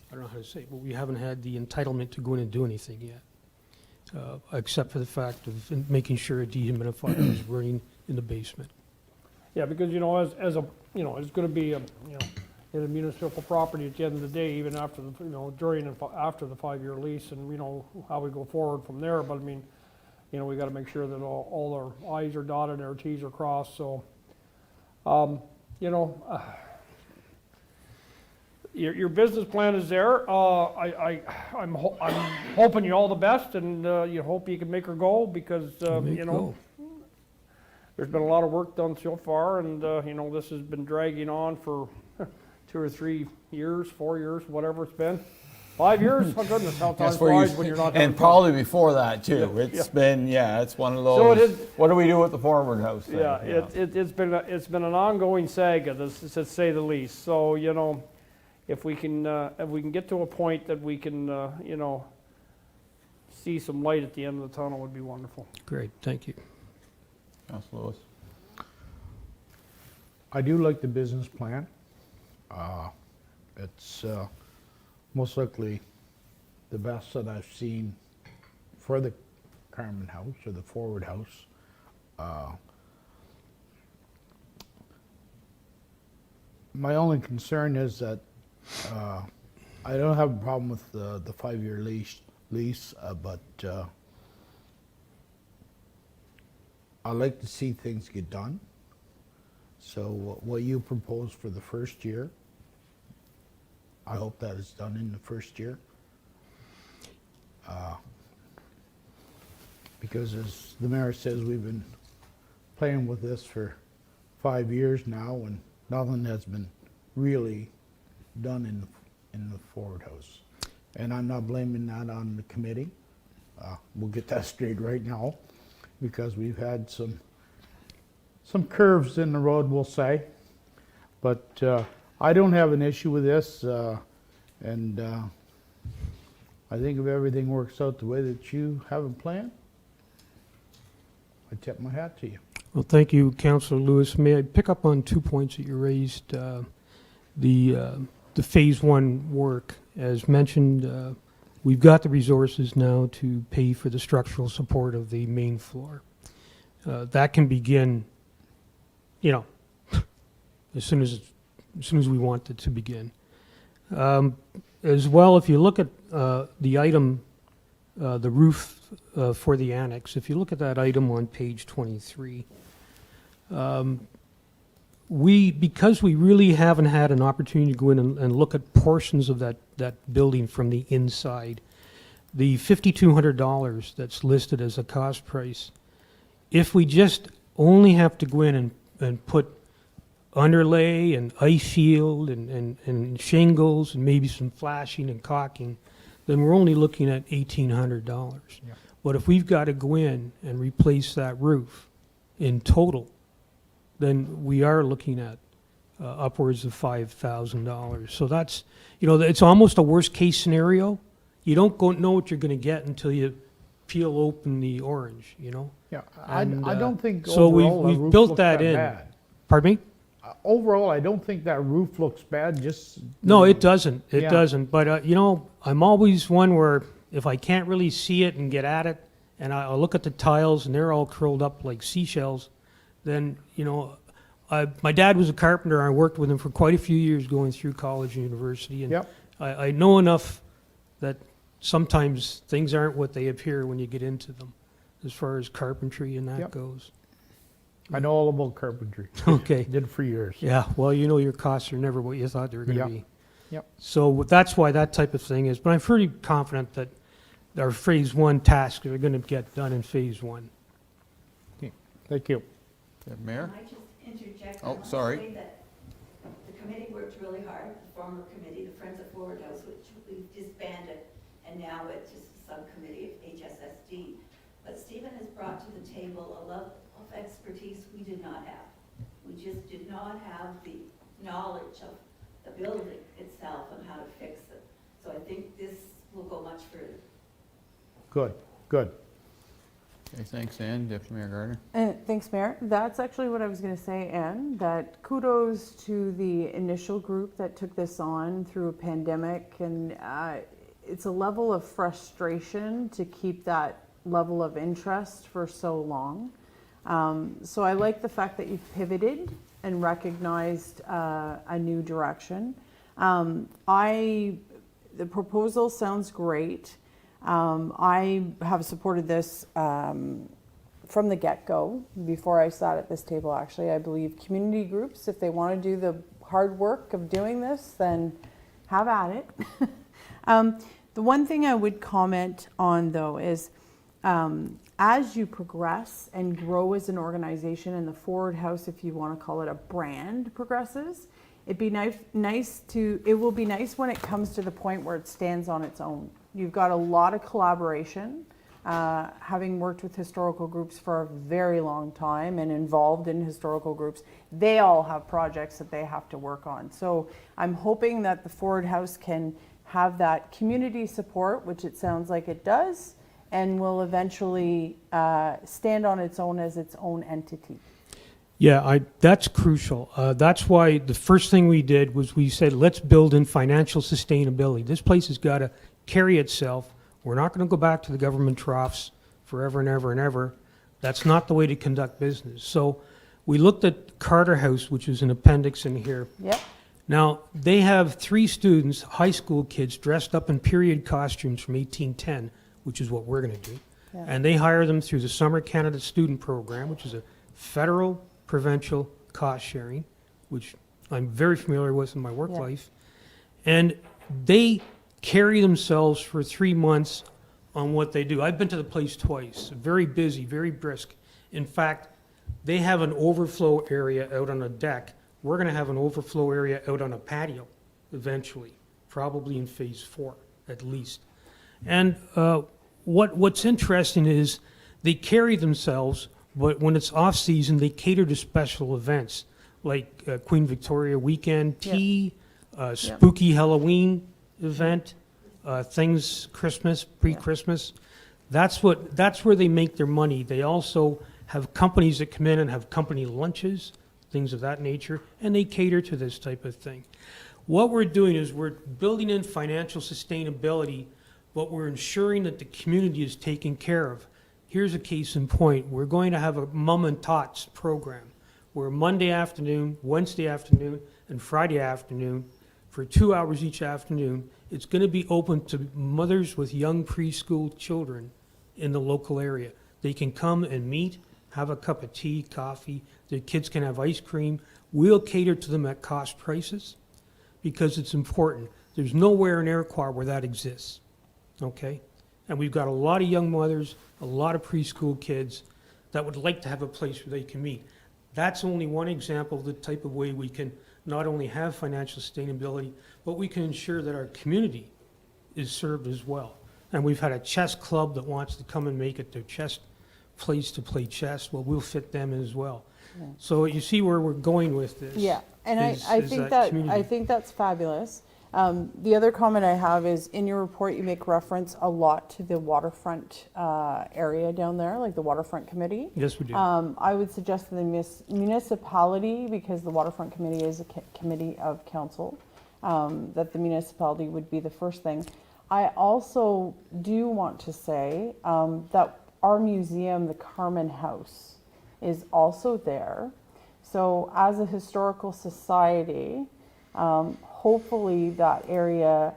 I don't know how to say it, but we haven't had the entitlement to go in and do anything yet, except for the fact of making sure a dehumidifier is running in the basement. Yeah, because, as a, it's gonna be, in a municipal property at the end of the day, even after the, during and after the 5-year lease, and we know how we go forward from there, but I mean, we gotta make sure that all our I's are dotted and our T's are crossed, so, your business plan is there. I'm hoping you all the best, and you hope you can make her go, because, there's been a lot of work done so far, and, this has been dragging on for 2 or 3 years, 4 years, whatever it's been. 5 years? Oh goodness, how time flies when you're not having And fun. probably before that too. Yeah, It's been, it's one of those, So it is- what do we do with the forward house thing? Yeah, it's been an ongoing saga, to say the least. So, if we can get to a point that we can, see some light at the end of the tunnel, would be wonderful. Great, thank you. Councilor Lewis. I do like the business plan. It's most likely the best that I've seen for the Carmen House or the Forward House. My only concern is that I don't have a problem with the 5-year lease, but I like to see things get done. So what you propose for the first year, I hope that is done in the first year. Because as the mayor says, we've been playing with this for 5 years now, and nothing has been really done in the Forward House. And I'm not blaming that on the committee. We'll get that straight right now, because we've had some curves in the road, we'll say. But I don't have an issue with this, and I think if everything works out the way that you have it planned, I tip my hat to you. Well, thank you, Councillor Lewis. May I pick up on 2 points that you raised? The Phase 1 work, as mentioned, we've got the resources now to pay for the structural support of the main floor. That can begin, as soon as we want it to begin. As well, if you look at the item, the roof for the annex, if you look at that item on page 23, because we really haven't had an opportunity to go in and look at portions of that building from the inside, the $5,200 that's listed as a cost price, if we just only have to go in and put underlay and ice shield and shingles and maybe some flashing and caulking, then we're only looking at $1,800. Yeah. But if we've got to go in and replace that roof in total, then we are looking at upwards of $5,000. So that's, it's almost a worst-case scenario. You don't know what you're going to get until you peel open the orange, Yeah, And, I don't think so overall the we've roof built looks that in. bad. Pardon me? Overall, I don't think that roof looks bad, just... No, it doesn't. It Yeah. doesn't. But, I'm always one where if I can't really see it and get at it, and I look at the tiles and they're all curled up like seashells, then, my dad was a carpenter. I worked with him for quite a few years going through college and university. And Yep. I know enough that sometimes things aren't what they appear when you get into them, as far as carpentry and that Yep. goes. I know all about carpentry. Okay. Did for years. Yeah, well, your costs are never what you thought they were going to Yep. be. Yep. So that's why that type of thing is, but I'm pretty confident that our phase one tasks are going to get done in phase one. Okay. Thank you. Mayor? Can I just interject? Oh, I want to sorry. say that the committee worked really hard, the former committee, the Friends of Forward House, which we've disbanded, and now it's just a subcommittee of HSSD. But Stephen has brought to the table a level of expertise we did not have. We just did not have the knowledge of the building itself and how to fix it. So I think this will go much further. Good, good. Okay, thanks, Ann. Deputy Mayor Gardner. Thanks, Mayor. That's actually what I was going to say, Anne, that kudos to the initial group that took this on through a pandemic. And it's a level of frustration to keep that level of interest for so long. So I like the fact that you've pivoted and recognized a new direction. The proposal sounds great. I have supported this from the get-go, before I sat at this table, actually. I believe community groups, if they want to do the hard work of doing this, then have at it. The one thing I would comment on, though, is as you progress and grow as an organization, and the Forward House, if you want to call it a brand, progresses, it will be nice when it comes to the point where it stands on its own. You've got a lot of collaboration, having worked with historical groups for a very long time and involved in historical groups. They all have projects that they have to work on. So I'm hoping that the Forward House can have that community support, which it sounds like it does, and will eventually stand on its own as its own entity. Yeah, that's crucial. That's why the first thing we did was we said, let's build in financial sustainability. This place has got to carry itself. We're not going to go back to the government troughs forever and ever and ever. That's not the way to conduct business. So we looked at Carter House, which is an appendix in here. Yep. Now, they have 3 students, high school kids, dressed up in period costumes from 1810, which is what we're going to do. Yeah. And they hire them through the Summer Canada Student Program, which is a federal provincial cost sharing, which I'm very familiar with in my work life. And they carry themselves for 3 months on what they do. I've been to the place twice. Very busy, very brisk. In fact, they have an overflow area out on a deck. We're going to have an overflow area out on a patio eventually, probably in phase 4 at least. And what's interesting is they carry themselves, but when it's off season, they cater to special events like Queen Victoria Weekend Tea, Spooky Halloween event, things Christmas, pre-Christmas. That's where they make their money. They also have companies that come in and have company lunches, things of that nature, and they cater to this type of thing. What we're doing is we're building in financial sustainability, but we're ensuring that the community is taken care of. Here's a case in point. We're going to have a Mom and Tots program where Monday afternoon, Wednesday afternoon, and Friday afternoon, for 2 hours each afternoon, it's going to be open to mothers with young preschool children in the local area. They can come and meet, have a cup of tea, coffee. Their kids can have ice cream. We'll cater to them at cost prices because it's important. There's nowhere in Iroquois where that exists, okay? And we've got a lot of young mothers, a lot of preschool kids that would like to have a place where they can meet. That's only one example of the type of way we can not only have financial sustainability, but we can ensure that our community is served as well. And we've had a chess club that wants to come and make it their chess place to play chess. Well, we'll fit them as well. So you see where we're going with this. Yeah, and is- I is think community. I think that's fabulous. The other comment I have is in your report, you make reference a lot to the waterfront area down there, like the waterfront committee. Yes, we do. I would suggest to the municipality, because the waterfront committee is a committee of council, that the municipality would be the first thing. I also do want to say that our museum, the Carmen House, is also there. So as a historical society, hopefully that area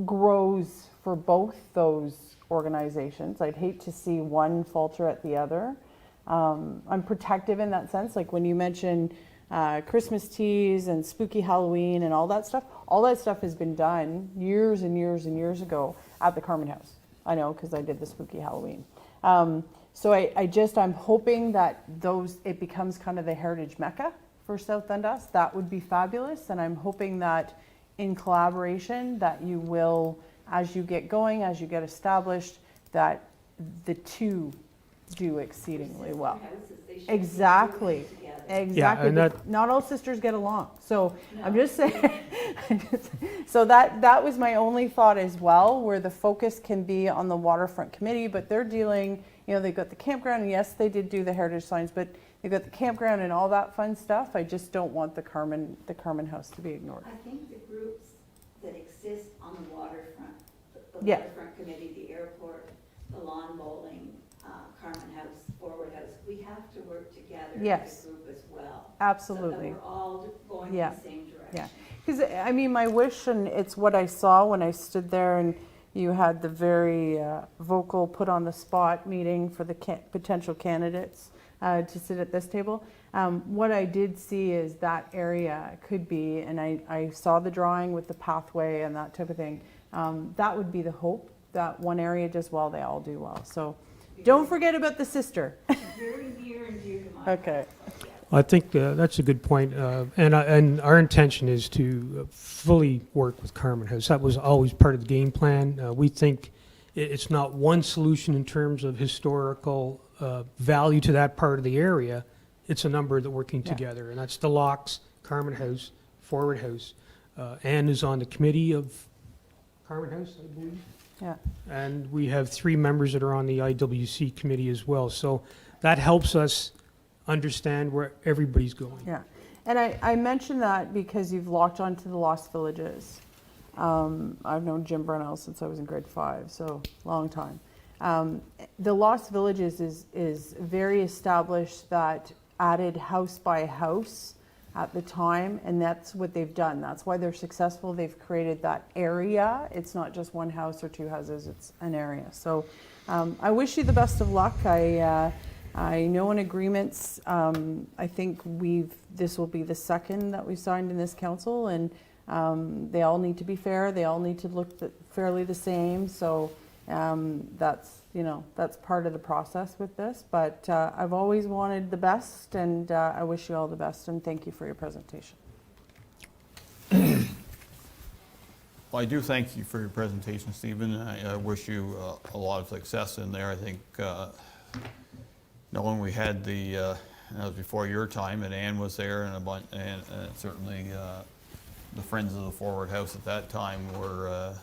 grows for both those organizations. I'd hate to see one falter at the other. I'm protective in that sense. Like when you mention Christmas teas and spooky Halloween and all that stuff has been done years and years and years ago at the Carmen House. I know because I did the spooky Halloween. So I'm hoping that it becomes kind of the heritage mecca for South Dundas. That would be fabulous. And I'm hoping that in collaboration that you will, as you get going, as you get established, that the two do exceedingly well. Exactly. Exactly. and But not all sisters get along. So I'm just saying. So that was my only thought as well, where the focus can be on the waterfront committee, but they're dealing, they've got the campground, and yes, they did do the heritage signs, but they've got the campground and all that fun stuff. I just don't want the Carmen House to be ignored. I think the groups that exist on the waterfront, the Yeah. waterfront committee, the airport, the lawn bowling, Carmen House, Forward House, we have to work together Yes. as a group as well. Absolutely. So that we're all going Yeah. in the same direction. Yeah, because I mean, my wish, and it's what I saw when I stood there and you had the very vocal put on the spot meeting for the potential candidates to sit at this table. What I did see is that area could be, and I saw the drawing with the pathway and that type of thing. That would be the hope, that one area does well, they all do well. So don't forget about the sister. Very near and dear to my Okay. I think that's a good point, and our intention is to fully work with Carmen House. That was always part of the game plan. We think it's not one solution in terms of historical value to that part of the area. It's a number that working together, and that's the Locks, Carmen House, Forward House. Anne is on the committee of Carmen House, I believe. Yeah. And we have 3 members that are on the IWC committee as well. So that helps us understand where everybody's going. Yeah, and I mention that because you've locked onto the Lost Villages. I've known Jim Brunel since I was in grade 5, so long time. The Lost Villages is very established, that added house by house at the time, and that's what they've done. That's why they're successful. They've created that area. It's not just one house or 2 houses, it's an area. So I wish you the best of luck. I know in agreements, I think this will be the second that we've signed in this council, and they all need to be fair. They all need to look fairly the same. So that's part of the process with this. But I've always wanted the best, and I wish you all the best, and thank you for your presentation. Well, I do thank you for your presentation, Stephen. I wish you a lot of success in there. I think knowing we had that was before your time, and Ann was there, and certainly the Friends of the Forward House at that time were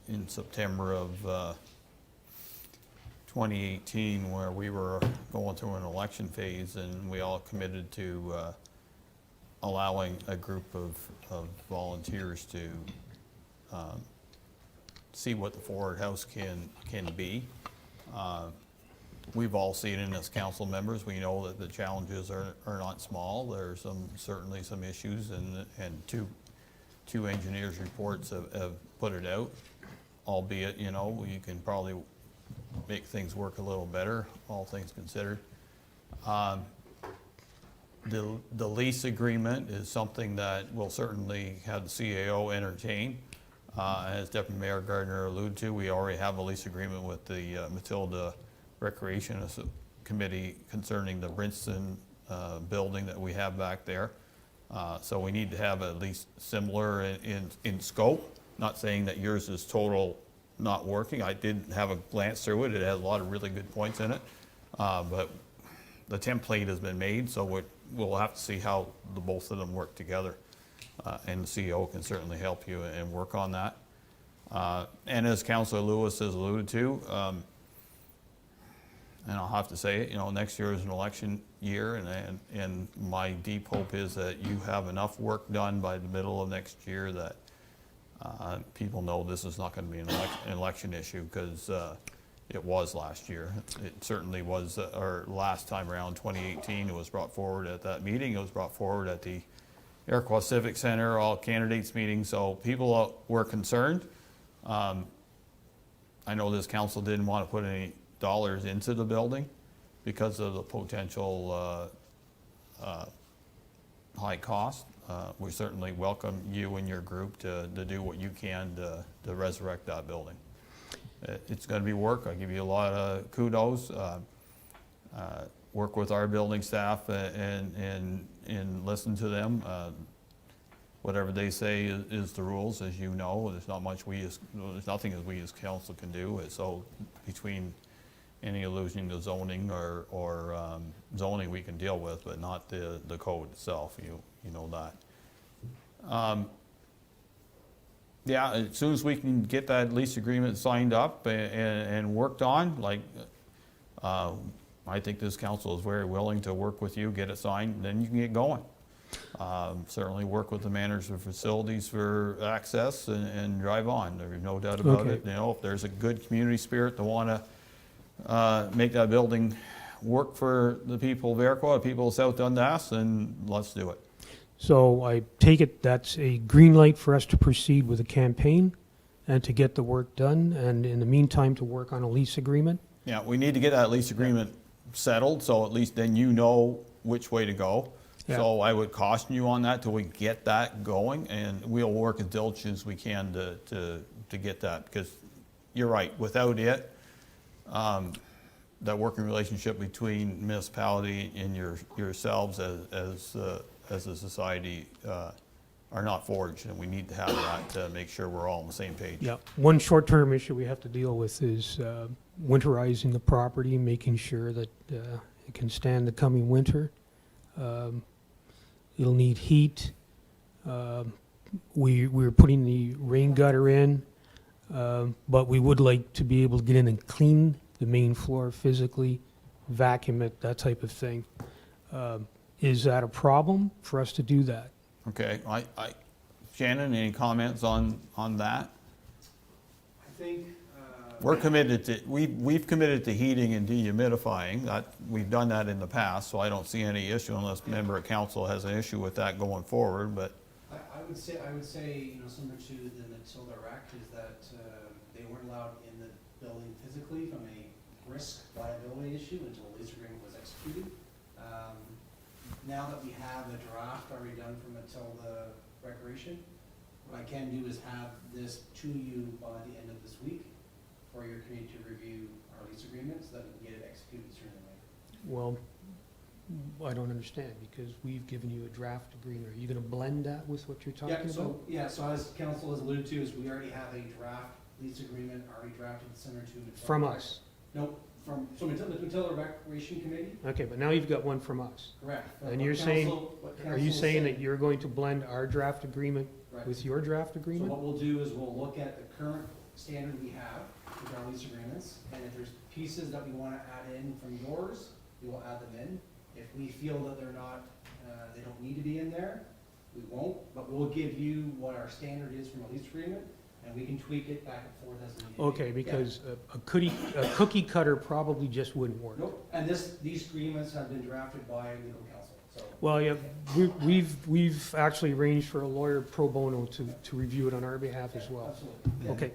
in September of 2018, where we were going through an election phase, and we all committed to allowing a group of volunteers to see what the Forward House can be. We've all seen it as council members. We know that the challenges are not small. There's certainly some issues, and two engineers' reports have put it out, albeit, you can probably make things work a little better, all things considered. The lease agreement is something that will certainly have the CAO entertain. As Deputy Mayor Gardner alluded to, we already have a lease agreement with the Matilda Recreation Committee concerning the Brinston building that we have back there. So we need to have at least similar in scope. Not saying that yours is total not working. I did have a glance through it. It has a lot of really good points in it. But the template has been made, so we'll have to see how the both of them work together. And the CEO can certainly help you and work on that. And as Councillor Lewis has alluded to, and I'll have to say it, next year is an election year, and my deep hope is that you have enough work done by the middle of next year that people know this is not going to be an election issue, because it was last year. It certainly was our last time around, 2018. It was brought forward at that meeting. It was brought forward at the Iroquois Civic Center, all candidates meeting. So people were concerned. I know this council didn't want to put any dollars into the building because of the potential high cost. We certainly welcome you and your group to do what you can to resurrect that building. It's going to be work. I give you a lot of kudos. Work with our building staff and listen to them. Whatever they say is the rules, as you know. There's nothing that we as council can do. So between any allusion to zoning or zoning we can deal with, but not the code itself. You know that. Yeah, as soon as we can get that lease agreement signed up and worked on, I think this council is very willing to work with you, get it signed, then you can get going. Certainly work with the managers of facilities for access and drive on. There's no doubt about it. If there's a good community spirit to want to make that building work for the people of Iroquois, the people of South Dundas, then let's do it. So I take it that's a green light for us to proceed with a campaign and to get the work done, and in the meantime to work on a lease agreement? Yeah, we need to get that lease agreement settled, so at least then you know which way to go. Yeah. So I would caution you on that till we get that going, and we'll work as diligent as we can to get that, because you're right, without it, that working relationship between municipality and yourselves as a society are not forged, and we need to have that to make sure we're all on the same page. Yeah. One short-term issue we have to deal with is winterizing the property, making sure that it can stand the coming winter. It'll need heat. We're putting the rain gutter in, but we would like to be able to get in and clean the main floor physically, vacuum it, that type of thing. Is that a problem for us to do that? Okay, Shannon, any comments on that? I think We're committed to, we've committed to heating and dehumidifying. We've done that in the past, so I don't see any issue unless a member of council has an issue with that going forward, but. I would say, similar to the Matilda Rec, is that they weren't allowed in the building physically from a risk liability issue until the lease agreement was executed. Now that we have a draft already done for Matilda Recreation, what I can do is have this to you by the end of this week for your committee to review our lease agreement so that we can get it executed sooner than later. Well, I don't understand, because we've given you a draft agreement. Are you going to blend that with what you're talking about? So as council has alluded to, is we already have a draft lease agreement already drafted similar to Matilda. From us? Nope, the Matilda Recreation Committee. Okay, but now you've got one from us. Correct. And you're saying, are you saying that you're going to blend our draft agreement with your draft So agreement? what we'll do is we'll look at the current standard we have with our lease agreements, and if there's pieces that we want to add in from yours, we will add them in. If we feel that they're not, they don't need to be in there, we won't, but we'll give you what our standard is from a lease agreement, and we can tweak it back and forth as needed. Okay, because a cookie cutter probably just wouldn't work. Nope, and these agreements have been drafted by legal counsel, so. Well, yeah, we've actually arranged for a lawyer pro bono to review it on our behalf as well. Absolutely. Okay,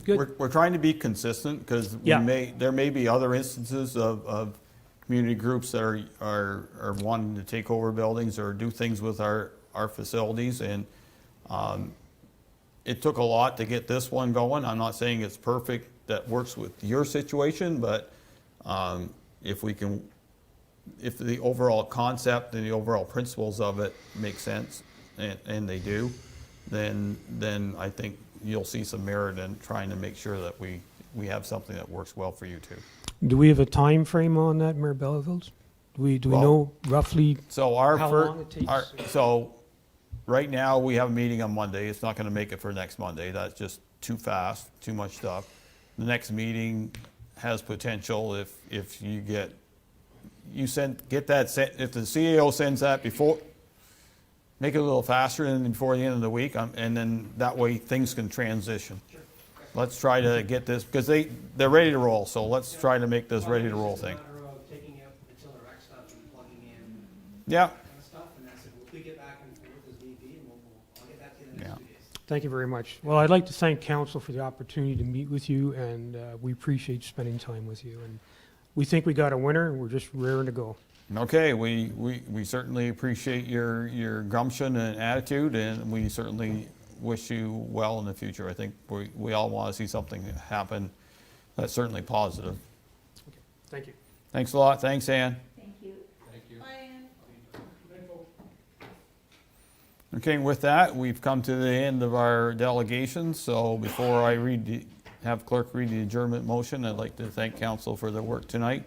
good. We're trying to be consistent, because there may be other instances of community groups that are wanting to take over buildings or do things with our facilities, and it took a lot to get this one going. I'm not saying it's perfect that works with your situation, but if the overall concept and the overall principles of it make sense, and they do, then I think you'll see some merit in trying to make sure that we have something that works well for you too. Do we have a time frame on that, Mayor Bellaville? Do we Well, know roughly So our how fir- long it takes? so right now, we have a meeting on Monday. It's not gonna make it for next Monday. That's just too fast, too much stuff. The next meeting has potential if you get that sent, if the CAO sends that before, make it a little faster than before the end of the week, and then that way things can transition. Let's try to get this, because they're ready to roll, so let's try to make this ready to roll thing. It's a matter of taking out until the rec stuff and plugging in Yeah, kind of stuff, and that's it. We'll tweak it back and forth as need be, and I'll get that to you in the next 2 days. Thank you very much. Well, I'd like to thank council for the opportunity to meet with you, and we appreciate spending time with you. And we think we got a winner, and we're just raring to go. okay, we certainly appreciate your gumption and attitude, and we certainly wish you well in the future. I think we all want to see something happen that's certainly positive. Thank you. Thanks a lot. Thanks, Ann. Thank you. Okay, with that, we've come to the end of our delegation, so before I have clerk read the adjournment motion, I'd like to thank council for their work tonight.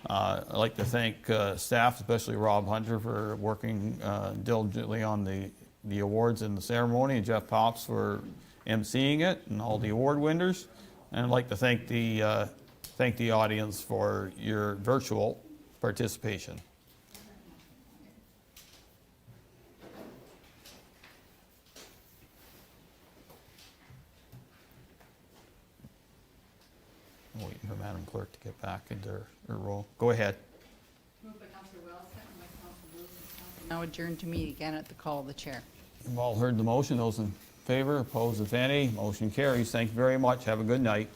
I'd like to thank staff, especially Rob Hunter, for working diligently on the awards and the ceremony, and Jeff Pops for emceeing it, and all the award winners. And I'd like to thank the audience for your virtual participation. I'm waiting for Madam Clerk to get back into her role. Go ahead. Moved by Councillor Wells, second by Councillor Lewis, and council now adjourned to meet again at the call of the chair. You've all heard the motion. Those in favor, opposed, if any, motion carries. Thank you very much. Have a good night.